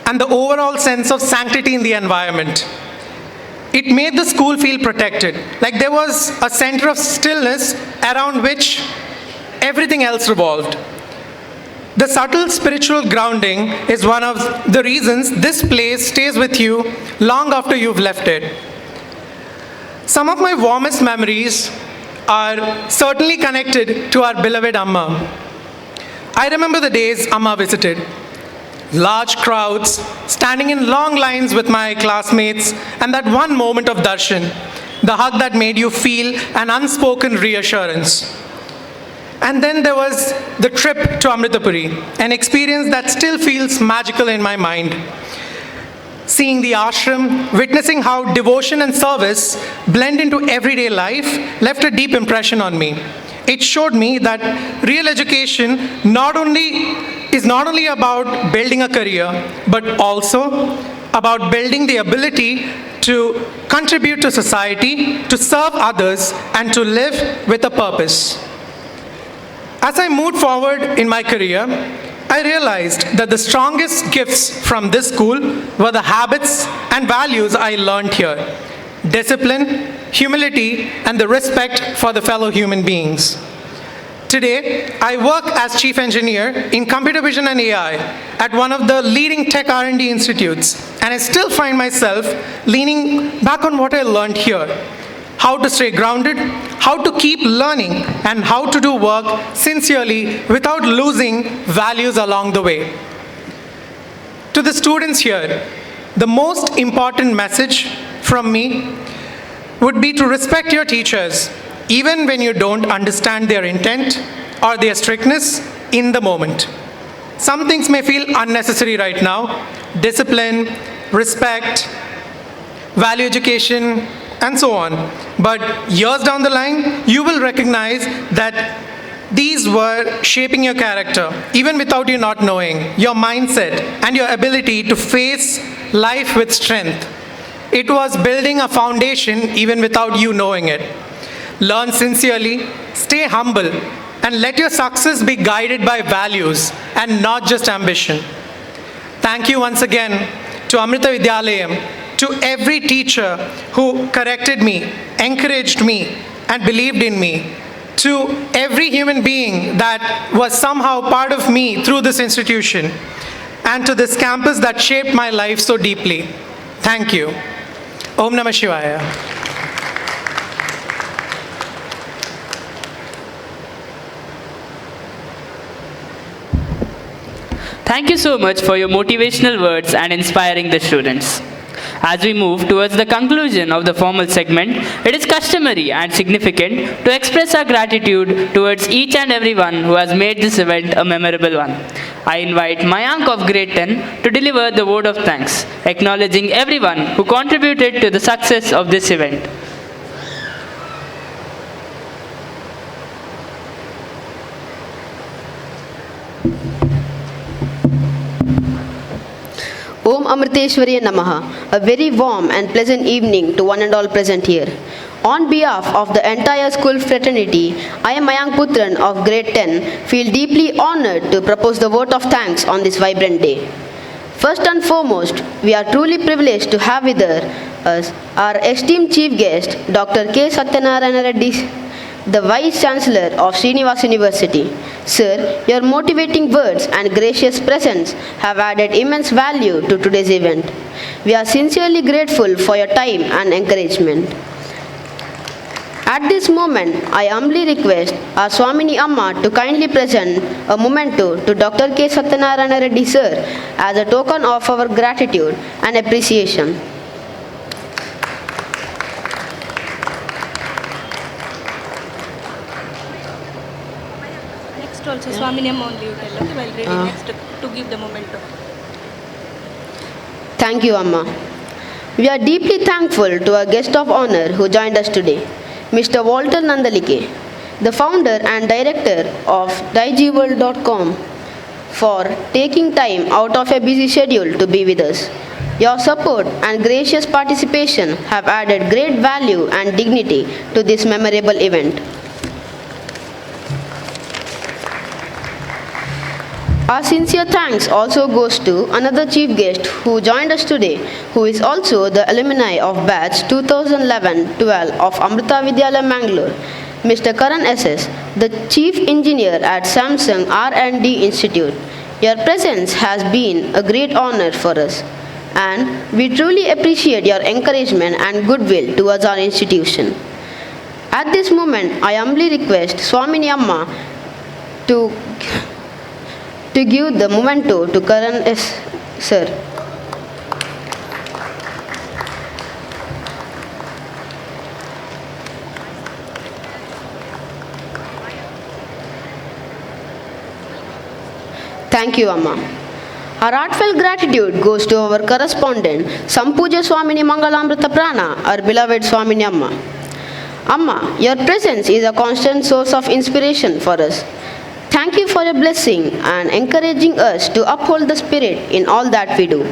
K: and the overall sense of sanctity in the environment. It made the school feel protected, like there was a center of stillness around which everything else revolved. The subtle spiritual grounding is one of the reasons this place stays with you long after you've left it. Some of my warmest memories are certainly connected to our beloved Amma. I remember the days Amma visited. Large crowds, standing in long lines with my classmates, and that one moment of darshan, the hug that made you feel an unspoken reassurance. And then there was the trip to Amritapuri, an experience that still feels magical in my mind. Seeing the ashram, witnessing how devotion and service blend into everyday life left a deep impression on me. It showed me that real education is not only about building a career, but also about building the ability to contribute to society, to serve others, and to live with a purpose. As I moved forward in my career, I realized that the strongest gifts from this school were the habits and values I learned here: discipline, humility, and the respect for the fellow human beings. Today, I work as chief engineer in computer vision and AI at one of the leading tech R&D institutes, and I still find myself leaning back on what I learned here: how to stay grounded, how to keep learning, and how to do work sincerely without losing values along the way. To the students here, the most important message from me would be to respect your teachers, even when you don't understand their intent or their strictness in the moment. Some things may feel unnecessary right now: discipline, respect, value education, and so on. But years down the line, you will recognize that These were shaping your character, even without you not knowing, your mindset and your ability to face life with strength. It was building a foundation even without you knowing it. Learn sincerely, stay humble, and let your success be guided by values and not just ambition. Thank you once again to Amrita Vidyalayam, to every teacher who corrected me, encouraged me, and believed in me, to every human being that was somehow part of me through this institution, and to this campus that shaped my life so deeply. Thank you. Om Namah Shivaya.
B: Thank you so much for your motivational words and inspiring the students. As we move towards the conclusion of the formal segment, it is customary and significant to express our gratitude towards each and everyone who has made this event a memorable one. I invite Mayank of Grade 10 to deliver the word of thanks, acknowledging everyone who contributed to the success of this event.
L: Om Amriteshwarya Namaha. A very warm and pleasant evening to one and all present here. On behalf of the entire school fraternity, I am Mayank Putran of grade 10, feel deeply honored to propose the vote of thanks on this vibrant day. First and foremost, we are truly privileged to have with us our esteemed chief guest, Dr. K. Satyanarayana Reddy, the Vice Chancellor of Srinivas University. Sir, your motivating words and gracious presence have added immense value to today's event. We are sincerely grateful for your time and encouragement. At this moment, I humbly request our Swamini Amma to kindly present a memento to Dr. K. Satyanarayana Reddy Sir as a token of our gratitude and appreciation.
M: Also, Swamini Amma only you tell, okay, while reading next to give the memento.
L: Thank you, Amma. We are deeply thankful to our guest of honor who joined us today, Mr. Walter Nandalike, the founder and director of digiworld.com, for taking time out of a busy schedule to be with us. Your support and gracious participation have added great value and dignity to this memorable event. Our sincere thanks also goes to another chief guest who joined us today, who is also the alumni of batch 2011-12 of Amrita Vidyalayam Mangalore, Mr. Karan SS, the chief engineer at Samsung R&D Institute. Your presence has been a great honor for us, and we truly appreciate your encouragement and goodwill towards our institution. At this moment, I humbly request Swamini Amma to give the memento to Karan S. Sir. Thank you, Amma. Our heartfelt gratitude goes to our correspondent, Sampuja Swamini Mangalamrita Prana, our beloved Swamini Amma. Amma, your presence is a constant source of inspiration for us. Thank you for your blessing and encouraging us to uphold the spirit in all that we do.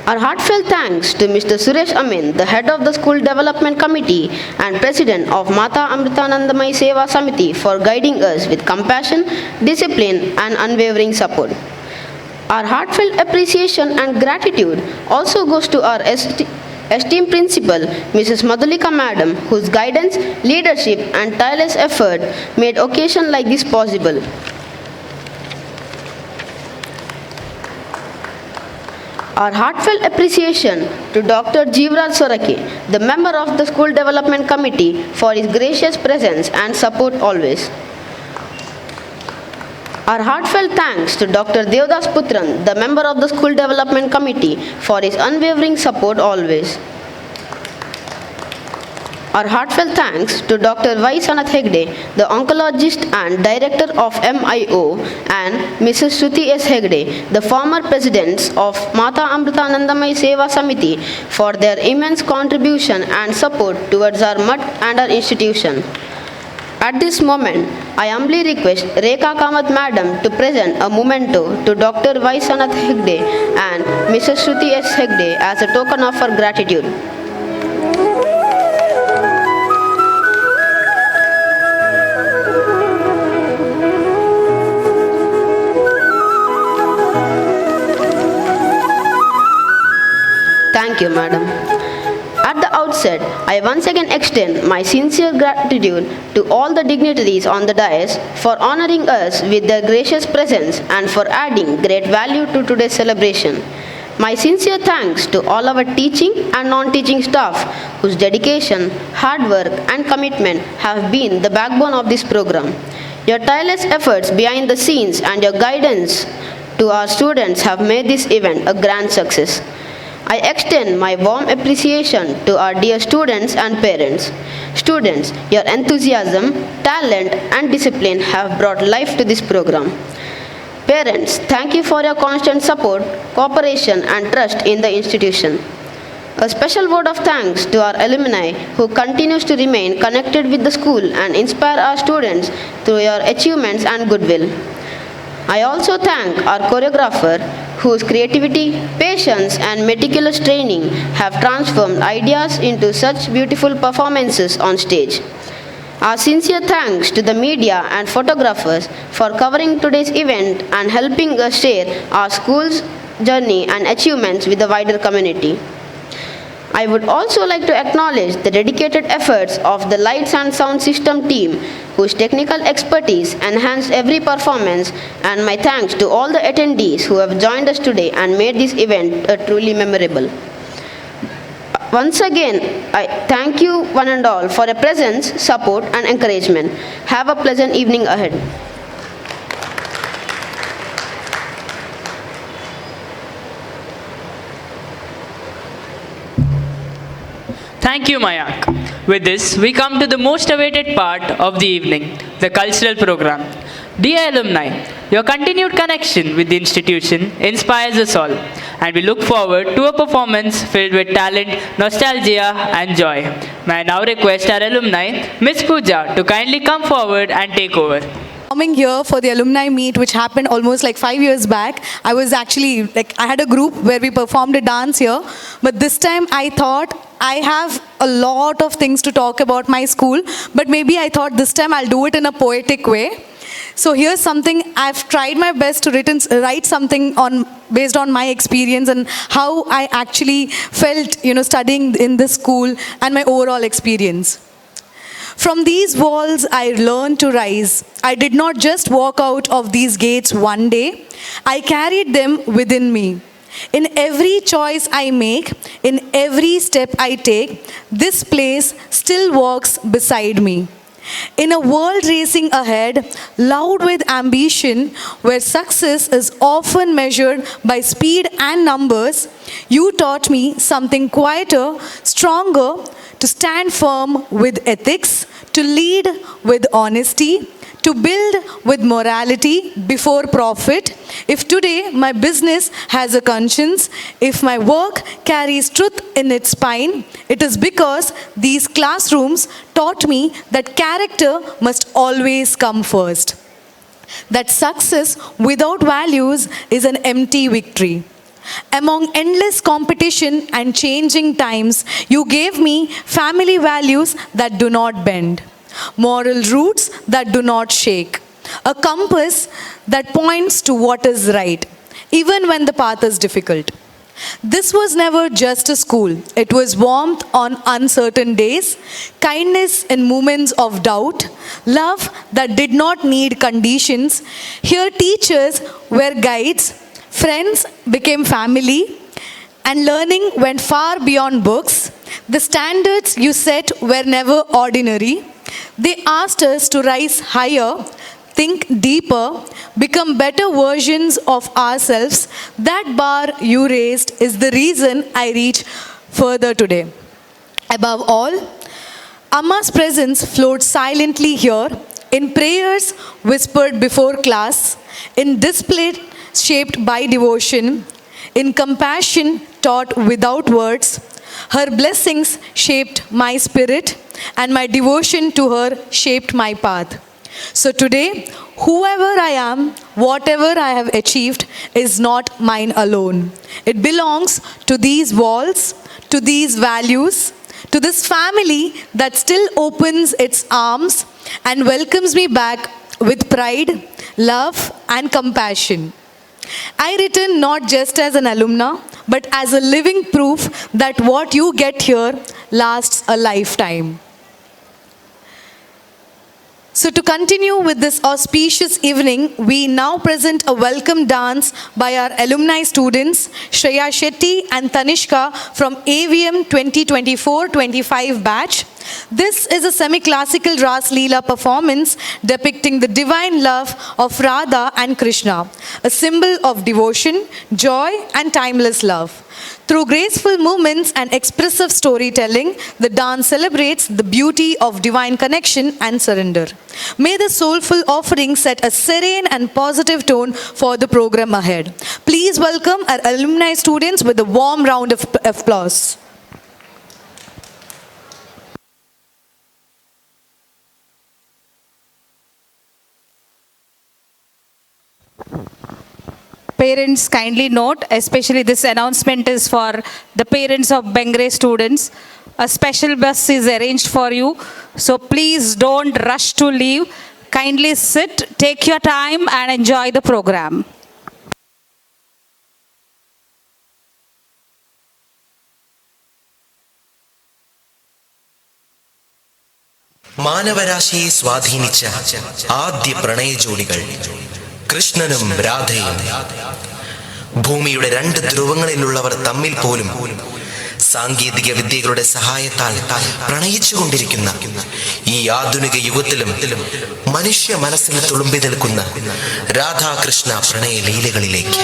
L: Our heartfelt thanks to Mr. Suresh Amin, the head of the School Development Committee and President of Mata Amritanandamayi Seva Samiti, for guiding us with compassion, discipline and unwavering support. Our heartfelt appreciation and gratitude also goes to our esteemed principal, Mrs. Madhulika Madam, whose guidance, leadership and tireless effort made occasion like this possible. Our heartfelt appreciation to Dr. Jeevraj Soraki, the member of the School Development Committee, for his gracious presence and support always. Our heartfelt thanks to Dr. Devdas Putran, the member of the School Development Committee, for his unwavering support always. Our heartfelt thanks to Dr. Y. Sanath Hegde, the oncologist and director of MIO, and Mrs. Shruti S. Hegde, the former presidents of Mata Amritanandamayi Seva Samiti, for their immense contribution and support towards our MUT and our institution. At this moment, I humbly request Rekha Kamath Madam to present a memento to Dr. Y. Sanath Hegde and Mrs. Shruti S. Hegde as a token of her gratitude. Thank you, Madam. At the outset, I once again extend my sincere gratitude to all the dignitaries on the dais for honoring us with their gracious presence and for adding great value to today's celebration. My sincere thanks to all our teaching and non-teaching staff whose dedication, hard work and commitment have been the backbone of this program. Your tireless efforts behind the scenes and your guidance to our students have made this event a grand success. I extend my warm appreciation to our dear students and parents. Students, your enthusiasm, talent and discipline have brought life to this program. Parents, thank you for your constant support, cooperation and trust in the institution. A special word of thanks to our alumni who continues to remain connected with the school and inspire our students through your achievements and goodwill. I also thank our choreographer whose creativity, patience and meticulous training have transformed ideas into such beautiful performances on stage. Our sincere thanks to the media and photographers for covering today's event and helping us share our school's journey and achievements with the wider community. I would also like to acknowledge the dedicated efforts of the Lights and Sound System team whose technical expertise enhanced every performance, and my thanks to all the attendees who have joined us today and made this event truly memorable. Once again, I thank you one and all for your presence, support and encouragement. Have a pleasant evening ahead.
B: Thank you, Mayank. With this, we come to the most awaited part of the evening, the cultural program. Dear alumni, your continued connection with the institution inspires us all, and we look forward to a performance filled with talent, nostalgia, and joy. May I now request our alumni, Ms. Pooja, to kindly come forward and take over.
I: Coming here for the alumni meet, which happened almost like 5 years back. I was actually, I had a group where we performed a dance here. But this time I thought I have a lot of things to talk about my school. But maybe I thought this time I'll do it in a poetic way. So here's something, I've tried my best to write something based on my experience and how I actually felt, studying in this school and my overall experience. From these walls, I learned to rise. I did not just walk out of these gates one day. I carried them within me. In every choice I make, in every step I take, this place still walks beside me. In a world racing ahead, loud with ambition, where success is often measured by speed and numbers, you taught me something quieter, stronger, to stand firm with ethics, to lead with honesty, to build with morality before profit. If today my business has a conscience, if my work carries truth in its spine, it is because these classrooms taught me that character must always come first. That success without values is an empty victory. Among endless competition and changing times, you gave me family values that do not bend, moral roots that do not shake, a compass that points to what is right, even when the path is difficult. This was never just a school. It was warmth on uncertain days, kindness in moments of doubt, love that did not need conditions. Here teachers were guides, friends became family, and learning went far beyond books. The standards you set were never ordinary. They asked us to rise higher, think deeper, become better versions of ourselves. That bar you raised is the reason I reach further today. Above all, Amma's presence flowed silently here, in prayers whispered before class, in display shaped by devotion, in compassion taught without words. Her blessings shaped my spirit, and my devotion to her shaped my path. So today, whoever I am, whatever I have achieved, is not mine alone. It belongs to these walls, to these values, to this family that still opens its arms and welcomes me back with pride, love, and compassion. I return not just as an alumna, but as a living proof that what you get here lasts a lifetime. So to continue with this auspicious evening, we now present a welcome dance by our alumni students, Shreya Shetty and Tanishka from AVM 2024-25 batch. This is a semi-classical Ras Leela performance depicting the divine love of Radha and Krishna, a symbol of devotion, joy, and timeless love. Through graceful movements and expressive storytelling, the dance celebrates the beauty of divine connection and surrender. May the soulful offering set a serene and positive tone for the program ahead. Please welcome our alumni students with a warm round of applause.
N: Parents, kindly note, especially this announcement is for the parents of Bengre students. A special bus is arranged for you, so please don't rush to leave. Kindly sit, take your time and enjoy the program.
O: മാനവരാശിയെ സ്വാധീനിച്ച ആദ്യ പ്രണയ ജോഡികൾ കൃഷ്ണനും രാധയും. ഭൂമിയുടെ രണ്ട് ധ്രുവങ്ങളിലുള്ളവർ തമ്മിൽ പോലും സാങ്കേതിക വിദ്യകളുടെ സഹായത്താൽ പ്രണയിച്ചുകൊണ്ടിരിക്കുന്ന ഈ ആധുനിക യുഗത്തിലും മനുഷ്യ മനസ്സിന് തുളുമ്പി നിൽക്കുന്ന രാധാകൃഷ്ണ പ്രണയ ലീലകളിലേക്ക്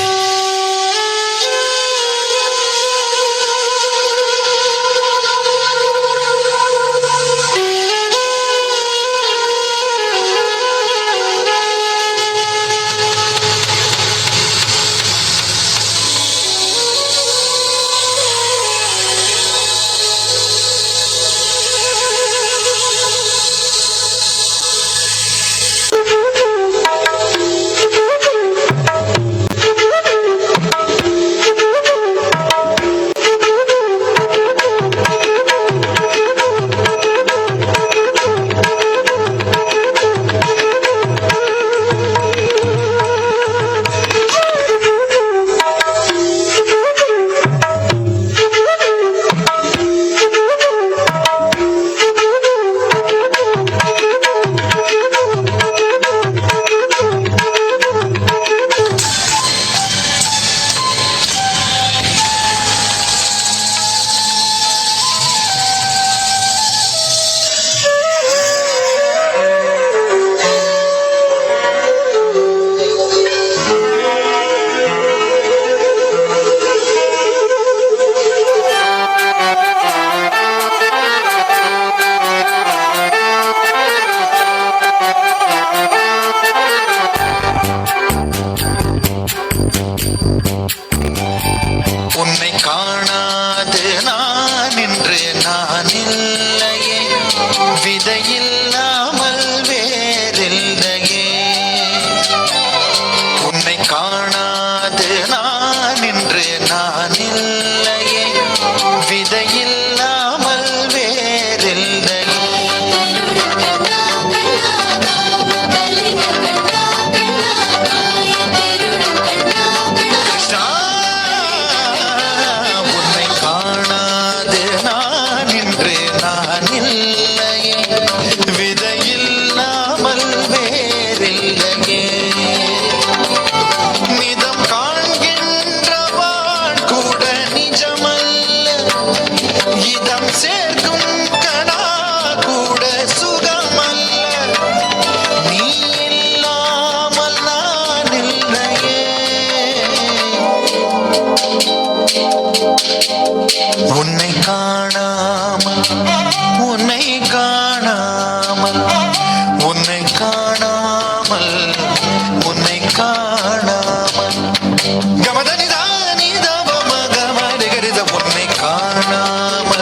P: காணாமல்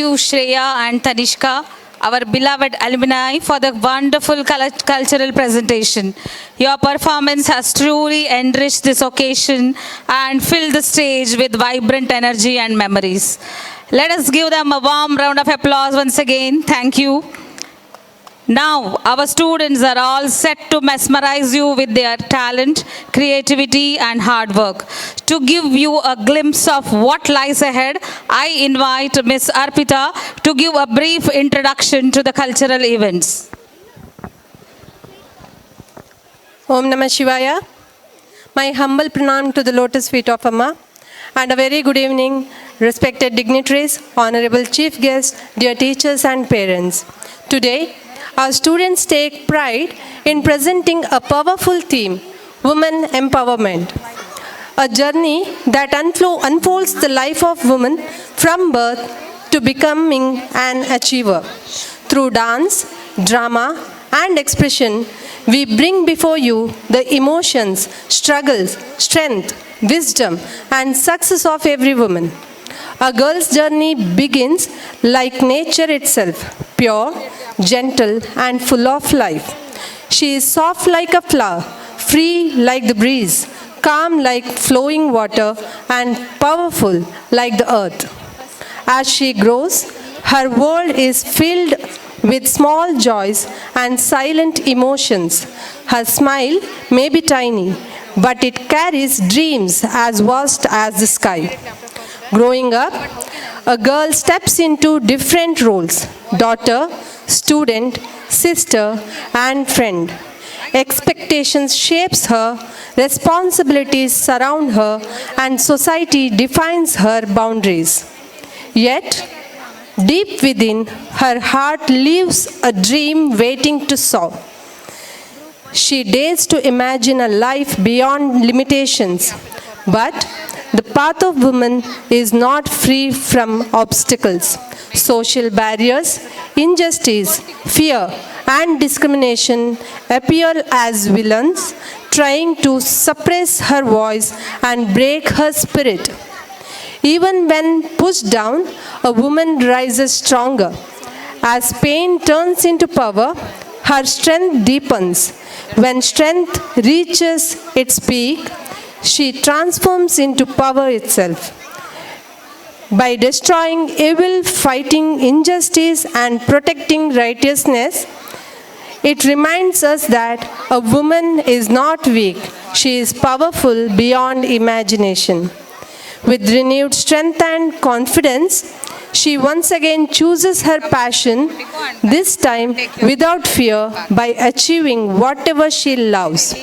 N: you, Shreya and Tanishka, our beloved alumni, for the wonderful cultural presentation. Your performance has truly enriched this occasion and filled the stage with vibrant energy and memories. Let us give them a warm round of applause once again. Thank you. Now, our students are all set to mesmerize you with their talent, creativity and hard work. To give you a glimpse of what lies ahead, I invite Ms. Arpita to give a brief introduction to the cultural events.
P: Om Namah Shivaya. My humble pranam to the lotus feet of Amma. And a very good evening, respected dignitaries, honorable chief guests, dear teachers and parents. Today, our students take pride in presenting a powerful theme, Women Empowerment. A journey that unfolds the life of women from birth to becoming an achiever. Through dance, drama, and expression, we bring before you the emotions, struggles, strength, wisdom, and success of every woman. A girl's journey begins like nature itself, pure, gentle, and full of life. She is soft like a flower, free like the breeze, calm like flowing water, and powerful like the earth. As she grows, her world is filled with small joys and silent emotions. Her smile may be tiny, but it carries dreams as vast as the sky. Growing up, a girl steps into different roles: daughter, student, sister, and friend. Expectations shapes her, responsibilities surround her, and society defines her boundaries. Yet, deep within, her heart lives a dream waiting to soar. She dares to imagine a life beyond limitations, but the path of women is not free from obstacles. Social barriers, injustice, fear, and discrimination appear as villains, trying to suppress her voice and break her spirit. Even when pushed down, a woman rises stronger. As pain turns into power, her strength deepens. When strength reaches its peak, she transforms into power itself. By destroying evil, fighting injustice, and protecting righteousness, it reminds us that a woman is not weak. She is powerful beyond imagination. With renewed strength and confidence, she once again chooses her passion, this time without fear, by achieving whatever she loves.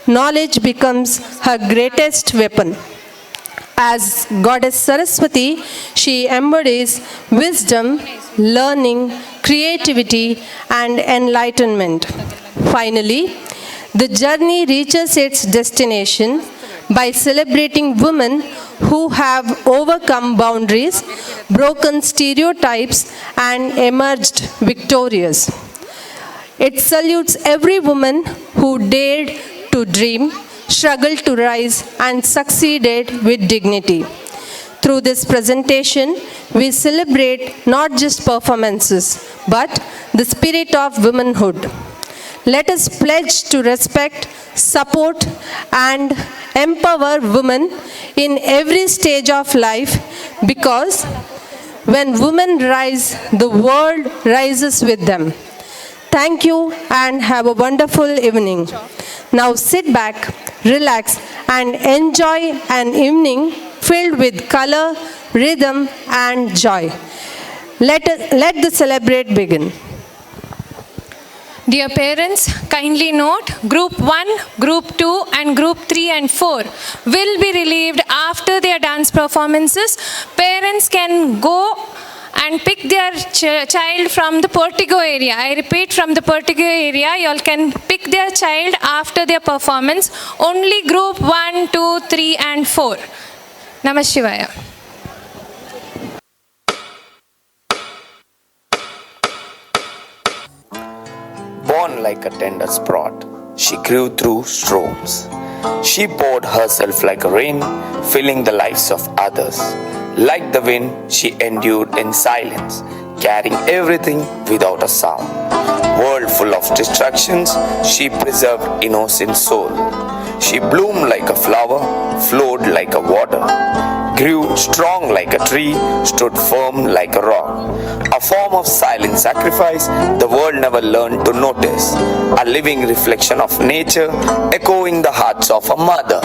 P: Knowledge becomes her greatest weapon. As Goddess Saraswati, she embodies wisdom, learning, creativity, and enlightenment. Finally, the journey reaches its destination by celebrating women who have overcome boundaries, broken stereotypes, and emerged victorious. It salutes every woman who dared to dream, struggled to rise, and succeeded with dignity. Through this presentation, we celebrate not just performances, but the spirit of womanhood. Let us pledge to respect, support, and empower women in every stage of life, because when women rise, the world rises with them. Thank you and have a wonderful evening. Now sit back, relax, and enjoy an evening filled with color, rhythm, and joy. Let the celebrate begin.
Q: Dear parents, kindly note, Group 1, Group 2 and Group 3 and 4 will be relieved after their dance performances. Parents can go and pick their child from the Portico area. I repeat, from the Portico area, you all can pick their child after their performance. Only Group 1, 2, 3 and 4. Namah Shivaya.
R: Born like a tender sprout, she grew through storms. She poured herself like a rain, filling the lives of others. Like the wind, she endured in silence, carrying everything without a sound. World full of distractions, she preserved innocent soul. She bloomed like a flower, flowed like a water, grew strong like a tree, stood firm like a rock. A form of silent sacrifice the world never learned to notice. A living reflection of nature, echoing the hearts of a mother.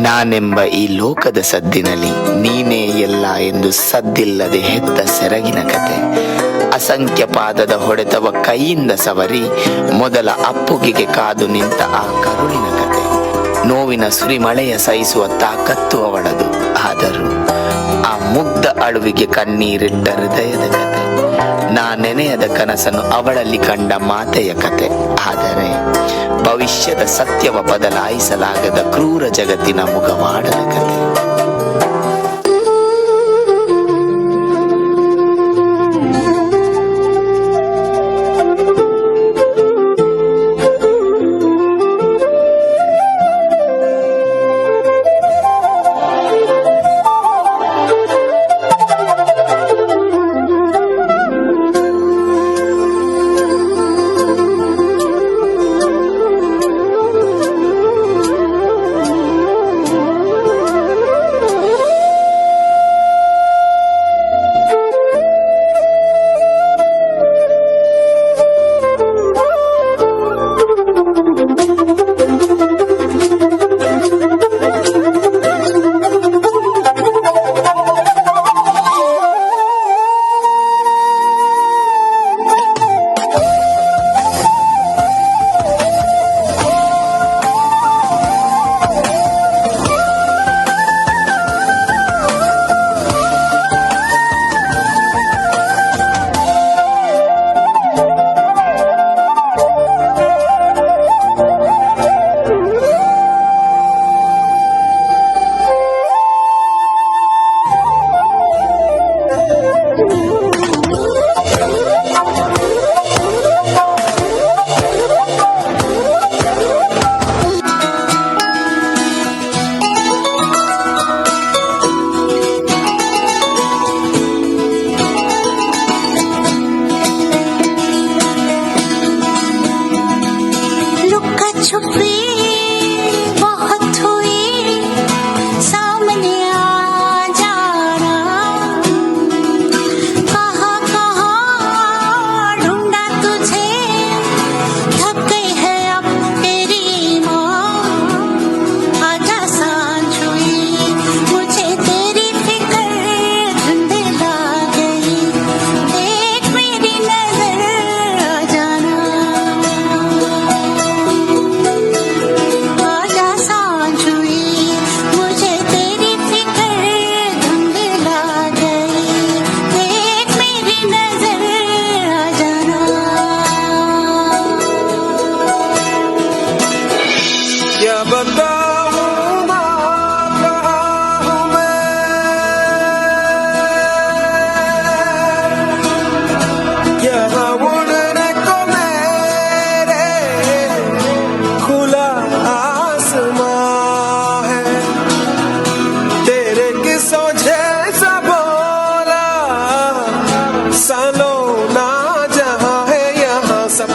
S: ನಾನೆಂಬ ಈ ಲೋಕದ ಸದ್ದಿನಲ್ಲಿ ನೀನೇ ಎಲ್ಲ ಎಂದು ಸದ್ದಿಲ್ಲದೆ ಹೆತ್ತ ಸೆರಗಿನ ಕತೆ, ಅಸಂಖ್ಯ ಪಾದದ ಹೊಡೆತವ ಕೈಯಿಂದ ಸವರಿ ಮೊದಲ ಅಪ್ಪುಗೆಗೆ ಕಾದು ನಿಂತ ಆ ಕರುಳಿನ ಕತೆ, ನೋವಿನ ಸುರಿಮಳೆಯ ಸಹಿಸುವ ತಾಕತ್ತು ಅವಳದು, ಆದರೂ ಆ ಮುಗ್ಧ ಅಳುವಿಗೆ ಕಣ್ಣೀರಿಟ್ಟ ಹೃದಯದ ಕತೆ, ನಾ ನೆನೆಯದ ಕನಸನ್ನು ಅವಳಲ್ಲಿ ಕಂಡ ಮಾತೆಯ ಕತೆ, ಆದರೆ ಭವಿಷ್ಯದ ಸತ್ಯವ ಬದಲಾಯಿಸಲಾಗದ ಕ್ರೂರ ಜಗತ್ತಿನ ಮುಖವಾಡದ ಕತೆ.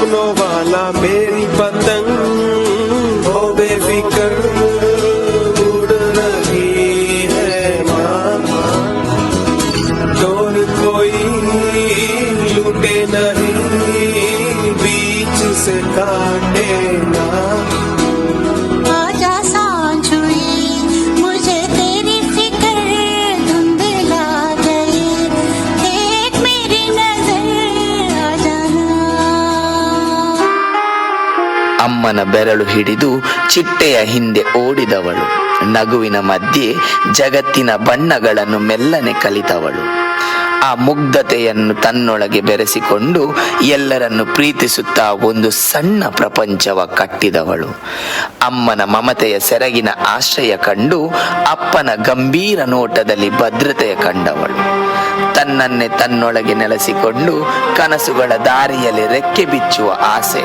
T: सपनों वाला मेरी पतंग ओ बेफिक्र उड़ रही है मामा, डोर कोई लूटे नहीं बीच से काटे ना।
E: आजा सांझ हुई मुझे तेरी फिक्र धुंधला गई, देख मेरी नजर आ जाना।
S: ಅಮ್ಮನ ಬೆರಳು ಹಿಡಿದು ಚಿಟ್ಟೆಯ ಹಿಂದೆ ಓಡಿದವಳು, ನಗುವಿನ ಮಧ್ಯೆ ಜಗತ್ತಿನ ಬಣ್ಣಗಳನ್ನು ಮೆಲ್ಲನೆ ಕಲಿತವಳು. ಆ ಮುಗ್ಧತೆಯನ್ನು ತನ್ನೊಳಗೆ ಬೆರೆಸಿಕೊಂಡು ಎಲ್ಲರನ್ನು ಪ್ರೀತಿಸುತ್ತಾ ಒಂದು ಸಣ್ಣ ಪ್ರಪಂಚವ ಕಟ್ಟಿದವಳು. ಅಮ್ಮನ ಮಮತೆಯ ಸೆರಗಿನ ಆಶ್ರಯ ಕಂಡು ಅಪ್ಪನ ಗಂಭೀರ ನೋಟದಲ್ಲಿ ಭದ್ರತೆಯ ಕಂಡವಳು. ತನ್ನನ್ನೇ ತನ್ನೊಳಗೆ ನೆಲೆಸಿಕೊಂಡು ಕನಸುಗಳ ದಾರಿಯಲ್ಲಿ ರೆಕ್ಕೆ ಬಿಚ್ಚುವ ಆಸೆ,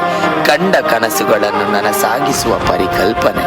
S: ಕಂಡ ಕನಸುಗಳನ್ನು ನನಸಾಗಿಸುವ ಪರಿಕಲ್ಪನೆ.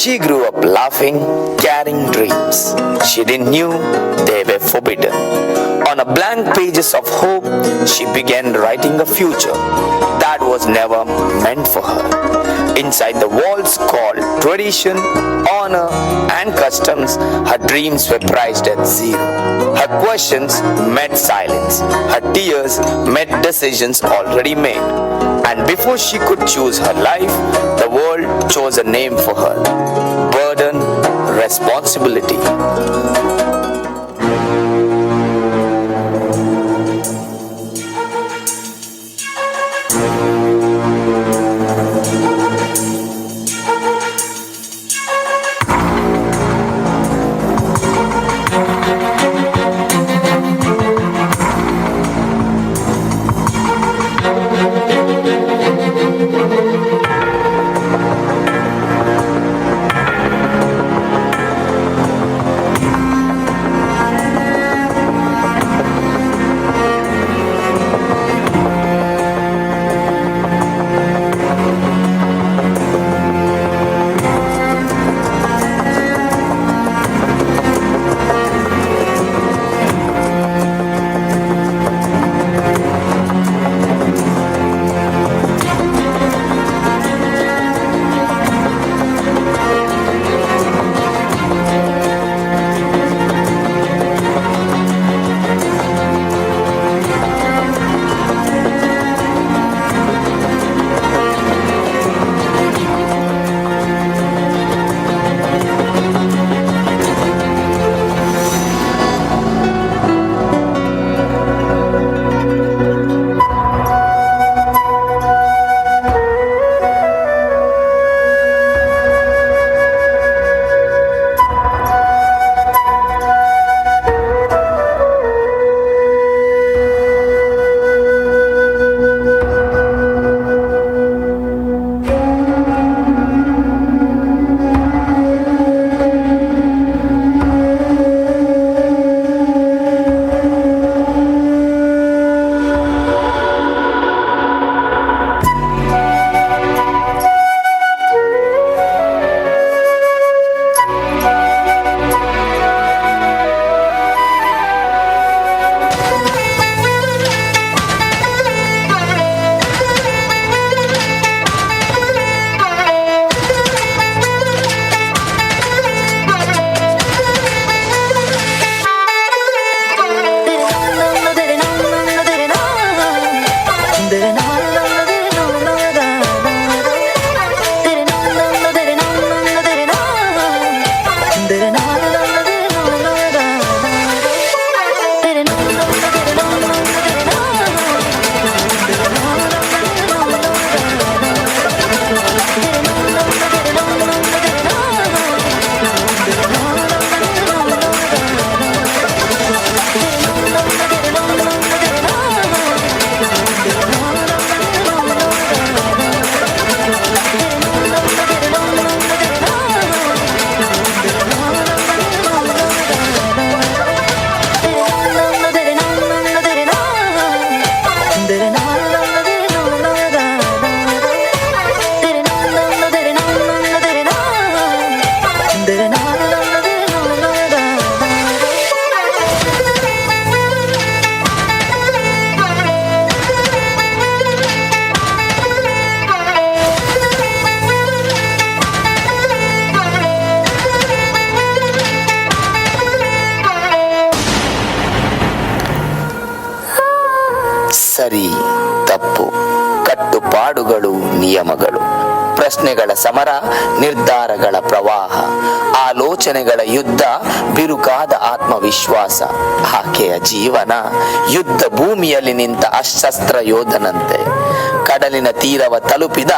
S: She grew up laughing, carrying dreams she didn't knew they were forbidden.
R: On a blank pages of hope, she began writing a future that was never meant for her. Inside the walls called tradition, honor, and customs, her dreams were priced at zero. Her questions met silence. Her tears met decisions already made. And before she could choose her life, the world chose a name for her: burden, responsibility. ಸರಿ ತಪ್ಪು, ಕಟ್ಟುಪಾಡುಗಳು, ನಿಯಮಗಳು, ಪ್ರಶ್ನೆಗಳ ಸಮರ, ನಿರ್ಧಾರಗಳ ಪ್ರವಾಹ, ಆಲೋಚನೆಗಳ ಯುದ್ಧ, ಬಿರುಕಾದ ಆತ್ಮವಿಶ್ವಾಸ. ಆಕೆಯ ಜೀವನ ಯುದ್ಧ ಭೂಮಿಯಲ್ಲಿ ನಿಂತ ಅಶಸ್ತ್ರ ಯೋಧನಂತೆ, ಕಡಲಿನ ತೀರವ ತಲುಪಿದ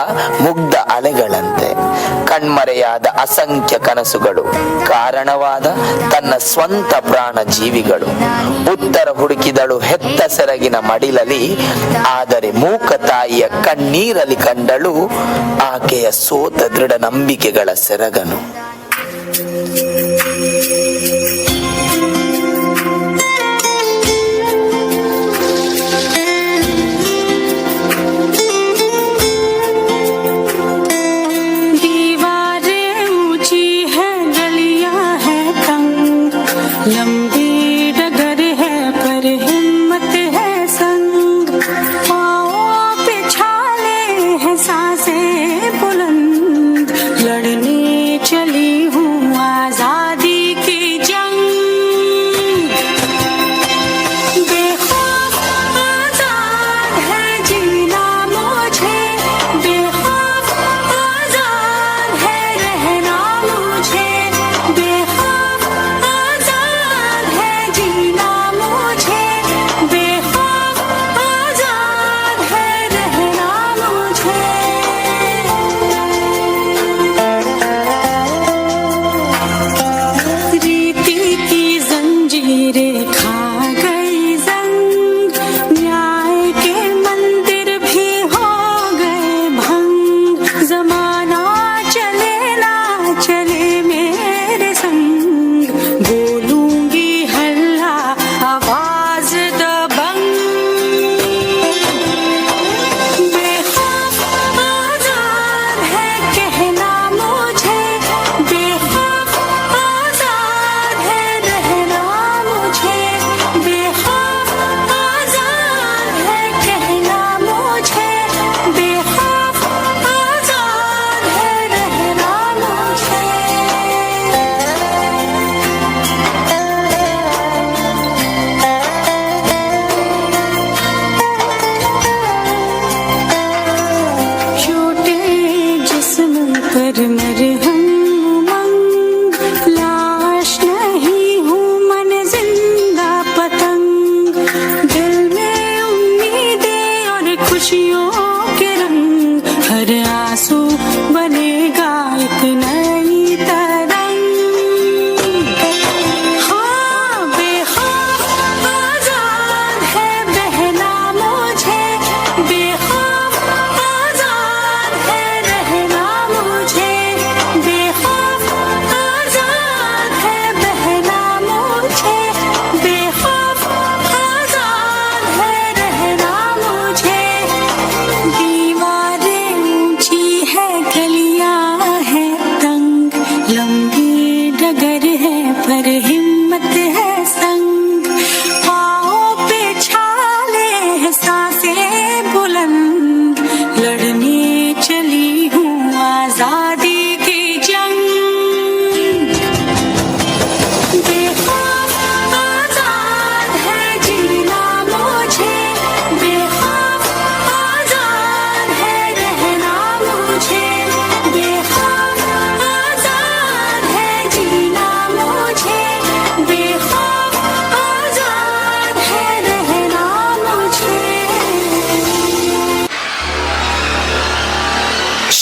R: ಮುಗ್ಧ ಅಲೆಗಳಂತೆ. ಕಣ್ಮರೆಯಾದ ಅಸಂಖ್ಯ ಕನಸುಗಳು, ಕಾರಣವಾದ ತನ್ನ ಸ್ವಂತ ಪ್ರಾಣ ಜೀವಿಗಳು. ಉತ್ತರ ಹುಡುಕಿದಳು ಹೆತ್ತ ಸೆರಗಿನ ಮಡಿಲಲ್ಲಿ, ಆದರೆ ಮೂಕ ತಾಯಿಯ ಕಣ್ಣೀರಲ್ಲಿ ಕಂಡಳು ಆಕೆಯ ಸೋತ ದೃಢ ನಂಬಿಕೆಗಳ ಸೆರಗನು.
E: लंबी डगर है पर है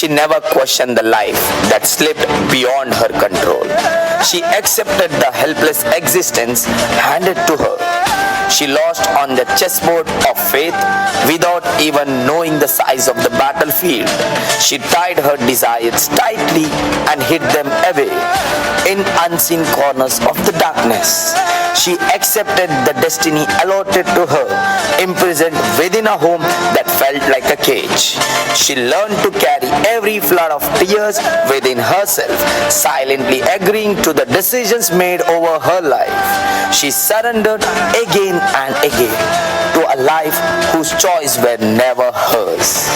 R: She never questioned the life that slipped beyond her control. She accepted the helpless existence handed to her. She lost on the chessboard of faith without even knowing the size of the battlefield. She tied her desires tightly and hid them away in unseen corners of the darkness. She accepted the destiny allotted to her, imprisoned within a home that felt like a cage. She learned to carry every flood of tears within herself, silently agreeing to the decisions made over her life. She surrendered again and again to a life whose choices were never hers.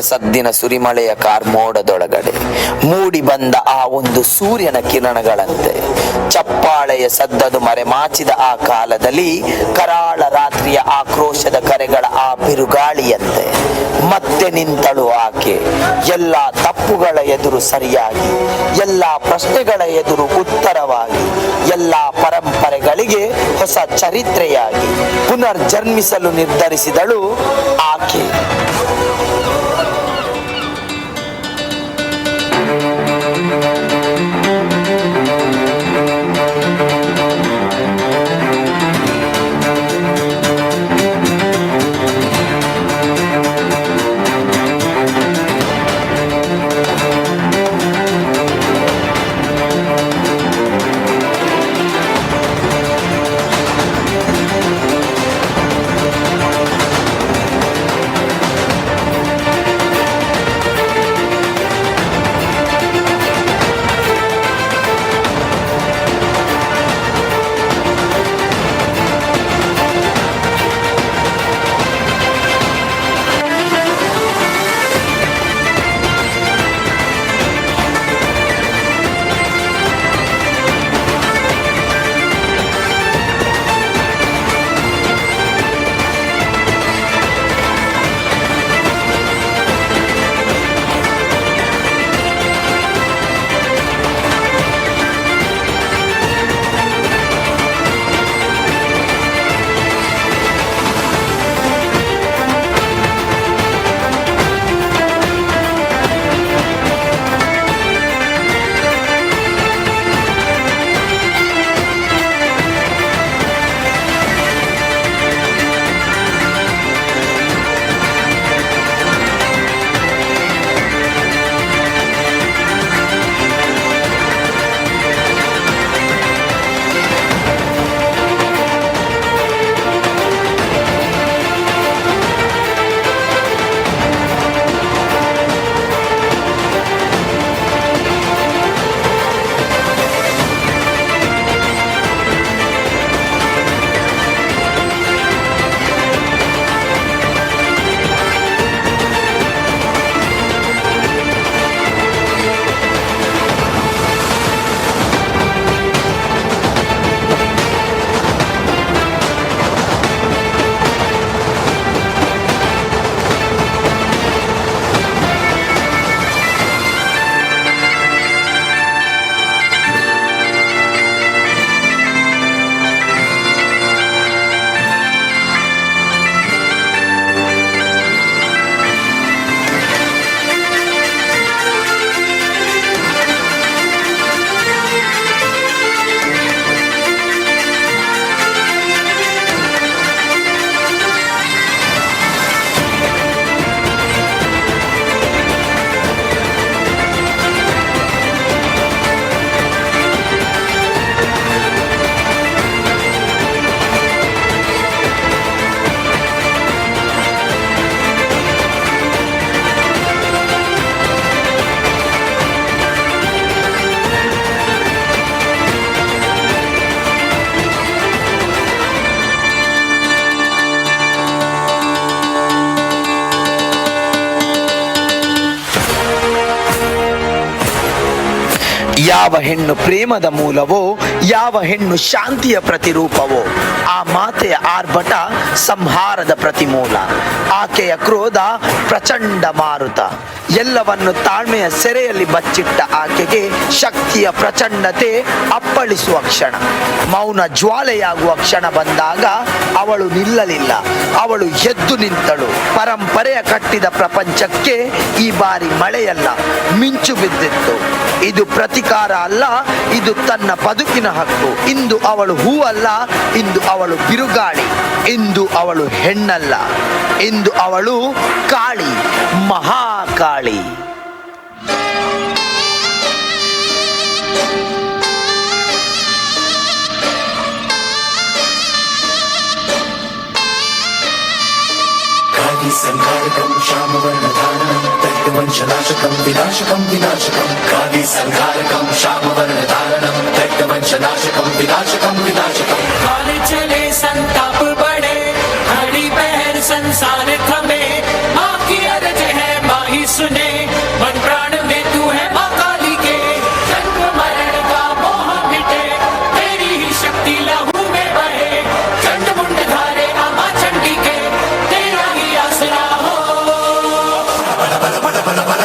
S: ಸದ್ದಿನ ಸುರಿಮಳೆಯ ಕಾರ್ಮೋಡದೊಳಗಡೆ ಮೂಡಿ ಬಂದ ಆ ಒಂದು ಸೂರ್ಯನ ಕಿರಣಗಳಂತೆ ಚಪ್ಪಾಳೆಯ ಸದ್ದದು ಮರೆಮಾಚಿದ ಆ ಕಾಲದಲ್ಲಿ ಕರಾಳ ರಾತ್ರಿಯ ಆಕ್ರೋಶದ ಕರೆಗಳ ಆ ಬಿರುಗಾಳಿಯಂತೆ ಮತ್ತೆ ನಿಂತಳು ಆಕೆ. ಎಲ್ಲ ತಪ್ಪುಗಳ ಎದುರು ಸರಿಯಾಗಿ, ಎಲ್ಲ ಪ್ರಶ್ನೆಗಳ ಎದುರು ಉತ್ತರವಾಗಿ, ಎಲ್ಲ ಪರಂಪರೆಗಳಿಗೆ ಹೊಸ ಚರಿತ್ರೆಯಾಗಿ ಪುನರ್ಜನ್ಮಿಸಲು ನಿರ್ಧರಿಸಿದಳು ಆಕೆ. ಯಾವ ಹೆಣ್ಣು ಪ್ರೇಮದ ಮೂಲವೋ, ಯಾವ ಹೆಣ್ಣು ಶಾಂತಿಯ ಪ್ರತಿರೂಪವೋ, ಆ ಮಾತೆಯ ಆರ್ಭಟ ಸಂಹಾರದ ಪ್ರತಿಮೂಲ. ಆಕೆಯ ಕ್ರೋಧ ಪ್ರಚಂಡ ಮಾರುತ. ಎಲ್ಲವನ್ನು ತಾಳ್ಮೆಯ ಸೆರೆಯಲ್ಲಿ ಬಚ್ಚಿಟ್ಟ ಆಕೆಗೆ ಶಕ್ತಿಯ ಪ್ರಚಂಡತೆ ಅಪ್ಪಳಿಸುವ ಕ್ಷಣ, ಮೌನ ಜ್ವಾಲೆಯಾಗುವ ಕ್ಷಣ ಬಂದಾಗ ಅವಳು ನಿಲ್ಲಲಿಲ್ಲ. ಅವಳು ಎದ್ದು ನಿಂತಳು. ಪರಂಪರೆಯ ಕಟ್ಟಿದ ಪ್ರಪಂಚಕ್ಕೆ ಈ ಬಾರಿ ಮಳೆಯಲ್ಲ, ಮಿಂಚು ಬಿದ್ದಿತ್ತು. ಇದು ಪ್ರತಿಕಾರ ಅಲ್ಲ, ಇದು ತನ್ನ ಬದುಕಿನ ಹಕ್ಕು. ಇಂದು ಅವಳು ಹೂವಲ್ಲ, ಇಂದು ಅವಳು ಬಿರುಗಾಳಿ. ಇಂದು ಅವಳು ಹೆಣ್ಣಲ್ಲ, ಇಂದು ಅವಳು ಕಾಳಿ, ಮಹಾಕಾಳಿ.
U: संघारकं श्यामवर्णधारणं दैत्यवंशनाशकं विनाशकं विनाशकं काली संघारकं श्यामवर्णधारणं दैत्यवंशनाशकं विनाशकं विनाशकं काल चले संताप बढ़े, हरी पहर संसार थमे, माँ की अर्ज है माही ही सुने मन प्राण में तू है माँ काली के जन्म मरण का मोह मिटे तेरी ही शक्ति लहू में बहे चंड मुंड धारे अम्मा चंडी के तेरा ही आसरा हो बल बल बल बल बल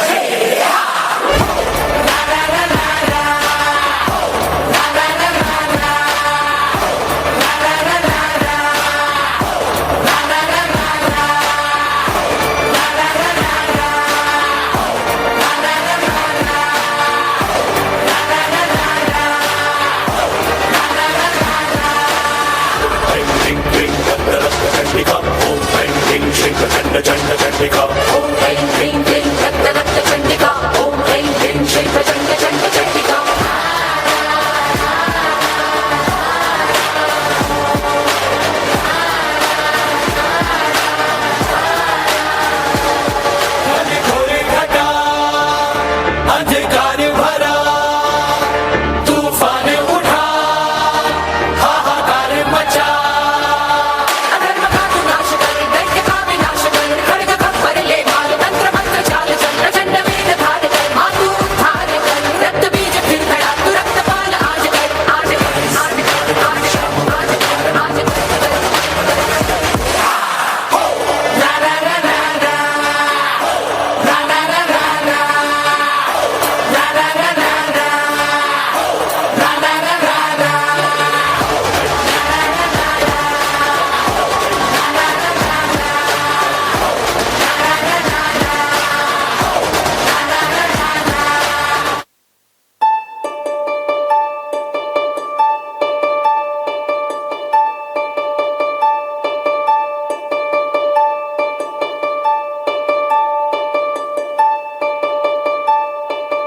U: चंड चंडिका ओम ऐं ह्रीं क्लीं रक्त रक्त चंडिका ओम ऐं ह्रीं श्रीं प्रचंड चंड चंडिका घोरे घटा अंधकार भरा तूफान उठा हाहाकार मचा अधर्म का तू नाश कर दैत्य का विनाश कर खड्ग खप्पर ले मार तंत्र मंत्र चाल चल प्रचंड वेग धार कर मातु उद्धार कर रक्त बीज फिर खड़ा तू रक्तपाल आज कर आज कर आज कर आज कर आज कर आज कर रा रा रा रा रा रा रा रा रा रा रा रा रा रा रा रा रा रा रा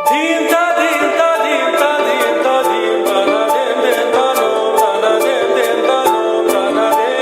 U: धीमता धीमता धीमता धीमता धीमता ना देम देमता नो ना देम देमता नो ना दे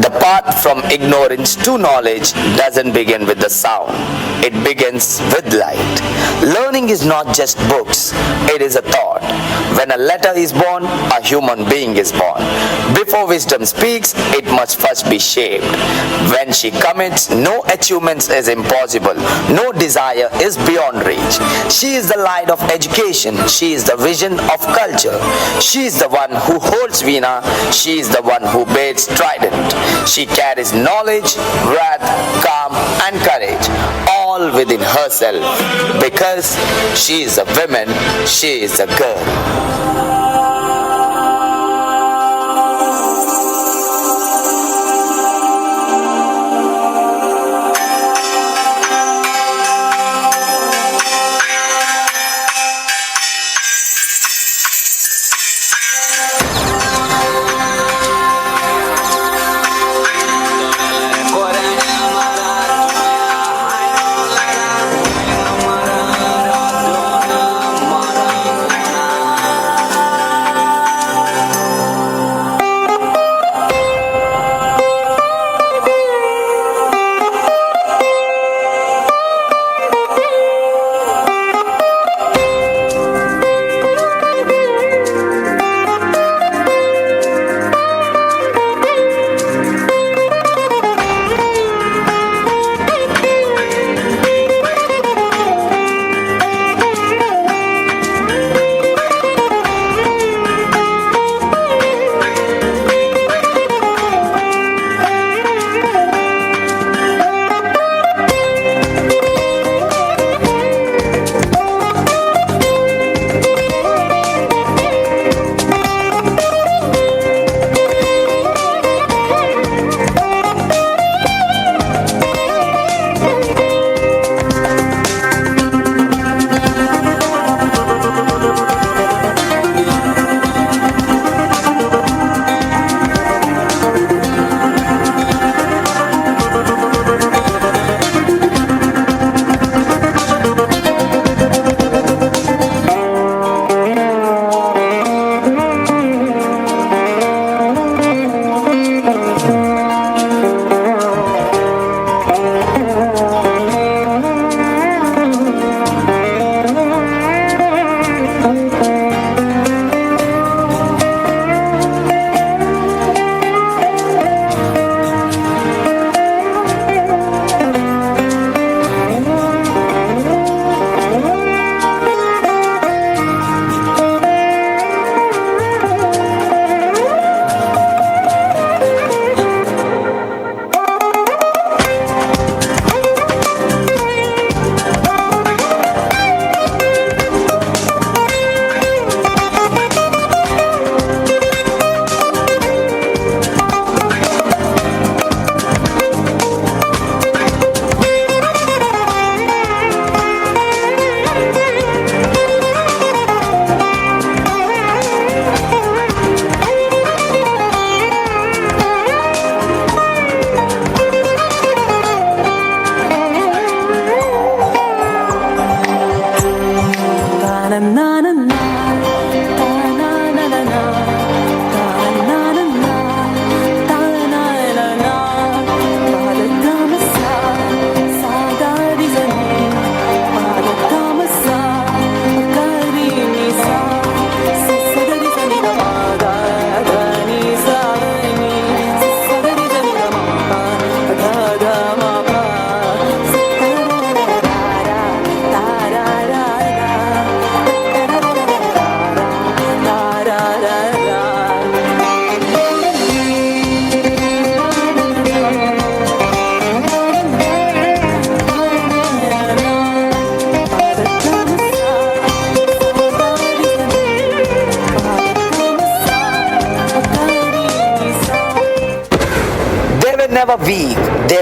U: The path from ignorance to knowledge doesn't begin with the sound. It begins with light. Learning is not just books, it is a thought. When a letter is born, a human being is born. Before wisdom speaks, it must first be shaped. When she commits, no achievement is impossible, no desire is beyond reach. She is the light of education, she is the vision of culture. She is the one who holds Veena, she is the one who bears trident. She carries knowledge, wrath, calm and courage, all within herself. Because she is a woman, she is a girl.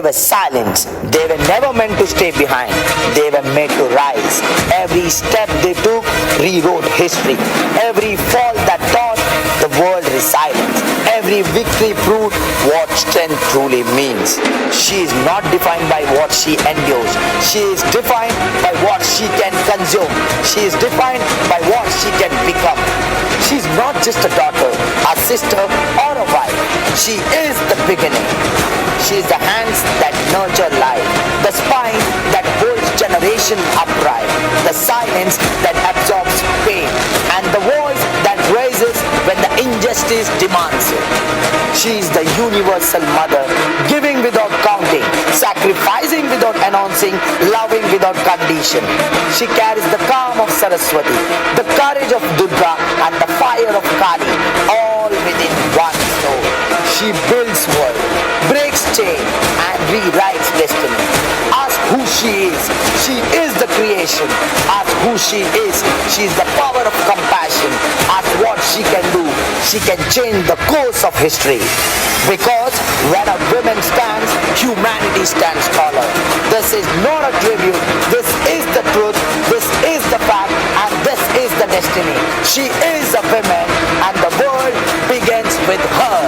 U: were silenced. They were never meant to stay behind. They were made to rise. Every step they took rewrote history. Every fall that taught the world resilience. Every victory proved what strength truly means. She is not defined by what she endures. She is defined by what she can consume. She is defined by what she can become. She is not just a daughter, a sister, or a wife. She is the beginning. She is the hands that nurture life, the spine that holds generation upright, the silence that absorbs pain, and the voice that raises when the injustice demands it. She is the universal mother, giving without counting, sacrificing without announcing, loving without condition. She carries the calm of Saraswati, the courage of Durga, and the fire of Kali, all within one soul. She builds world, breaks chain, and rewrites destiny. Ask who she is. She is the creation. Ask who she is. She is the power of compassion. Ask what she can do. She can change the course of history. Because when a woman stands, humanity stands taller. This is not a tribute. This is the truth. This is the fact. And this is the destiny. She is a woman, and the world begins with her.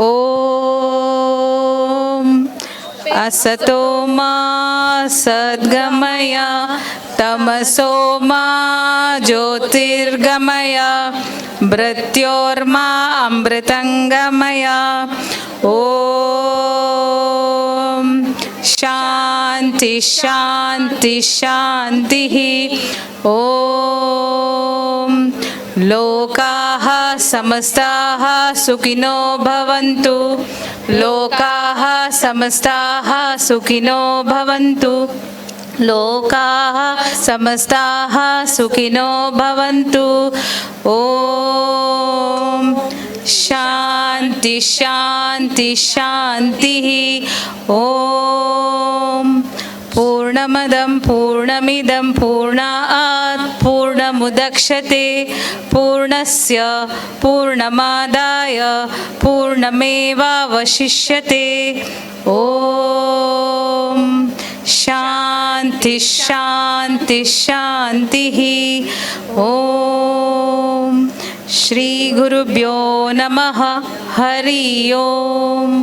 N: ॐ असतो मा सद्गमय तमसो मा ज्योतिर्गमय मृत्योर्मा अमृतंगमय ॐ शान्ति शान्ति शान्तिः ॐ लोकाः समस्ताः सुखिनो भवन्तु लोकाः समस्ताः सुखिनो भवन्तु लोकाः समस्ताः सुखिनो भवन्तु ॐ शान्ति शान्ति शान्तिः ॐ पूर्णमदं पूर्णमिदं पूर्णात् पूर्णमुदक्ष्यते पूर्णस्य पूर्णमादाय पूर्णमेवावशिष्यते ॐ शान्ति शान्ति शान्तिः ॐ श्रीगुरुभ्यो नमः हरि ओम्